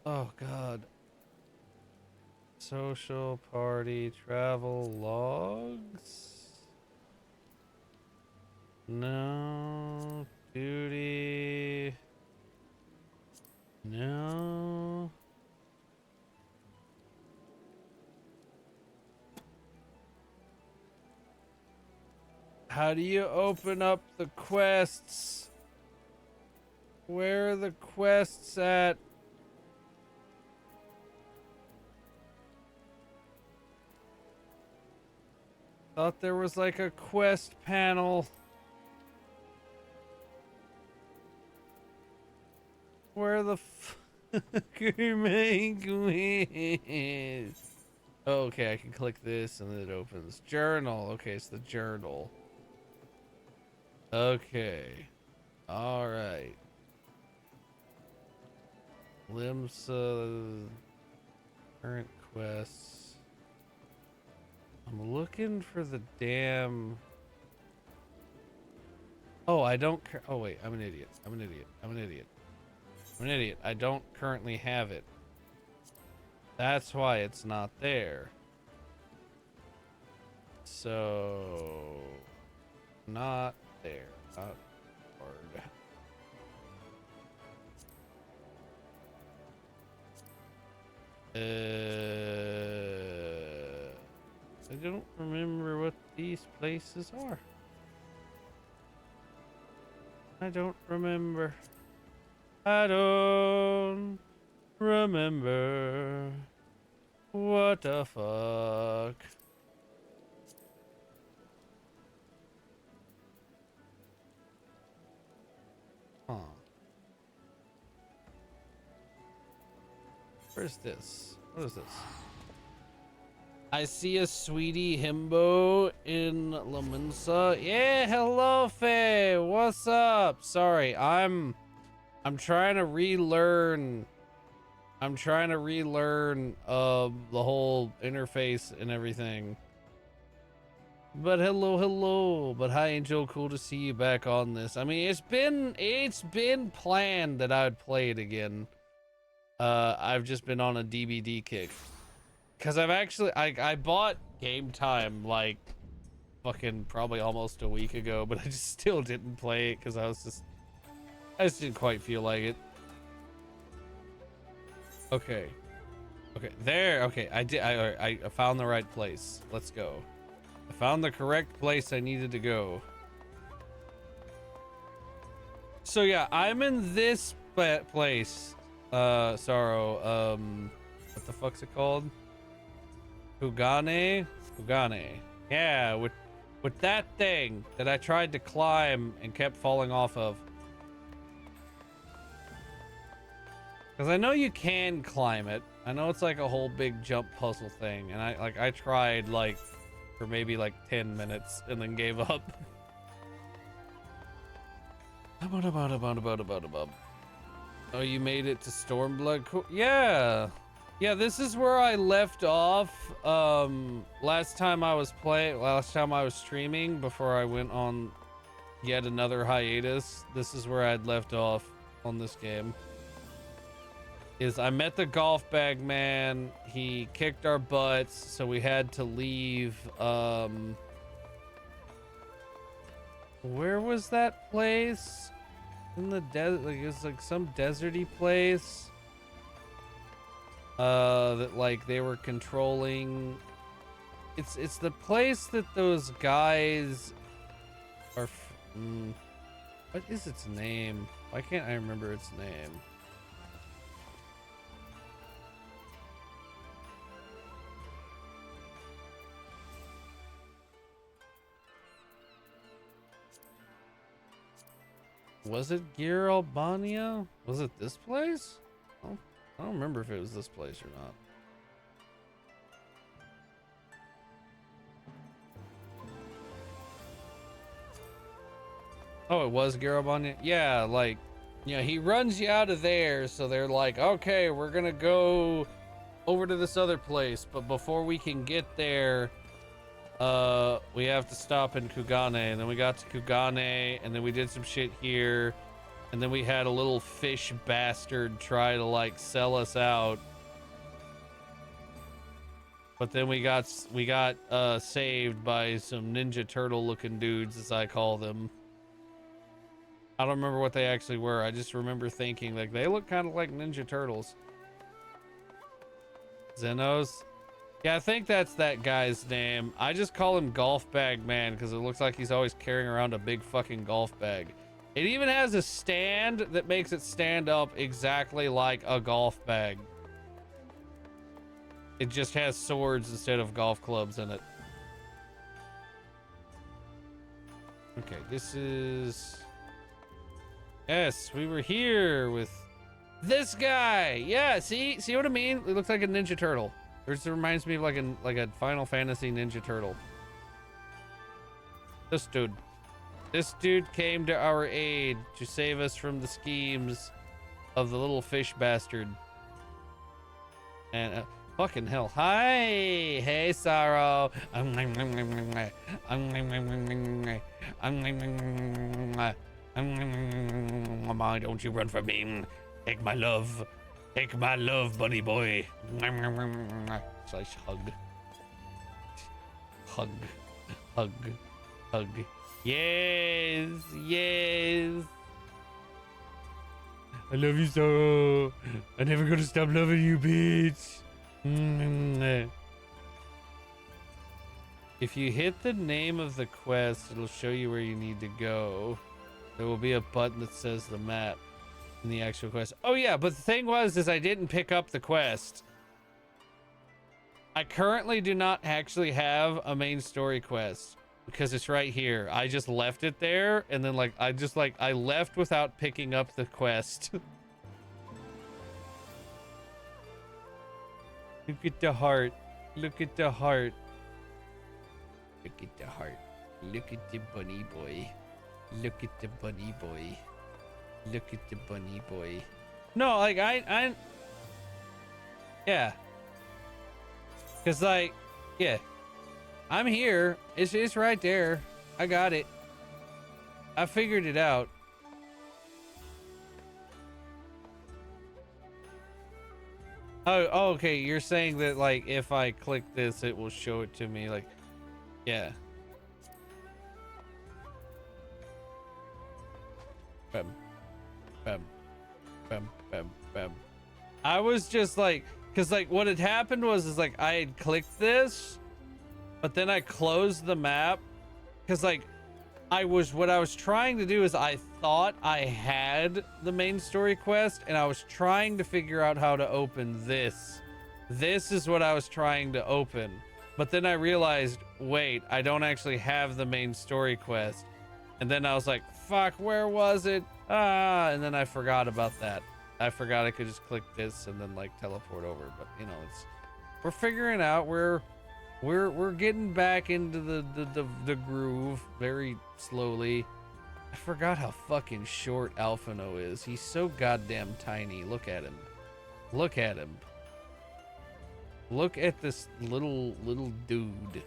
Oh God. Social party travel logs. No. Beauty. No. How do you open up the quests? Where are the quests at? Thought there was like a quest panel. Where the fuck are my quests? Oh, okay, I can click this and it opens. Journal. Okay, it's the journal. Okay. Alright. Limsa. Current quests. I'm looking for the damn... Oh, I don't... Oh, wait. I'm an idiot. I'm an idiot. I'm an idiot. I'm an idiot. I don't currently have it. That's why it's not there. So... Not there. Not hard. I don't remember what these places are. I don't remember. I don't remember. What the fuck? Huh. Where's this? What is this? I see a sweetie himbo in La Mensa. Yeah, hello, Faye. What's up? Sorry, I'm trying to relearn. I'm trying to relearn the whole interface and everything. But hello. But hi, Angel. Cool to see you back on this. I mean, it's been planned that I'd play it again. I've just been on a DBD kick. Because I've actually, I bought Game Time like fucking probably almost a week ago, but I just still didn't play it because I just didn't quite feel like it. Okay. Okay, there. Okay, I found the right place. Let's go. I found the correct place I needed to go. So yeah, I'm in this place. Sorrow. What the fuck's it called? Kugane? Kugane. Yeah, with that thing that I tried to climb and kept falling off of. Because I know you can climb it. I know it's like a whole big jump puzzle thing, and I tried like for maybe like 10 minutes and then gave up. Oh, you made it to Stormblood? Cool. Yeah. Yeah, this is where I left off last time I was streaming before I went on yet another hiatus. This is where I'd left off on this game. I met the golf bag man. He kicked our butts, so we had to leave. Where was that place? In the desert, like it was like some deserty place. That like they were controlling. It's the place that those guys are. What is its name? Why can't I remember its name? Was it Gear Albania? Was it this place? Oh, I don't remember if it was this place or not. Oh, it was Gear Albania? Yeah, like, yeah, he runs you out of there, so they're like, okay, we're gonna go over to this other place, but before we can get there, we have to stop in Kugane. And then we got to Kugane, and then we did some shit here, and then we had a little fish bastard try to like sell us out, but then we got saved by some Ninja Turtle looking dudes, as I call them. I don't remember what they actually were. I just remember thinking like they look kind of like Ninja Turtles. Zenos. Yeah, I think that's that guy's name. I just call him Golf Bag Man because it looks like he's always carrying around a big fucking golf bag. It even has a stand that makes it stand up exactly like a golf bag. It just has swords instead of golf clubs in it. Okay, this is... Yes, we were here with this guy. Yeah, see what I mean? It looks like a Ninja Turtle. It reminds me of like a Final Fantasy Ninja Turtle. This dude came to our aid to save us from the schemes of the little fish bastard. And fucking hell. Hi, hey Sorrow. Don't you run from me. Take my love. Take my love, buddy boy. Slash hug. Hug. Hug. Hug. Yes. Yes. I love you so. I'm never gonna stop loving you, bitch. If you hit the name of the quest, it'll show you where you need to go. There will be a button that says the map in the actual quest. Oh yeah, but the thing is I didn't pick up the quest. I currently do not actually have a main story quest because it's right here. I just left it there, and then I left without picking up the quest. Look at the heart. Look at the heart. Look at the heart. Look at the bunny boy. Look at the bunny boy. Look at the bunny boy. No, like I yeah. Cause like, yeah, I'm here. It's right there. I got it. I figured it out. Oh, okay. You're saying that like if I click this, it will show it to me. Like, yeah. Bam, bam, bam, bam, bam. I was just like, cause like what had happened was is like I had clicked this, but then I closed the map, cause like what I was trying to do is I thought I had the main story quest and I was trying to figure out how to open this. This is what I was trying to open. But then I realized, wait, I don't actually have the main story quest. And then I was like, fuck, where was it? Ah, and then I forgot about that. I forgot I could just click this and then like teleport over. But you know, we're figuring out we're getting back into the groove very slowly. I forgot how fucking short Alphino is. He's so goddamn tiny. Look at him. Look at him. Look at this little dude.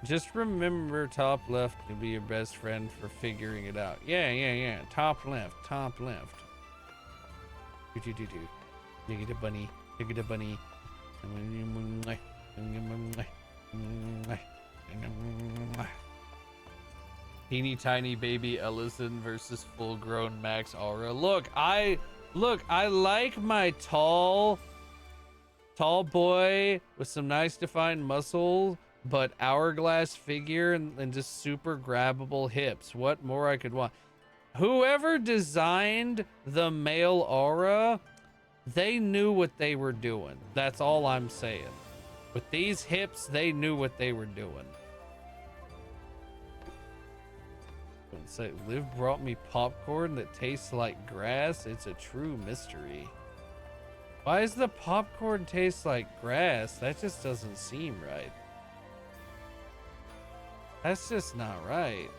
Just remember top left to be your best friend for figuring it out. Yeah. Top left. Do. Look at the bunny. Look at the bunny. Teeny tiny baby Ellison versus full grown Max Aura. Look, I like my tall boy with some nice defined muscle, but hourglass figure and just super grabbable hips. What more I could want? Whoever designed the male aura, they knew what they were doing. That's all I'm saying. With these hips, they knew what they were doing. Say, Liv brought me popcorn that tastes like grass. It's a true mystery. Why does the popcorn taste like grass? That just doesn't seem right. That's just not right.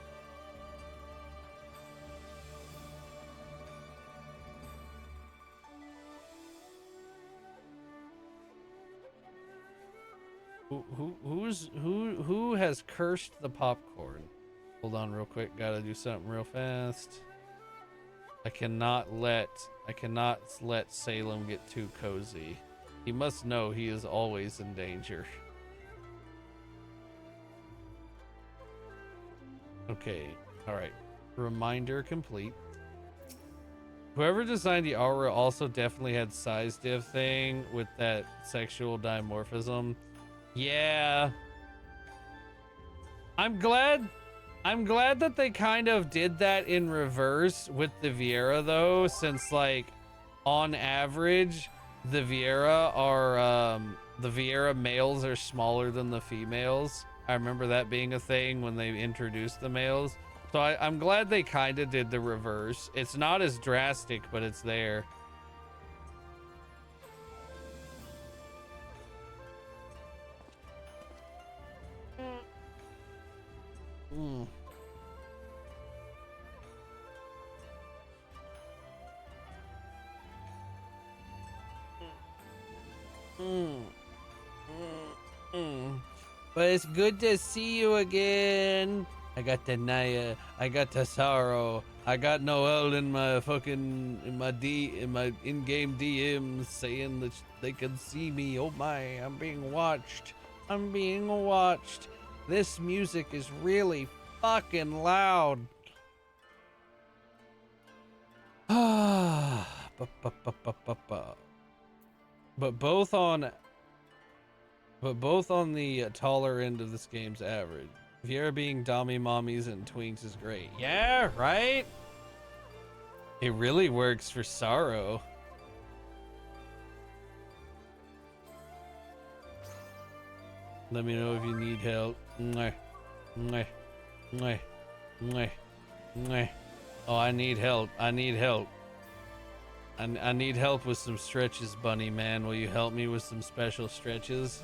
Who has cursed the popcorn? Hold on real quick. Gotta do something real fast. I cannot let Salem get too cozy. He must know he is always in danger. Okay. All right. Reminder complete. Whoever designed the aura also definitely had size diff thing with that sexual dimorphism. Yeah. I'm glad that they kind of did that in reverse with the Vieira though, since like on average the Vieira males are smaller than the females. I remember that being a thing when they introduced the males. So I'm glad they kind of did the reverse. It's not as drastic, but it's there. But it's good to see you again. I got the Naya, I got the Sorrow, I got Noel in my fucking in my in-game DMs saying that they can see me. Oh my, I'm being watched. I'm being watched. This music is really fucking loud. But both on the taller end of this game's average. Vieira being dummy mommies and twinks is great. Yeah, right? It really works for Sorrow. Let me know if you need help. Mwah. Mwah. Mwah. Mwah. Mwah. Oh, I need help. I need help. I need help with some stretches, Bunny Man. Will you help me with some special stretches?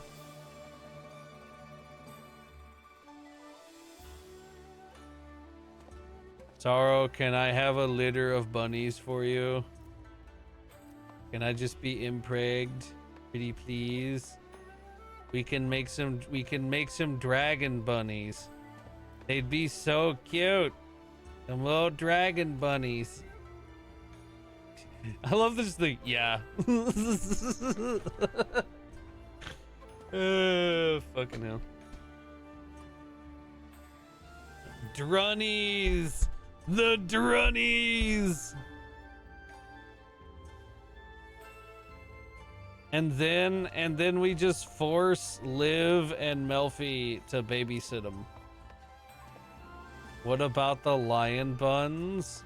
Sorrow, can I have a litter of bunnies for you? Can I just be impregged? Pretty please. We can make some dragon bunnies. They'd be so cute. Some little dragon bunnies. I love this thing. Yeah. Fucking hell. Drunnies! The Drunnies! And then we just force Liv and Melfi to babysit them. What about the lion buns?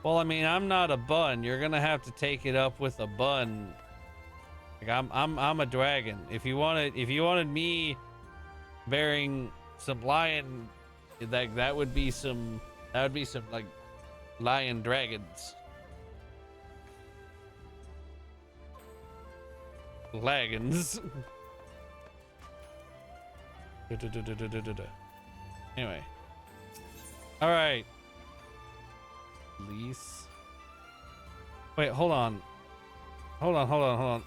Well, I mean, I'm not a bun. You're gonna have to take it up with a bun. Like I'm a dragon. If you wanted me bearing some lion, that would be some like lion dragons. Lagons. Anyway. All right. Lease. Wait, hold on.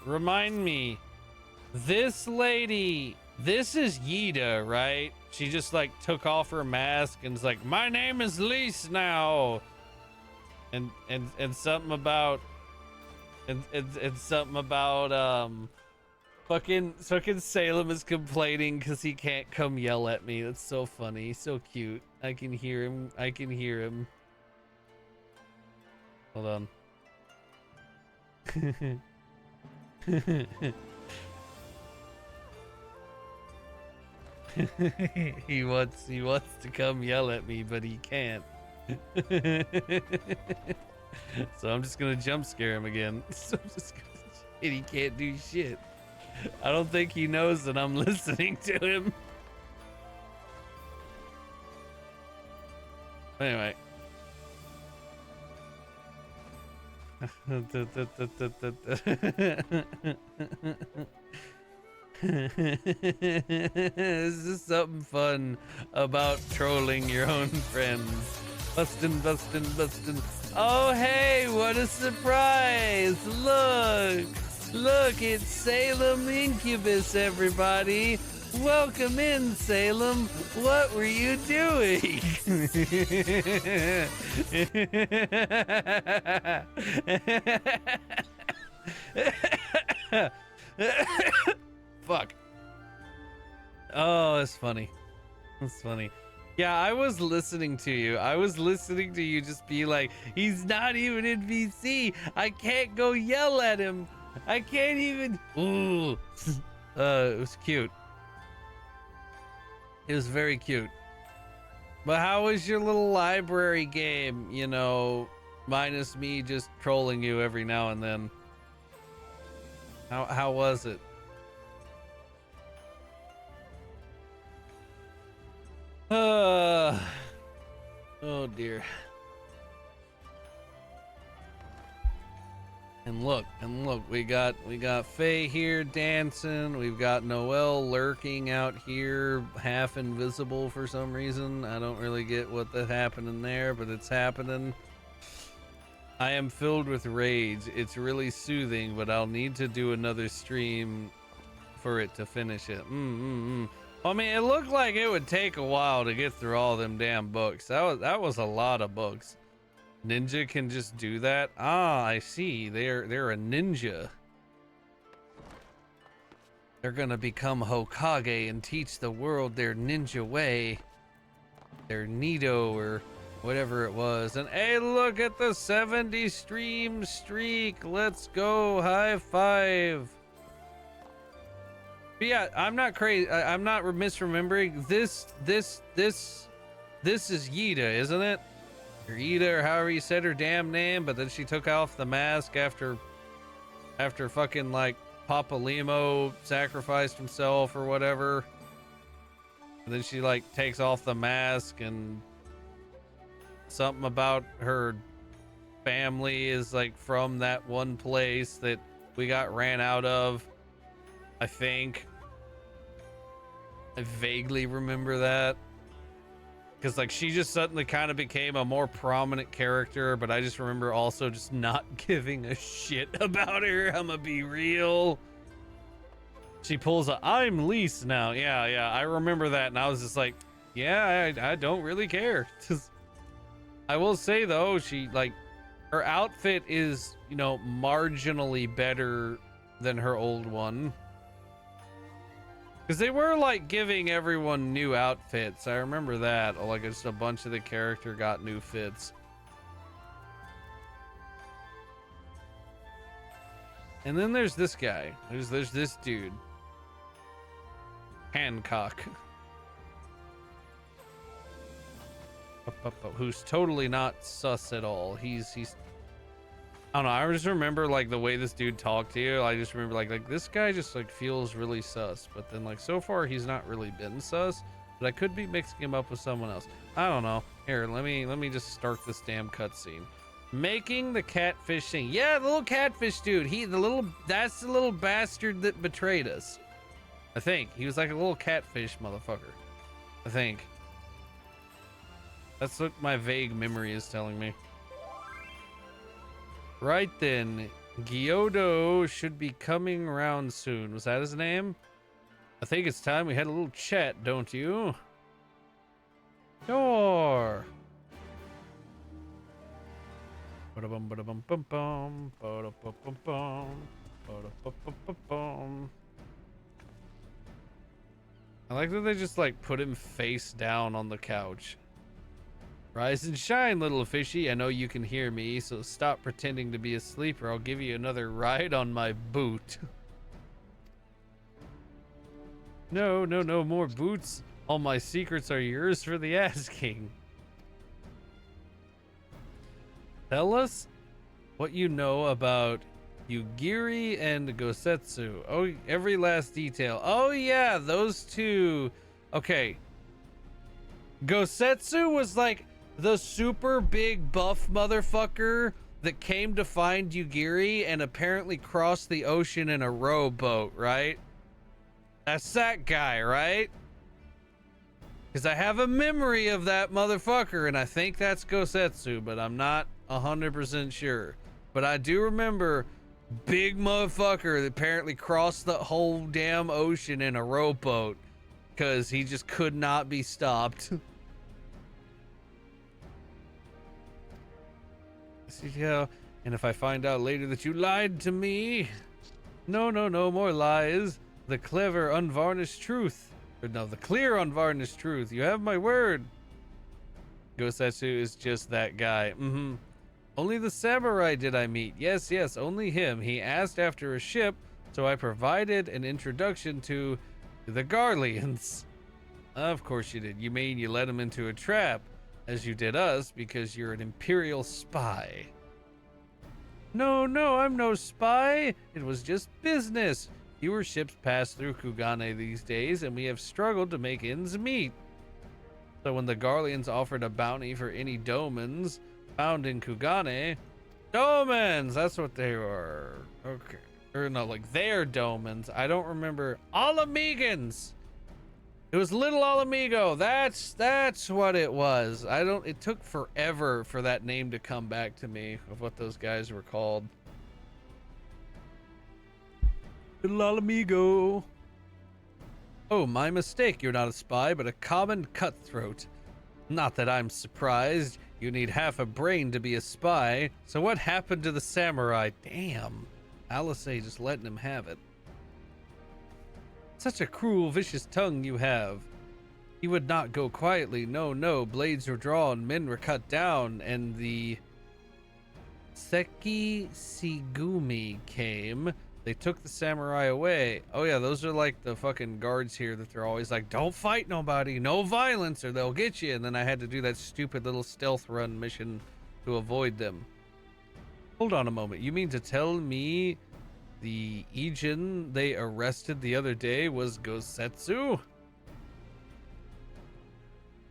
Remind me. This lady, this is Yida, right? She just like took off her mask and is like, "My name is Lise now." And something about fucking Salem is complaining because he can't come yell at me. That's so funny, so cute. I can hear him. Hold on. he wants to come yell at me, but he can't. So I'm just gonna jump scare him again. So I'm just gonna, and he can't do shit. I don't think he knows that I'm listening to him. Anyway. This is something fun about trolling your own friends. Bustin'. Oh, hey, what a surprise. Look, it's Salem Incubus, everybody. Welcome in, Salem. What were you doing? Fuck. Oh, it's funny. That's funny. Yeah, I was listening to you. Just be like, he's not even in VC. I can't go yell at him. I can't even. Ooh. It was cute. It was very cute. But how was your little library game? You know, minus me just trolling you every now and then. How was it? Oh dear. And look, we got Faye here dancing. We've got Noelle lurking out here, half invisible for some reason. I don't really get what that's happening there, but it's happening. I am filled with rage. It's really soothing, but I'll need to do another stream for it to finish it. I mean, it looked like it would take a while to get through all them damn books. That was a lot of books. Ninja can just do that? Ah, I see. They're a ninja. They're gonna become Hokage and teach the world their ninja way. Their Nido or whatever it was. And hey, look at the 70 stream streak. Let's go. High five. But yeah, I'm not crazy. I'm not misremembering. This is Yida, isn't it? Or Yida, or however you said her damn name. But then she took off the mask after fucking like Papa Limo sacrificed himself or whatever. And then she like takes off the mask and something about her family is like from that one place that we got ran out of. I think I vaguely remember that because like she just suddenly kind of became a more prominent character, but I just remember also just not giving a shit about her. I'm gonna be real. She pulls a I'm Lise now. Yeah, I remember that, and I was just like, yeah, I don't really care. I will say though, she like Her outfit is, you know, marginally better than her old one. Because they were like giving everyone new outfits. I remember that. Like just a bunch of the character got new fits. And then there's this guy. There's this dude. Hancock. Who's totally not sus at all. He's I don't know, I just remember like the way this dude talked to you. I just remember like this guy just like feels really sus, but then like so far he's not really been sus, but I could be mixing him up with someone else. I don't know. Here, let me just start this damn cutscene. Making the catfish sing. Yeah, the little catfish dude. That's the little bastard that betrayed us. I think he was like a little catfish motherfucker. I think. That's what my vague memory is telling me. Right then, Gyodo should be coming around soon. Was that his name? I think it's time we had a little chat, don't you? Sure. Ba-da-bum, ba-da-bum, bum-bum, ba-da-bum-bum-bum, ba-da-bum-bum-bum. I like that they just like put him face down on the couch. Rise and shine, little fishy. I know you can hear me, so stop pretending to be asleep or I'll give you another ride on my boot. No more boots. All my secrets are yours for the asking. Tell us what you know about Yugiri and Gosetsu. Oh, every last detail. Oh yeah, those two. Okay. Gosetsu was like the super big buff motherfucker that came to find Yugiri and apparently crossed the ocean in a rowboat, right? That's that guy, right? Because I have a memory of that motherfucker and I think that's Gosetsu, but I'm not 100% sure. But I do remember big motherfucker that apparently crossed the whole damn ocean in a rowboat because he just could not be stopped. Yeah, and if I find out later that you lied to me, no more lies. The clever unvarnished truth, or no, the clear unvarnished truth. You have my word. Gosetsu is just that guy. Only the samurai did I meet. Yes, only him. He asked after a ship, so I provided an introduction to the Garleans. Of course you did. You mean you led him into a trap, as you did us, because you're an imperial spy. No, I'm no spy. It was just business. Fewer ships pass through Kugane these days, and we have struggled to make ends meet. So when the Garleans offered a bounty for any domens found in Kugane, domens, that's what they were. Okay. Or no, like they're domens. I don't remember. Alamegans. It was Little Alamigo. That's what it was. It took forever for that name to come back to me of what those guys were called. Little Alamigo. Oh, my mistake. You're not a spy, but a common cutthroat. Not that I'm surprised. You need half a brain to be a spy. So what happened to the samurai? Damn. Alice just letting him have it. Such a cruel, vicious tongue you have. He would not go quietly. No. Blades were drawn, men were cut down, and the Seki Sigumi came. They took the samurai away. Oh yeah, those are like the fucking guards here that they're always like, don't fight nobody, no violence, or they'll get you. And then I had to do that stupid little stealth run mission to avoid them. Hold on a moment. You mean to tell me the Ijin they arrested the other day was Gosetsu?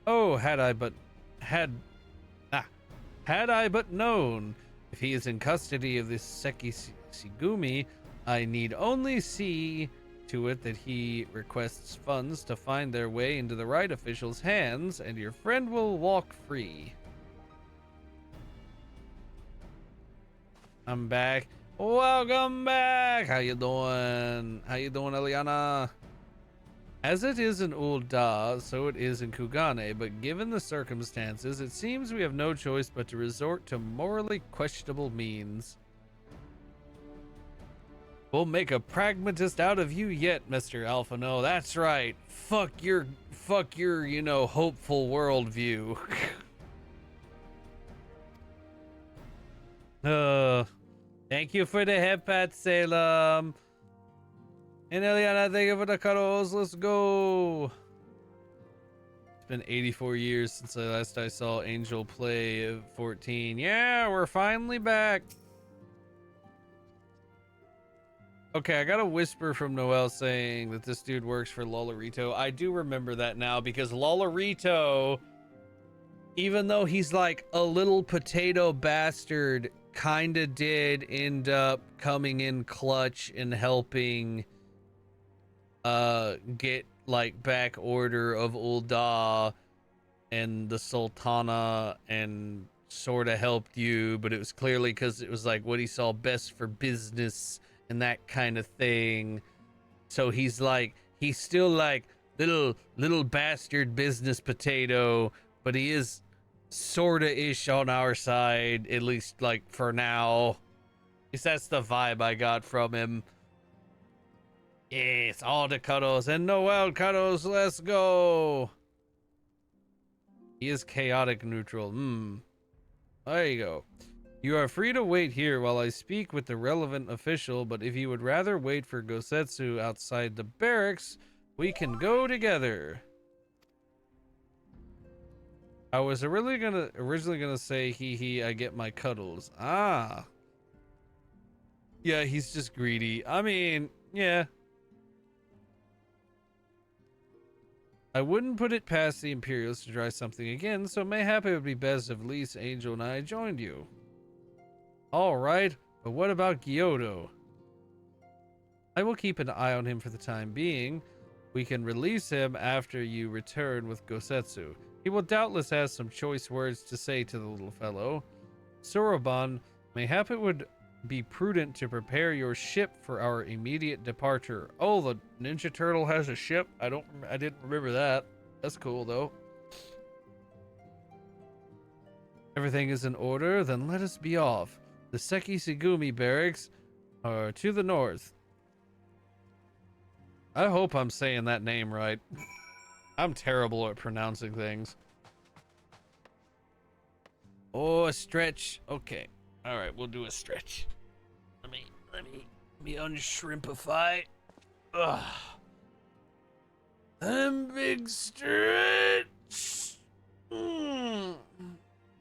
Oh, had I but known. If he is in custody of this Seki Sigumi, I need only see to it that he requests funds to find their way into the right official's hands, and your friend will walk free. I'm back. Welcome back. How you doing? Eliana? As it is in Ul'dah, so it is in Kugane, but given the circumstances, it seems we have no choice but to resort to morally questionable means. We'll make a pragmatist out of you yet, Mr. Alphano. That's right. Fuck your, you know, hopeful worldview. Thank you for the head pat, Salem. And Eliana, thank you for the cuddles. Let's go. It's been 84 years since last I saw Angel play 14. Yeah, we're finally back. Okay, I got a whisper from Noel saying that this dude works for Lolorito. I do remember that now because Lolorito, even though he's like a little potato bastard, kinda did end up coming in clutch and helping get like back order of Ul'dah and the Sultana and sort of helped you, but it was clearly because it was like what he saw best for business and that kind of thing. So he's still like little bastard business potato, but he is sorta ish on our side, at least like for now. At least that's the vibe I got from him. Yes, all the cuddles and Noel cuddles, let's go. He is chaotic neutral. There you go. You are free to wait here while I speak with the relevant official, but if you would rather wait for Gosetsu outside the barracks, we can go together. I was originally gonna say hee I get my cuddles. Ah. Yeah, he's just greedy. I mean, yeah. I wouldn't put it past the Imperials to try something again, so mayhap it would be best if Lise, Angel, and I joined you. Alright, but what about Gyoto? I will keep an eye on him for the time being. We can release him after you return with Gosetsu. He will doubtless have some choice words to say to the little fellow. Soroban, mayhap it would be prudent to prepare your ship for our immediate departure. Oh, the Ninja Turtle has a ship? I didn't remember that. That's cool though. Everything is in order, then let us be off. The Seki Segumi barracks are to the north. I hope I'm saying that name right. I'm terrible at pronouncing things. Oh, a stretch. Okay. All right, we'll do a stretch. Let me unshrimpify. Ugh. Big stretch.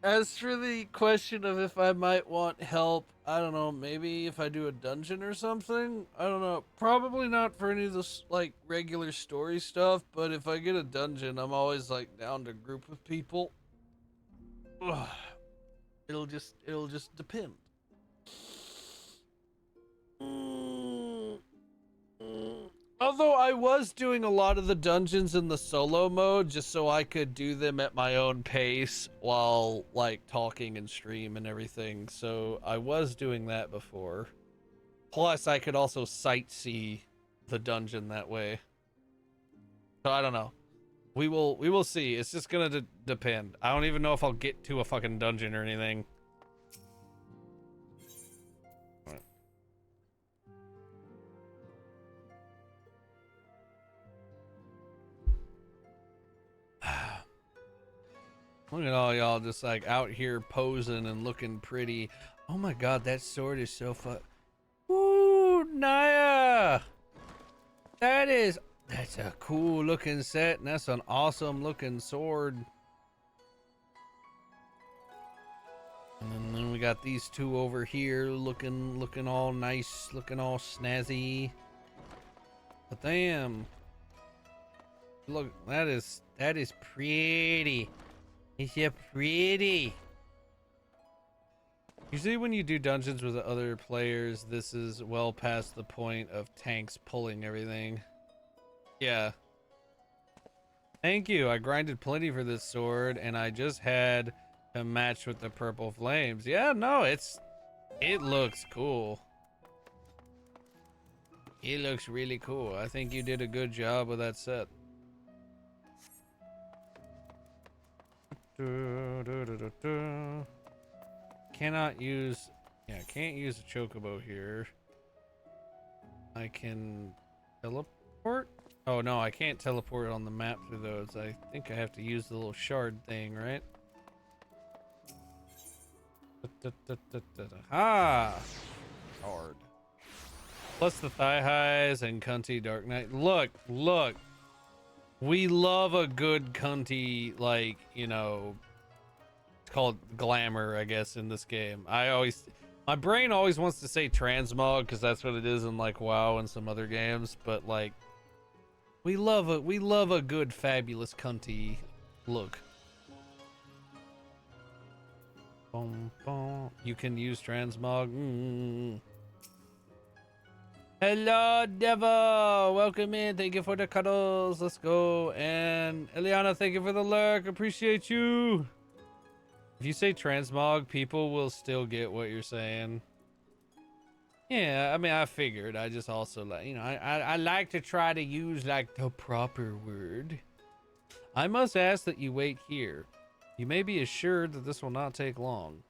As for the question of if I might want help, I don't know, maybe if I do a dungeon or something? I don't know. Probably not for any of this, like, regular story stuff, but if I get a dungeon, I'm always, like, down to group with people. Ugh. It'll just depend. Although I was doing a lot of the dungeons in the solo mode just so I could do them at my own pace while like talking and stream and everything. So I was doing that before. Plus I could also sightsee the dungeon that way. So I don't know. We will see. It's just gonna depend. I don't even know if I'll get to a fucking dungeon or anything. Look at all y'all just like out here posing and looking pretty. Oh my god, that sword is so fun. Ooh, Naya! That's a cool looking set, and that's an awesome looking sword. And then we got these two over here looking all nice, looking all snazzy. But damn. Look, that is pretty. It's so pretty. Usually when you do dungeons with other players, this is well past the point of tanks pulling everything. Yeah. Thank you. I grinded plenty for this sword, and I just had to match with the purple flames. Yeah, no, it looks cool. He looks really cool. I think you did a good job with that set. Cannot use... Yeah, can't use a chocobo here. I can teleport? Oh no, I can't teleport on the map through those. I think I have to use the little shard thing, right? Ah! Hard. Plus the thigh highs and cunty Dark Knight. Look, look. We love a good cunty, like, you know, it's called glamour, I guess, in this game. My brain always wants to say transmog because that's what it is in like WoW and some other games, but like, we love a good fabulous cunty look. Boom, boom. You can use transmog. Hello, Devo. Welcome in. Thank you for the cuddles. Let's go. And Eliana, thank you for the lurk. Appreciate you. If you say transmog, people will still get what you're saying. Yeah, I mean, I figured. I just also like, you know, I like to try to use like the proper word. I must ask that you wait here. You may be assured that this will not take long.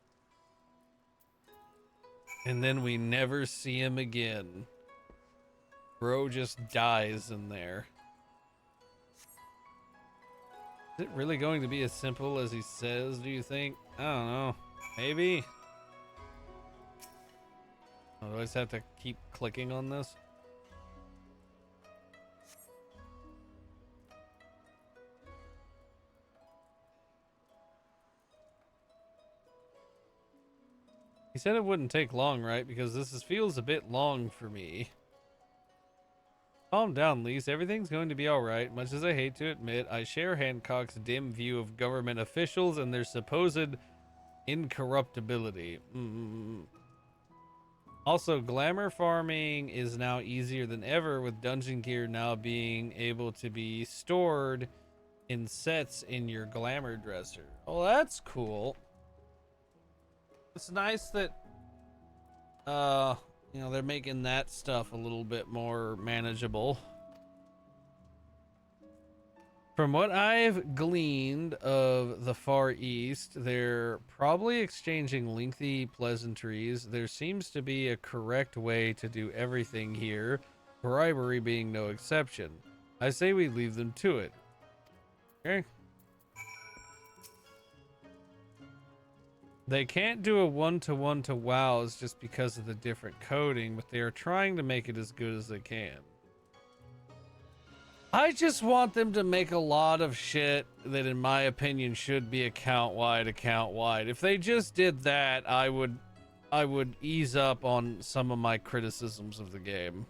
And then we never see him again. Bro just dies in there. Is it really going to be as simple as he says, do you think? I don't know. Maybe. Oh, do I just have to keep clicking on this? He said it wouldn't take long, right? Because feels a bit long for me. Calm down, Lise. Everything's going to be alright. Much as I hate to admit, I share Hancock's dim view of government officials and their supposed incorruptibility. Also, glamour farming is now easier than ever, with dungeon gear now being able to be stored in sets in your glamour dresser. Oh, that's cool. It's nice that, you know, they're making that stuff a little bit more manageable. From what I've gleaned of the Far East, they're probably exchanging lengthy pleasantries. There seems to be a correct way to do everything here, bribery being no exception. I say we leave them to it. Okay. They can't do a one-to-one to WoWs just because of the different coding, but they are trying to make it as good as they can. I just want them to make a lot of shit that, in my opinion, should be account-wide. If they just did that, I would ease up on some of my criticisms of the game.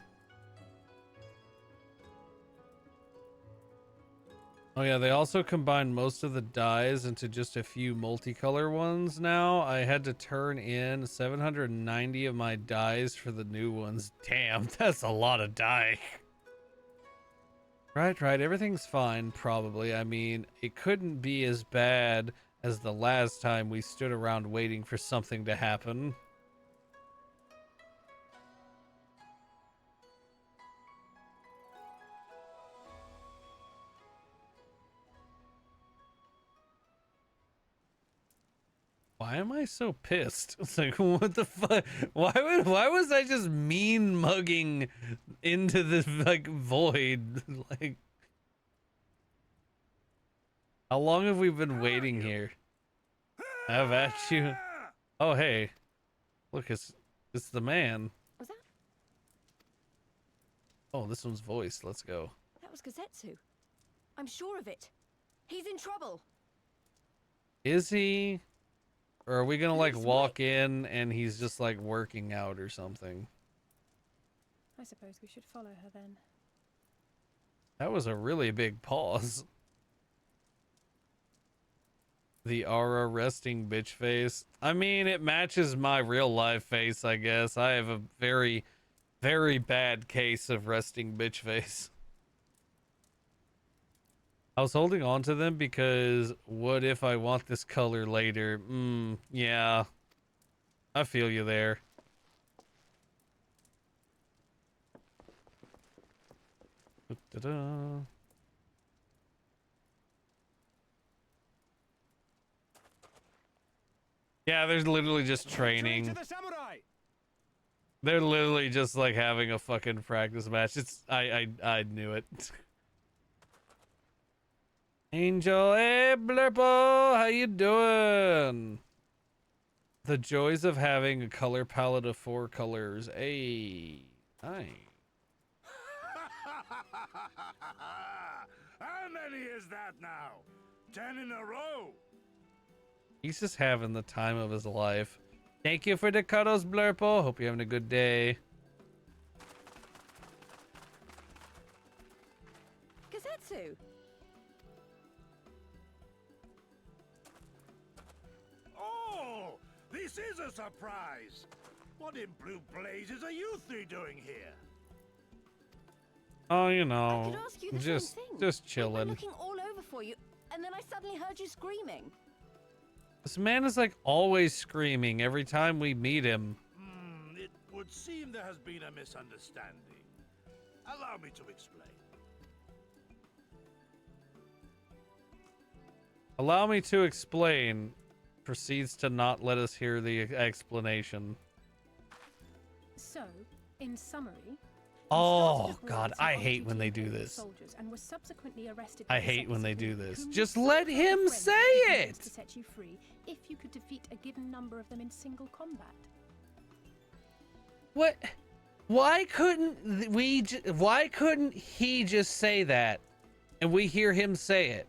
Oh yeah, they also combined most of the dyes into just a few multicolor ones now. I had to turn in 790 of my dyes for the new ones. Damn, that's a lot of dye. Right, everything's fine, probably. I mean, it couldn't be as bad as the last time we stood around waiting for something to happen. Why am I so pissed? It's like, what the fuck? Why was I just mean mugging into this like void? Like, how long have we been waiting here? Have at you. Oh hey, look, it's the man. Was that? Oh, this one's voiced. Let's go. That was Gazetsu. I'm sure of it. He's in trouble. Is he? Or are we gonna like walk in and he's just like working out or something? I suppose we should follow her then. That was a really big pause. The aura resting bitch face. I mean, it matches my real life face, I guess. I have a very, very bad case of resting bitch face. I was holding on to them because what if I want this color later? Yeah. I feel you there. Da-da-da. Yeah, there's literally just training. the samurai! They're literally just like having a fucking practice match. It's I knew it. Angel, hey Blurpo, how you doing? The joys of having a color palette of 4 colors. Hey, nice. How many is that now? 10 in a row? He's just having the time of his life. Thank you for the cuddles, Blurpo. Hope you're having a good day. Gazetsu! Oh, this is a surprise. What in blue blazes are you three doing here? Oh, you I know, could ask you the just same thing. just We were chilling. looking all over for you, and then I suddenly heard you screaming. This man is like always screaming every time we meet him. It would seem there has been a misunderstanding. Allow me to explain. Allow me to explain. Proceeds to not let us hear the explanation. So, in summary, Oh God, I hate when they do this. and was subsequently arrested I by the hate when they Sex do Queen, this. whom Just you let somehow him friendly say influenced it. to set you free if you could defeat a given number of them in single combat. What? Why couldn't we? Why couldn't he just say that, and we hear him say it?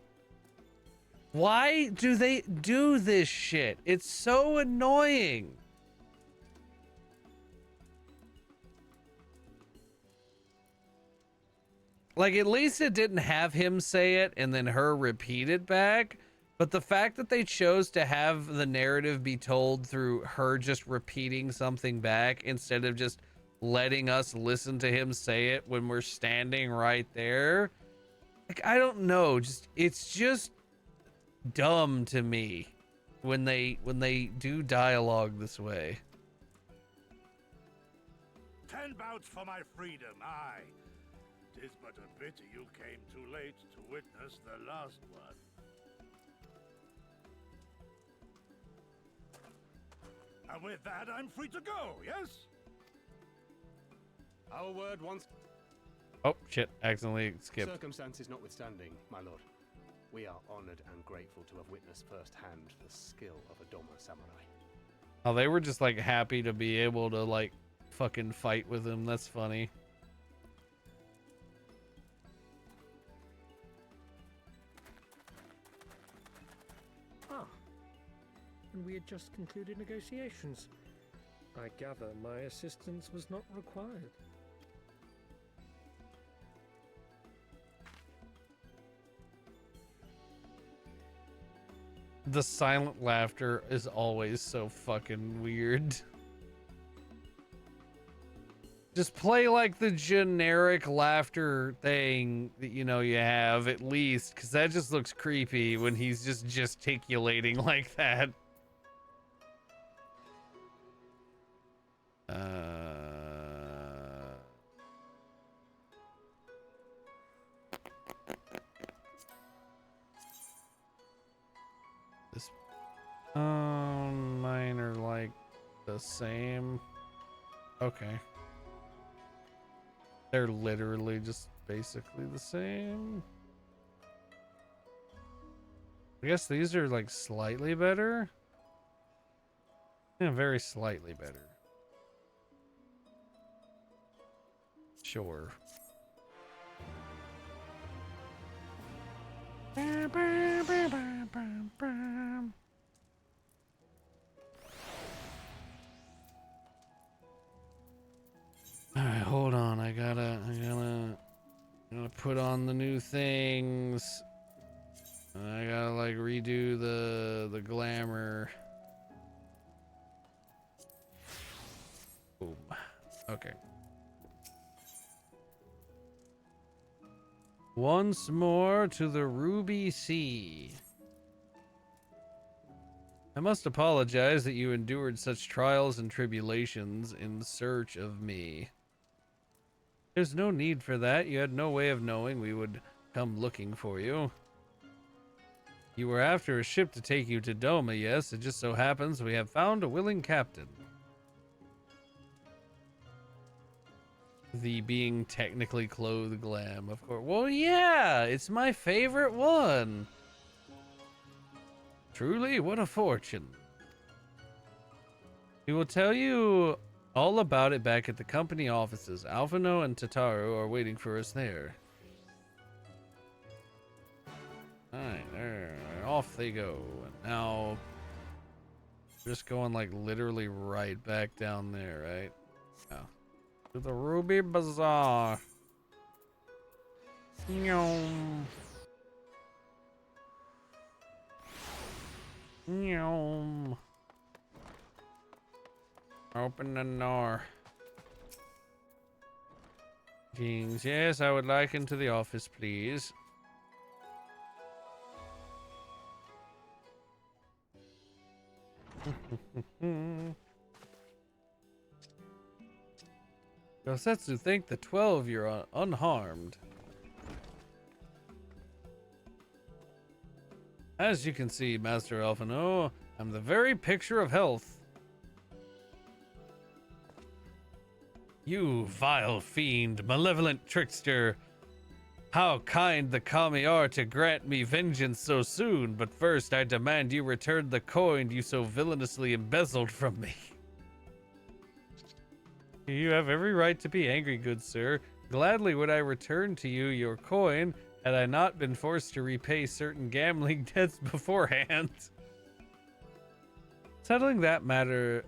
Why do they do this shit? It's so annoying. Like, at least it didn't have him say it and then her repeat it back. But the fact that they chose to have the narrative be told through her just repeating something back instead of just letting us listen to him say it when we're standing right there. Like, I don't know. It's just dumb to me when they do dialogue this way. 10 bouts for my freedom, aye. 'Tis but a pity you came too late to witness the last one. And with that, I'm free to go, yes? Our word once. Oh shit, accidentally skipped. Circumstances notwithstanding, my lord, we are honored and grateful to have witnessed firsthand the skill of a Doma samurai. Oh, they were just like happy to be able to like fucking fight with him. That's funny. And we had just concluded negotiations. I gather my assistance was not required. The silent laughter is always so fucking weird. Just play like the generic laughter thing that you know you have at least, because that just looks creepy when he's just gesticulating like that. This mine are like the same. Okay. They're literally just basically the same. I guess these are like slightly better. Yeah, very slightly better. Sure. Alright, hold on. I gotta put on the new things. I gotta like redo the glamour. Boom. Okay. Once more to the Ruby Sea. I must apologize that you endured such trials and tribulations in search of me. There's no need for that. You had no way of knowing we would come looking for you. You were after a ship to take you to Doma, yes. It just so happens we have found a willing captain. The being technically clothed glam, of course. Well, yeah, it's my favorite one. Truly, what a fortune. We will tell you all about it back at the company offices. Alphino and Tataru are waiting for us there. Alright, there. Off they go. And now, just going like literally right back down there, right? Yeah. To the Ruby Bazaar. Nyom. Nyom. Open the door. Kings, yes, I would like into the office, please. Yosetsu, thank the 12 you're unharmed. As you can see, Master Alphino, I'm the very picture of health. You vile fiend, malevolent trickster. How kind the kami are to grant me vengeance so soon, but first I demand you return the coin you so villainously embezzled from me. You have every right to be angry, good sir. Gladly would I return to you your coin had I not been forced to repay certain gambling debts beforehand. Setting that matter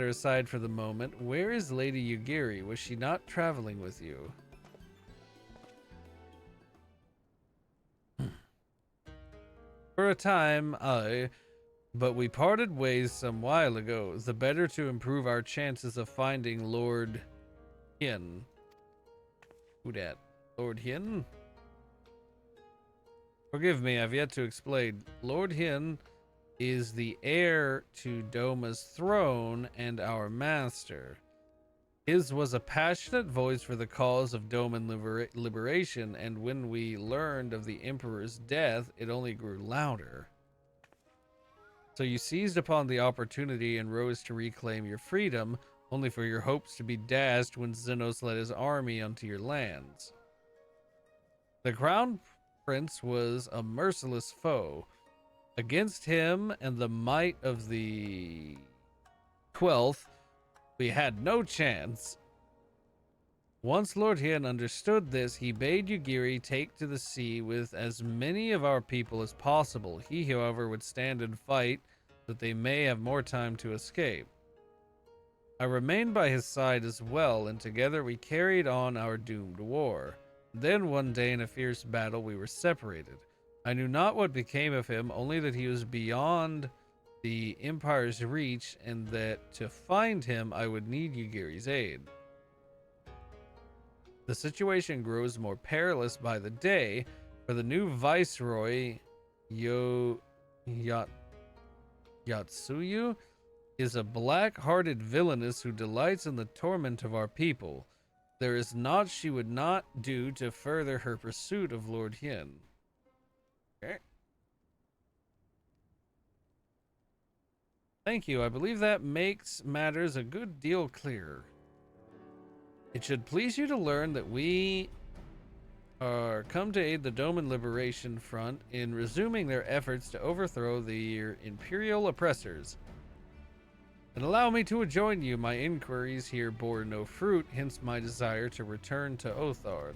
aside for the moment, where is Lady Yugiri? Was she not traveling with you? For a time, but we parted ways some while ago, the better to improve our chances of finding Lord Hien. Who dat? Lord Hien? Forgive me, I've yet to explain. Lord Hien is the heir to Doma's throne and our master. His was a passionate voice for the cause of Doman liberation, and when we learned of the Emperor's death, it only grew louder. So you seized upon the opportunity and rose to reclaim your freedom, only for your hopes to be dashed when Xenos led his army onto your lands. The Crown Prince was a merciless foe. Against him and the might of the 12th, we had no chance. Once Lord Hien understood this, he bade Yugiri take to the sea with as many of our people as possible. He, however, would stand and fight, that they may have more time to escape. I remained by his side as well, and together we carried on our doomed war. Then one day in a fierce battle we were separated. I knew not what became of him, only that he was beyond the Empire's reach, and that to find him I would need Yugiri's aid. The situation grows more perilous by the day, for the new viceroy, Yatsuyu, is a black-hearted villainess who delights in the torment of our people. There is naught she would not do to further her pursuit of Lord Hien. Okay. Thank you. I believe that makes matters a good deal clearer. It should please you to learn that we are come to aid the Doman Liberation Front in resuming their efforts to overthrow the imperial oppressors. And allow me to join you. My inquiries here bore no fruit, hence my desire to return to Othard.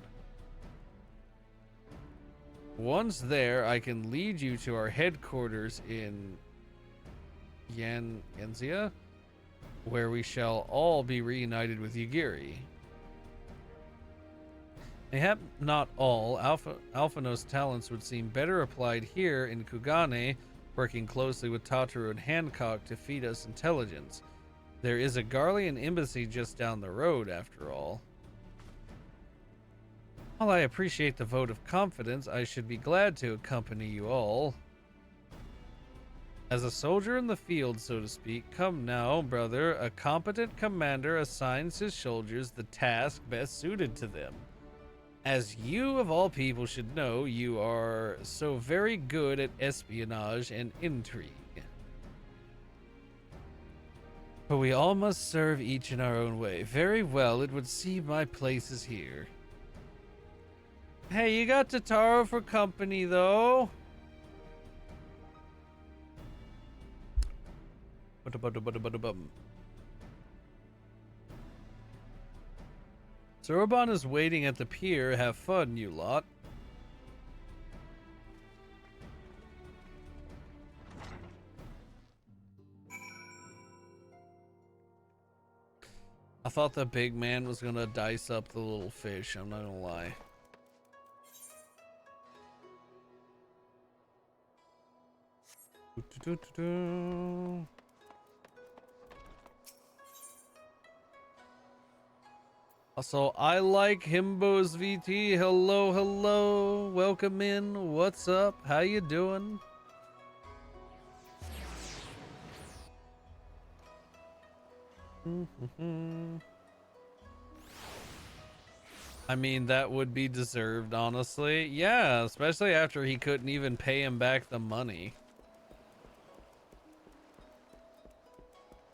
Once there, I can lead you to our headquarters in Yanzia, where we shall all be reunited with Yugiri. Mayhap not all. Alphino's talents would seem better applied here in Kugane, working closely with Tataru and Hancock to feed us intelligence. There is a Garlean embassy just down the road, after all. While I appreciate the vote of confidence, I should be glad to accompany you all. As a soldier in the field, so to speak, come now, brother, a competent commander assigns his soldiers the task best suited to them. As you, of all people, should know, you are so very good at espionage and intrigue. But we all must serve each in our own way. Very well, it would seem my place is here. Hey, you got Totaro for company, though. Zoroban is waiting at the pier. Have fun, you lot. I thought the big man was gonna dice up the little fish, I'm not gonna lie. Also, I like Himbo's VT. Hello, hello. Welcome in. What's up? How you doing? I mean, that would be deserved, honestly. Yeah, especially after he couldn't even pay him back the money.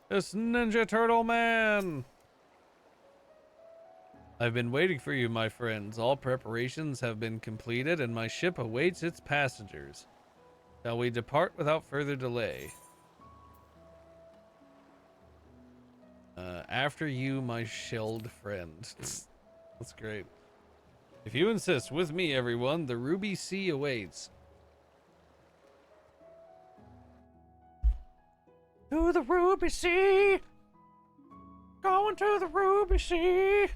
This Ninja Turtle man! I've been waiting for you, my friends. All preparations have been completed and my ship awaits its passengers. Shall we depart without further delay? After you, my shelled friend. That's great. If you insist, with me, everyone, the Ruby Sea awaits. To the Ruby Sea! Going to the Ruby Sea!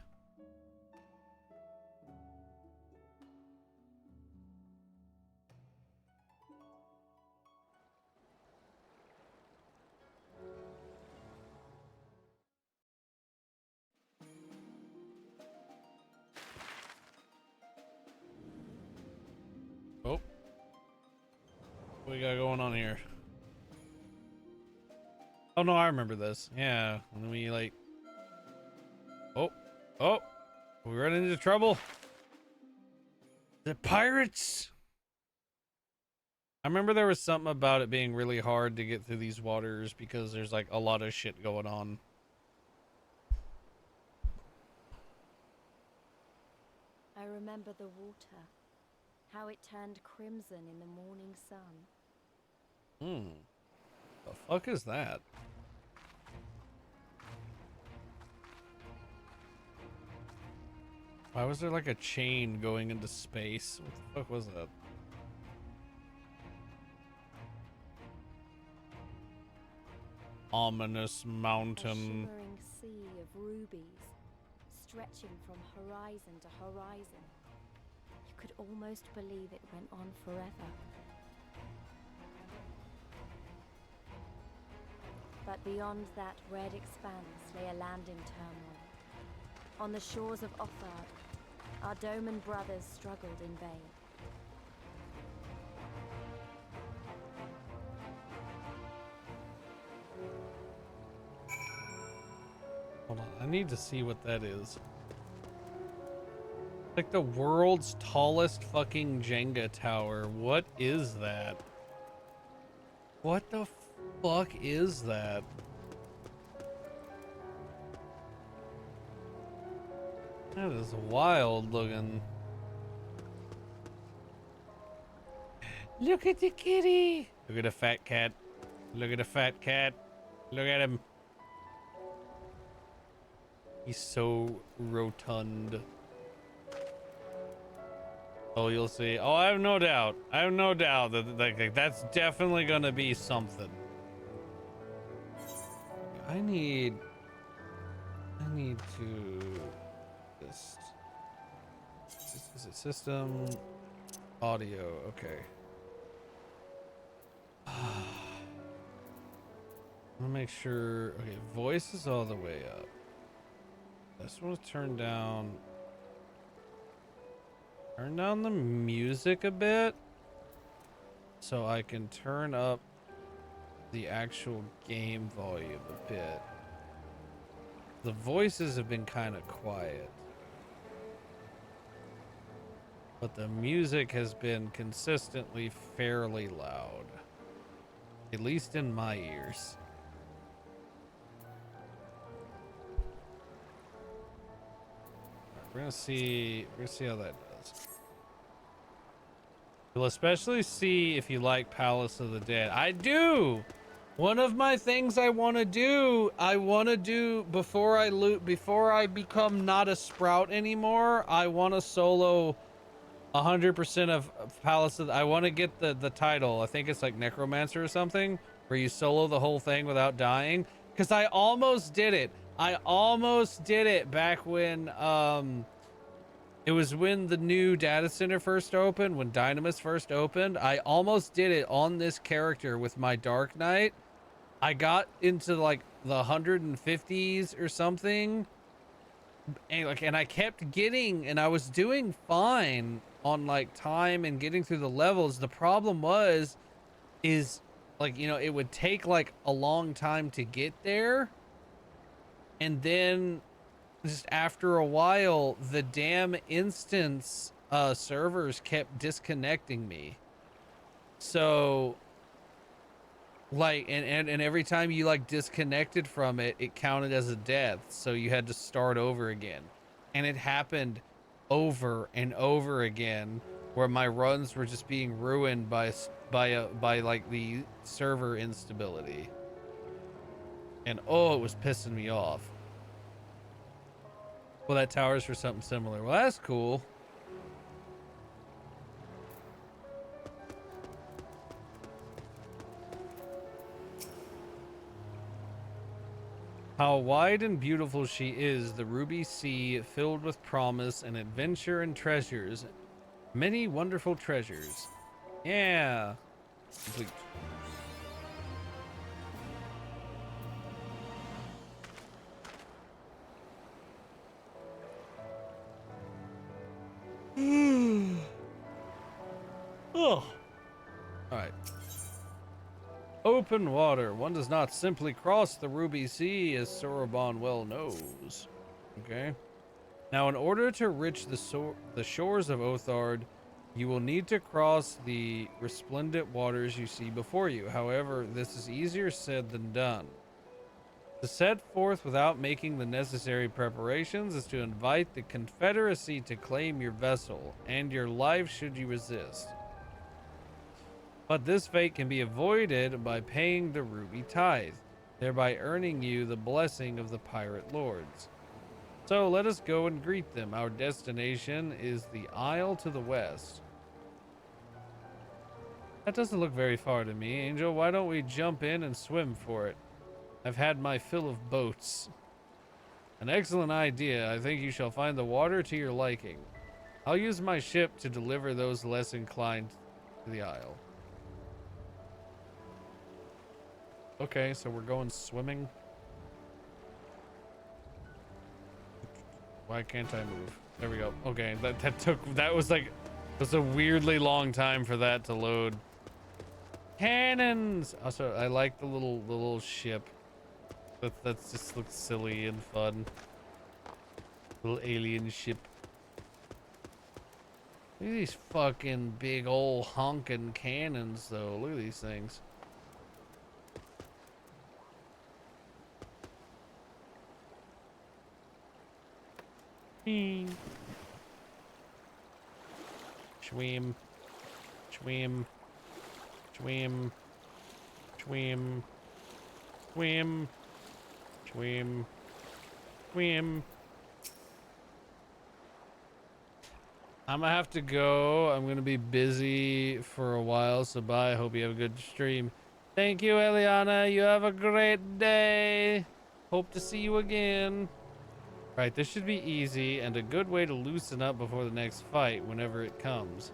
Oh. What we got going on here? Oh no, I remember this. Yeah, when we like... Oh! We run into trouble? The pirates! I remember there was something about it being really hard to get through these waters because there's like a lot of shit going on. I remember the water. How it turned crimson in the morning sun. The fuck is that? Why was there like a chain going into space? What the fuck was that? Ominous mountain. A shimmering sea of rubies, stretching from horizon to horizon. You could almost believe it went on forever. But beyond that red expanse lay a land in turmoil. On the shores of Othard, our Doman brothers struggled in vain. Hold on, I need to see what that is. Like the world's tallest fucking Jenga tower. What is that? What the fuck is that? That is wild looking. Look at the kitty. Look at the fat cat. Look at the fat cat. Look at him. He's so rotund. Oh, you'll see. Oh, I have no doubt. I have no doubt that like that's definitely gonna be something. I need to just is it system audio? Okay. I'm gonna make sure. Okay, voice is all the way up. This one's turned down. Turn down the music a bit so I can turn up the actual game volume a bit. The voices have been kind of quiet, but the music has been consistently fairly loud, at least in my ears. We're gonna see how that does. You'll especially see if you like Palace of the Dead. I do. One of my things I want to do before I become not a sprout anymore. I want to solo 100% of Palace of I want to get the title. I think it's like Necromancer or something, where you solo the whole thing without dying. Because I almost did it. I almost did it back when it was when the new data center first opened, when Dynamis first opened. I almost did it on this character with my Dark Knight. I got into like the 150s or something, and I kept getting, and I was doing fine on like time and getting through the levels. The problem is like, you know, it would take like a long time to get there, and then just after a while the damn instance servers kept disconnecting me. So like, and every time you like disconnected from it, it counted as a death, so you had to start over again. And it happened over and over again, where my runs were just being ruined by like the server instability. And oh, it was pissing me off. Well, that tower's for something similar. Well, that's cool. How wide and beautiful she is, the ruby sea, filled with promise and adventure and treasures. Many wonderful treasures. Yeah. Complete. Oh. Alright. Open water. One does not simply cross the Ruby Sea, as Soroban well knows. Okay. Now, in order to reach the shores of Othard, you will need to cross the resplendent waters you see before you. However, this is easier said than done. To set forth without making the necessary preparations is to invite the Confederacy to claim your vessel, and your life should you resist. But this fate can be avoided by paying the ruby tithe, thereby earning you the blessing of the pirate lords. So let us go and greet them. Our destination is the Isle to the west. That doesn't look very far to me, Angel. Why don't we jump in and swim for it? I've had my fill of boats. An excellent idea. I think you shall find the water to your liking. I'll use my ship to deliver those less inclined to the Isle. Okay, so we're going swimming. Why can't I move? There we go. Okay, that was a weirdly long time for that to load. Cannons! Also, I like the little ship. That's just looks silly and fun. Little alien ship. Look at these fucking big old honking cannons, though. Look at these things. Swim. Swim. Swim. Swim. Swim. Swim. Swim. Swim. I'm gonna have to go. I'm gonna be busy for a while, so bye. Hope you have a good stream. Thank you, Eliana. You have a great day. Hope to see you again. Right, this should be easy and a good way to loosen up before the next fight whenever it comes.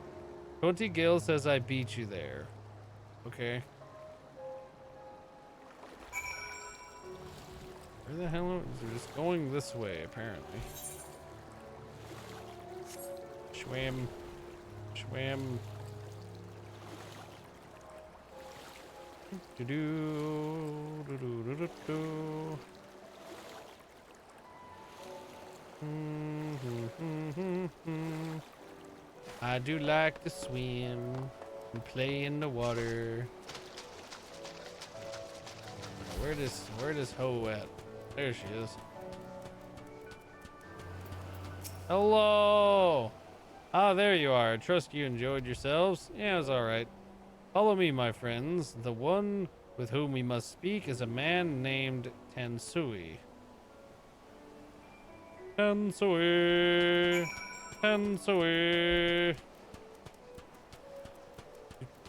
20 Gil says I beat you there. Okay. Where the hell is it? Just going this way, apparently. Swim. Swim. I do like to swim and play in the water. Where does Ho at? There she is. Hello. Ah, there you are. I trust you enjoyed yourselves. Yeah, it was all right. Follow me, my friends. The one with whom we must speak is a man named Tensui. Tensui. Tensui.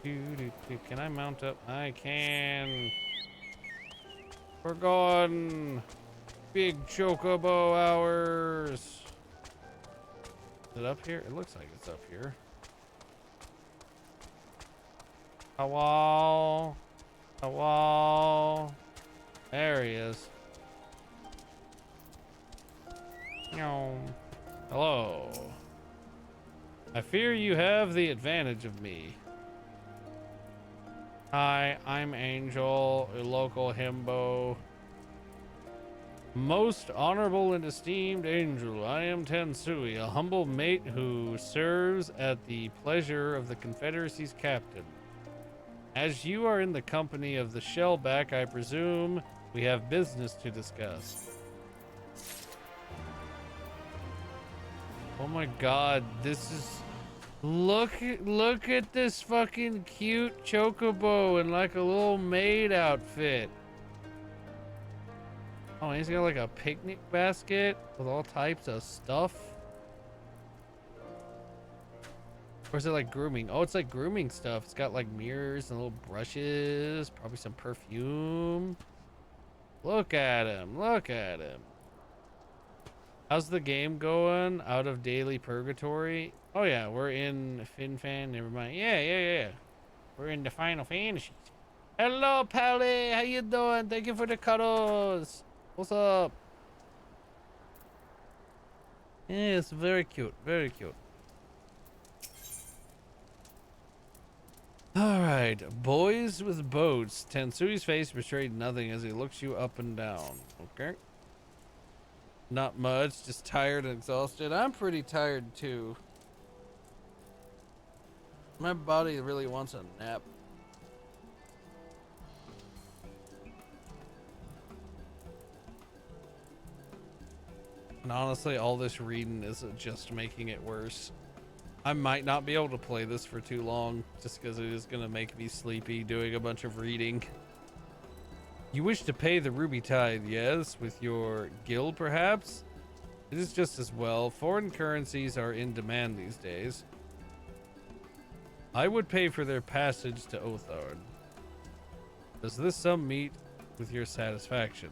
Can I mount up? I can. We're gone. Big chocobo hours. Is it up here? It looks like it's up here. Hello? Hello? There he is. Hello. I fear you have the advantage of me. Hi, I'm Angel, a local himbo. Most honorable and esteemed Angel, I am Tensui, a humble mate who serves at the pleasure of the Confederacy's captain. As you are in the company of the Shellback, I presume we have business to discuss. Oh my god, this is... Look at this fucking cute chocobo in like a little maid outfit. Oh, he's got like a picnic basket with all types of stuff. Or is it like grooming? Oh, it's like grooming stuff. It's got like mirrors and little brushes, probably some perfume. Look at him. Look at him. How's the game going? Out of daily purgatory? Oh yeah, we're in FinFan. Never mind. Yeah. We're in the Final Fantasy. Hello, Pally. How you doing? Thank you for the cuddles. What's up? Yes, very cute. Very cute. Alright, boys with boats. Tensui's face betrayed nothing as he looks you up and down. Okay. Not much, just tired and exhausted. I'm pretty tired too. My body really wants a nap. And honestly, all this reading is just making it worse. I might not be able to play this for too long, just because it is going to make me sleepy doing a bunch of reading. You wish to pay the ruby tithe, yes? With your guild, perhaps? It is just as well. Foreign currencies are in demand these days. I would pay for their passage to Othard. Does this sum meet with your satisfaction?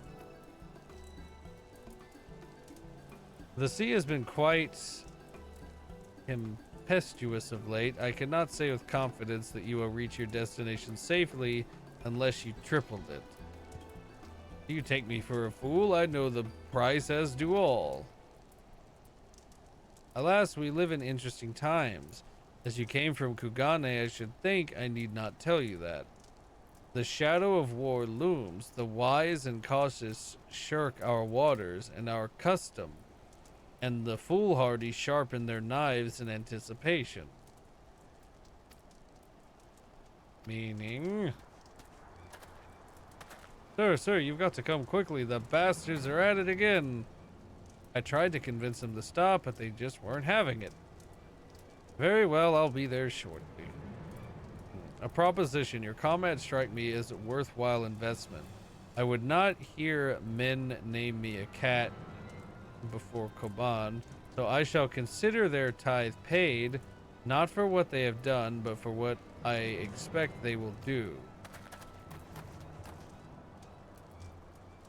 The sea has been quite tempestuous of late. I cannot say with confidence that you will reach your destination safely unless you tripled it. Do you take me for a fool? I know the price, as do all. Alas, we live in interesting times. As you came from Kugane, I should think I need not tell you that. The shadow of war looms. The wise and cautious shirk our waters and our custom, and the foolhardy sharpen their knives in anticipation. Meaning... Sir, you've got to come quickly. The bastards are at it again. I tried to convince them to stop, but they just weren't having it. Very well, I'll be there shortly. A proposition. Your comrades strike me as a worthwhile investment. I would not hear men name me a cat before Koban, so I shall consider their tithe paid, not for what they have done, but for what I expect they will do.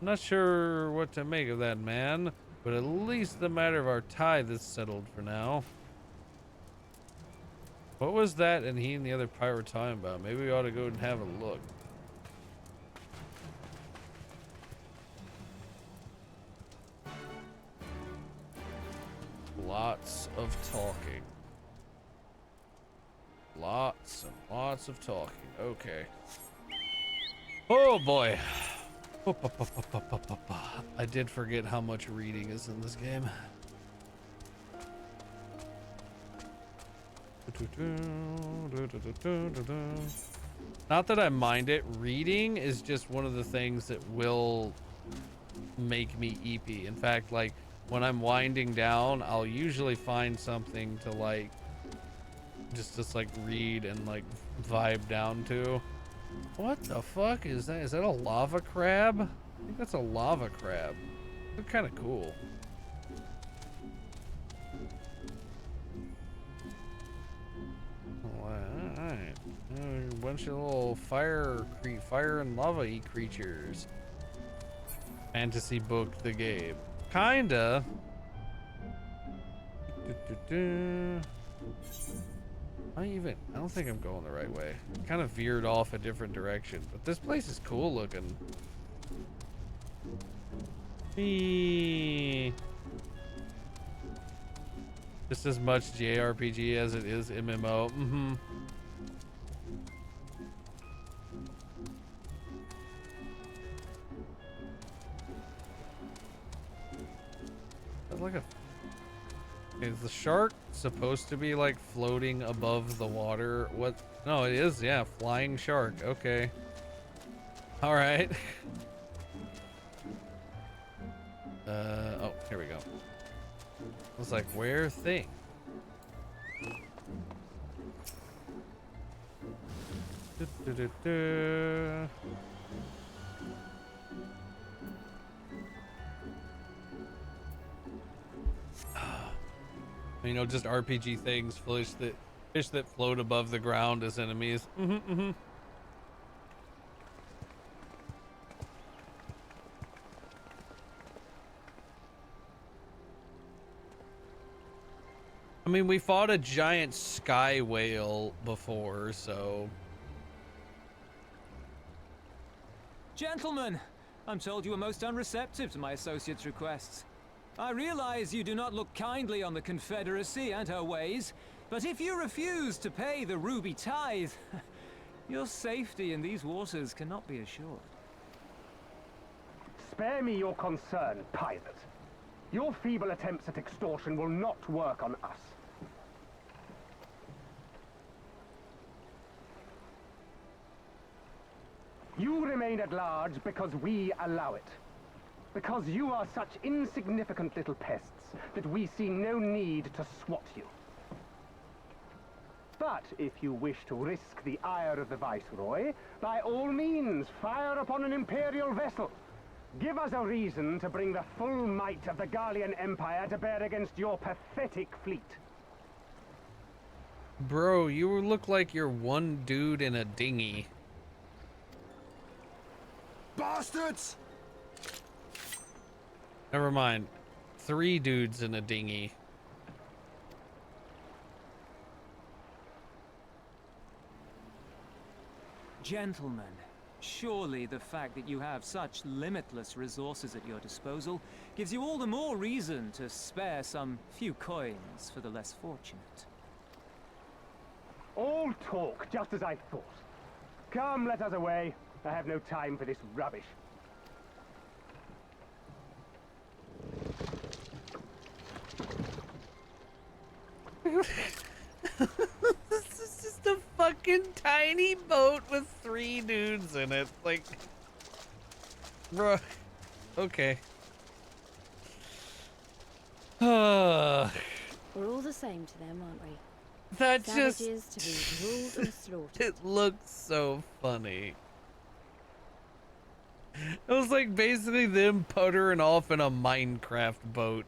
I'm not sure what to make of that, man, but at least the matter of our tithe is settled for now. What was that and he and the other pirate were talking about? Maybe we ought to go and have a look. Lots of talking. Lots and lots of talking. Okay. Oh boy. I did forget how much reading is in this game. Not that I mind it. Reading is just one of the things that will make me EP. In fact, like when I'm winding down, I'll usually find something to like just like read and like vibe down to. What the fuck is that? Is that a lava crab? I think that's a lava crab. They're kind of cool. Alright. A bunch of little fire and lava-y creatures. Fantasy book the game. Kinda. I don't think I'm going the right way. Kind of veered off a different direction, but this place is cool looking. Just as much JRPG as it is MMO. That's like a... Is the shark supposed to be like floating above the water? What? No, it is. Yeah, flying shark. Okay. All right. Oh, here we go. I was like, where thing? You know, just RPG things, fish that float above the ground as enemies. I mean, we fought a giant sky whale before, so... Gentlemen, I'm told you were most unreceptive to my associate's requests. I realize you do not look kindly on the Confederacy and her ways, but if you refuse to pay the ruby tithe, your safety in these waters cannot be assured. Spare me your concern, pirate. Your feeble attempts at extortion will not work on us. You remain at large because we allow it. Because you are such insignificant little pests that we see no need to swat you. But if you wish to risk the ire of the Viceroy, by all means, fire upon an Imperial vessel. Give us a reason to bring the full might of the Garlean Empire to bear against your pathetic fleet. Bro, you look like you're one dude in a dinghy. Bastards! Never mind. 3 dudes in a dinghy. Gentlemen, surely the fact that you have such limitless resources at your disposal gives you all the more reason to spare some few coins for the less fortunate. All talk, just as I thought. Come, let us away. I have no time for this rubbish. This is just a fucking tiny boat with 3 dudes in it. Like, bruh. Okay. We're all the same to them, aren't we? That Savages just... to be ruled and slaughtered. It looks so funny. It was like basically them puttering off in a Minecraft boat.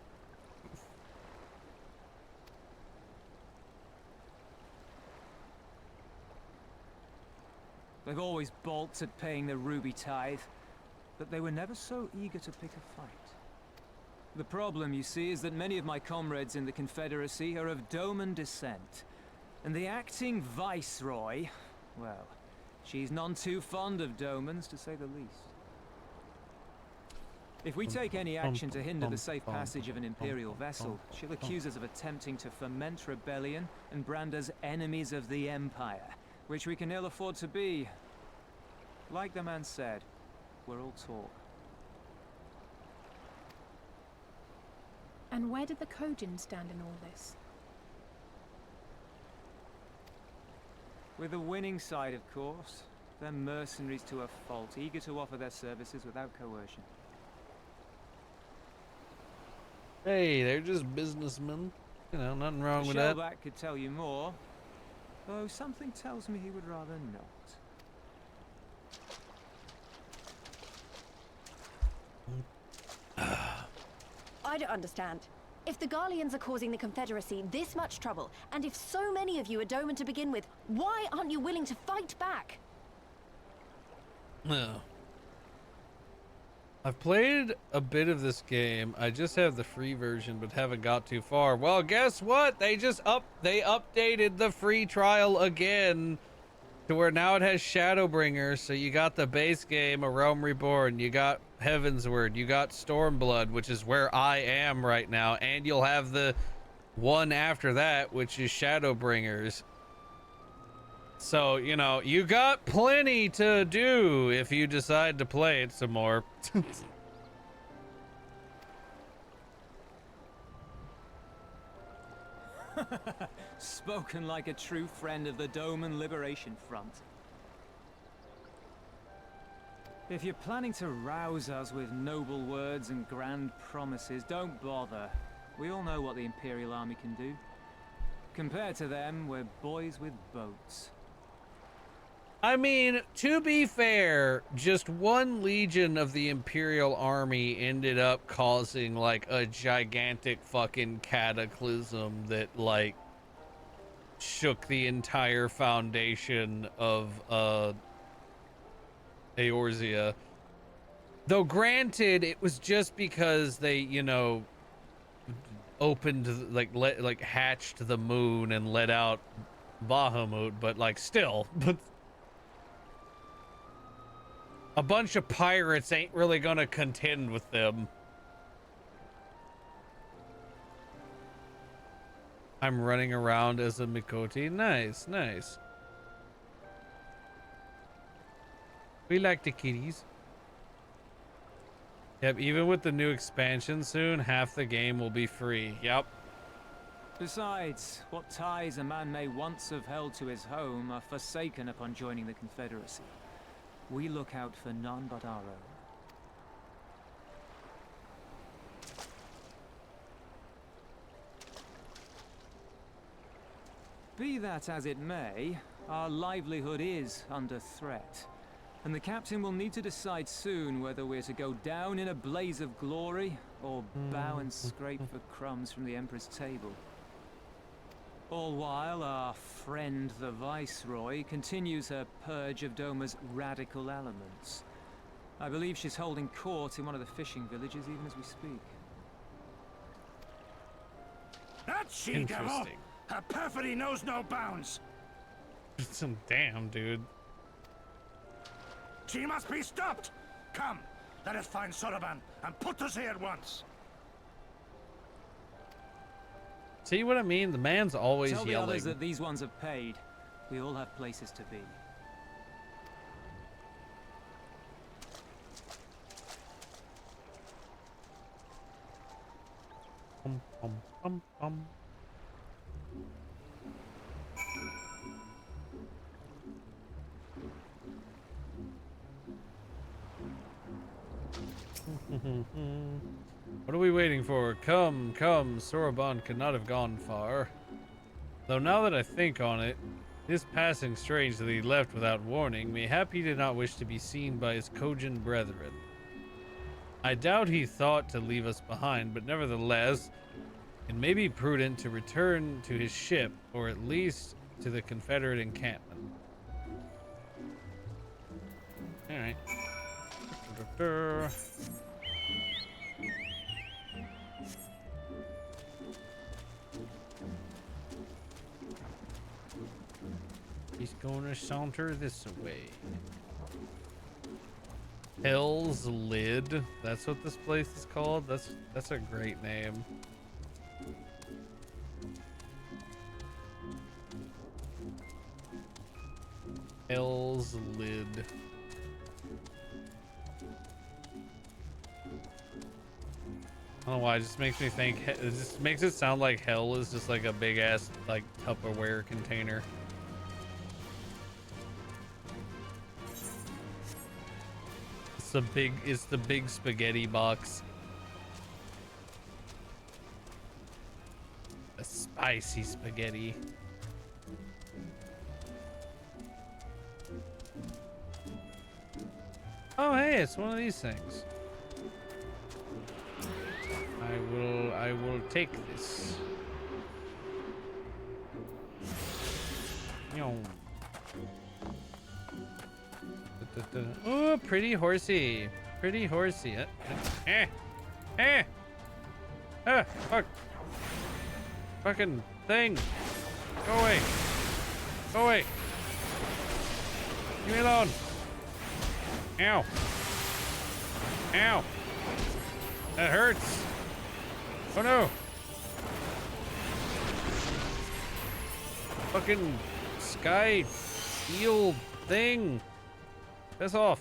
They've always balked at paying the ruby tithe, but they were never so eager to pick a fight. The problem, you see, is that many of my comrades in the Confederacy are of Doman descent, and the acting Viceroy, well, she's none too fond of Domans, to say the least. If we take any action to hinder the safe passage of an Imperial vessel, she'll accuse us of attempting to foment rebellion and brand us enemies of the Empire, which we can ill afford to be. Like the man said, we're all talk. And where did the Kojin stand in all this? With the winning side, of course. They're mercenaries to a fault, eager to offer their services without coercion. Hey, they're just businessmen. You know, nothing wrong with that. Shellback could tell you more, though something tells me he would rather not. I don't understand. If the Garleans are causing the Confederacy this much trouble, and if so many of you are Doman to begin with, why aren't you willing to fight back? No. I've played a bit of this game. I just have the free version, but haven't got too far. Well, guess what? They updated the free trial again to where now it has Shadowbringers. So you got the base game, A Realm Reborn. You got Heavensward. You got Stormblood, which is where I am right now. And you'll have the one after that, which is Shadowbringers. So, you know, you got plenty to do if you decide to play it some more. Spoken like a true friend of the Doman Liberation Front. If you're planning to rouse us with noble words and grand promises, don't bother. We all know what the Imperial Army can do. Compared to them, we're boys with boats. I mean, to be fair, just one legion of the Imperial Army ended up causing like a gigantic fucking cataclysm that like shook the entire foundation of Eorzea. Though granted, it was just because they, you know, opened like hatched the moon and let out Bahamut, but like still, but a bunch of pirates ain't really gonna contend with them. I'm running around as a Mikoti. Nice, nice. We like the kitties. Yep, even with the new expansion soon, half the game will be free. Yep. Besides, what ties a man may once have held to his home are forsaken upon joining the Confederacy. We look out for none but our own. Be that as it may, our livelihood is under threat. And the captain will need to decide soon whether we're to go down in a blaze of glory or bow and scrape for crumbs from the Emperor's table. All while our friend the Viceroy continues her purge of Doma's radical elements. I believe she's holding court in one of the fishing villages even as we speak. That she-devil! Her perfidy knows no bounds! Some damn, dude. She must be stopped! Come, let us find Soroban and put us here at once! See what I mean? The man's always Tell yelling. the others that these ones have paid. We all have places to be. What are we waiting for? Come, come. Soroban could not have gone far. Though now that I think on it, it is passing strange that he left without warning. Mayhap he did not wish to be seen by his Kojin brethren. I doubt he thought to leave us behind, but nevertheless, it may be prudent to return to his ship, or at least to the Confederate encampment. Alright. He's gonna saunter this way. Hell's Lid. That's what this place is called. That's a great name. Hell's Lid. don't know why. It just makes me think. It just makes it sound like hell is just like a big ass like Tupperware container. It's the big spaghetti box. A spicy spaghetti. Oh hey, it's one of these things. I will take this. Yo. Oh, pretty horsey. Pretty horsey. Ah, fuck. Fucking thing. Go away. Go away. Leave me alone. Ow. Ow. That hurts. Oh no. Fucking sky eel thing. Piss off.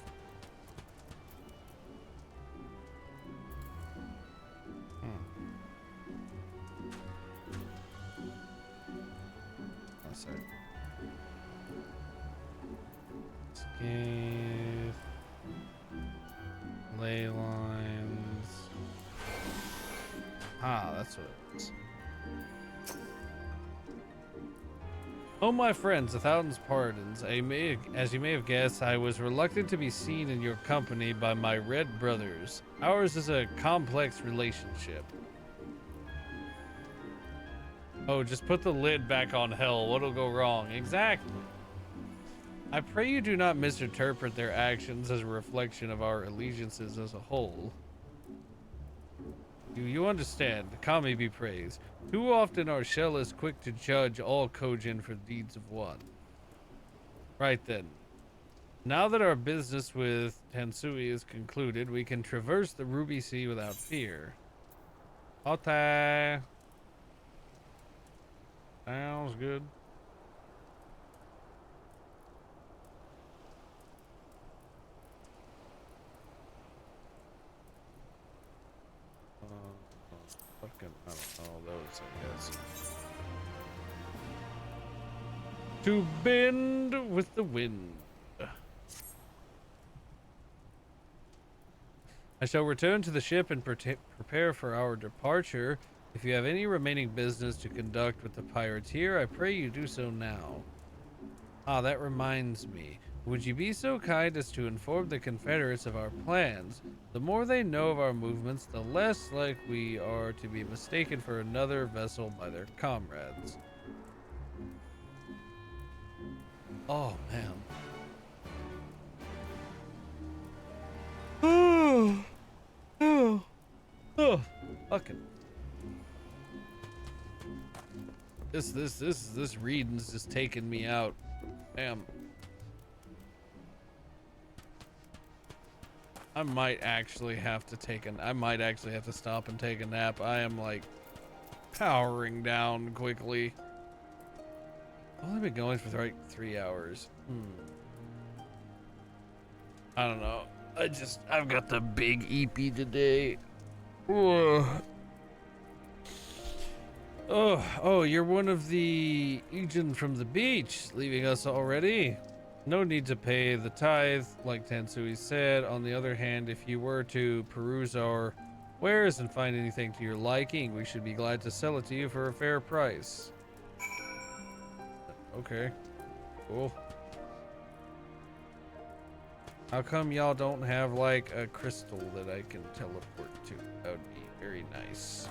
One sec. Escape. Ley lines. Ah, that's what it is. Oh, my friends, 1,000 pardons. As you may have guessed, I was reluctant to be seen in your company by my red brothers. Ours is a complex relationship. Oh, just put the lid back on hell. What'll go wrong? Exactly. I pray you do not misinterpret their actions as a reflection of our allegiances as a whole. You understand, Kami be praised. Too often our shell is quick to judge all Kojin for deeds of one. Right then. Now that our business with Tensui is concluded, we can traverse the Ruby Sea without fear. Okay. Sounds good. Fucking, I don't know those, I guess. To bend with the wind. I shall return to the ship and prepare for our departure. If you have any remaining business to conduct with the pirateer, I pray you do so now. Ah, that reminds me. Would you be so kind as to inform the Confederates of our plans? The more they know of our movements, the less likely we are to be mistaken for another vessel by their comrades. Oh, man. Oh, fucking. This reading's just taking me out. Damn. I might actually have to stop and take a nap. I am like powering down quickly. I've only been going for like 3 hours. I don't know. I've got the big EP today. Oh, you're one of the Ijin from the beach, leaving us already? No need to pay the tithe, like Tensui said. On the other hand, if you were to peruse our wares and find anything to your liking, we should be glad to sell it to you for a fair price. Okay, cool. How come y'all don't have like a crystal that I can teleport to? That would be very nice.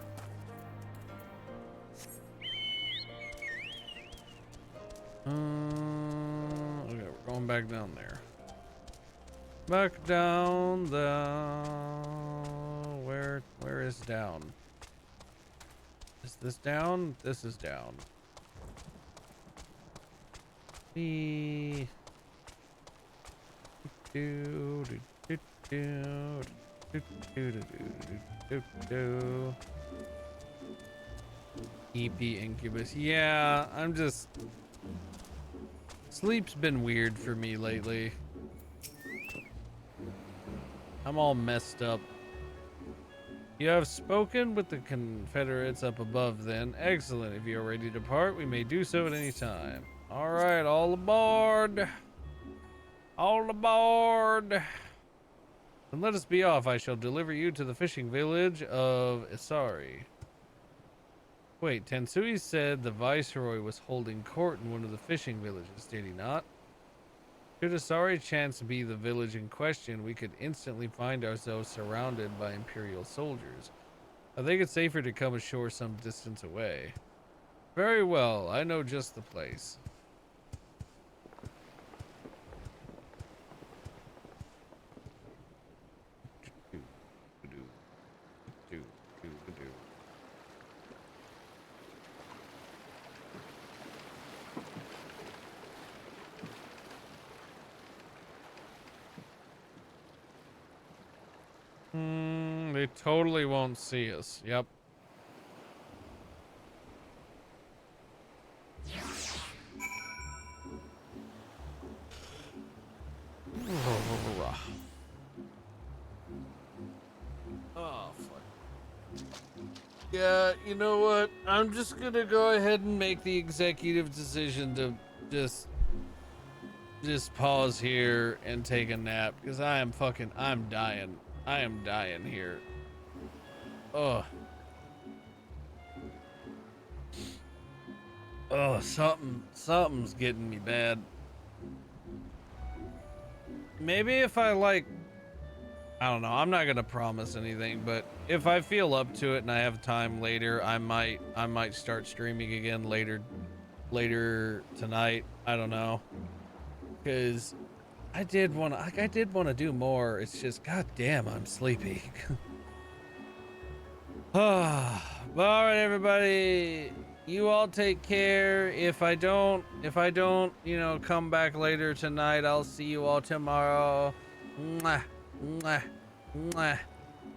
Okay, we're going back down there. Back down the... Where is down? Is this down? This is down. The... EP Incubus. Yeah, I'm just... Sleep's been weird for me lately. I'm all messed up. You have spoken with the Confederates up above then. Excellent. If you are ready to depart, we may do so at any time. All right, all aboard. All aboard. Then let us be off. I shall deliver you to the fishing village of Isari. Wait, Tensui said the Viceroy was holding court in one of the fishing villages, did he not? Should Isari chance to be the village in question, we could instantly find ourselves surrounded by Imperial soldiers. I think it's safer to come ashore some distance away. Very well, I know just the place. They totally won't see us. Yep. Oh, fuck. Yeah, you know what? I'm just gonna go ahead and make the executive decision to just pause here and take a nap because I'm dying. I am dying here. Oh. Oh, something's getting me bad. Maybe if I I don't know, I'm not gonna promise anything, but if I feel up to it and I have time later, I might start streaming again later tonight. I don't know. Cause I did want to do more. It's just goddamn I'm sleepy. All right, everybody. You all take care. If I don't, you know, come back later tonight, I'll see you all tomorrow. Mwah, mwah, mwah.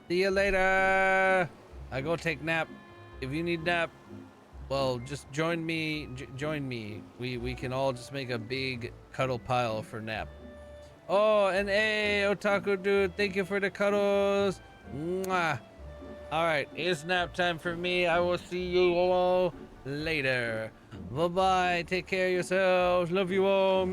See you later. I go take nap. If you need nap, well, just join me. Join me. We can all just make a big cuddle pile for nap. Oh, and hey, Otaku dude, thank you for the cuddles. Mwah. All right, it's nap time for me. I will see you all later. Bye-bye. Take care of yourselves. Love you all.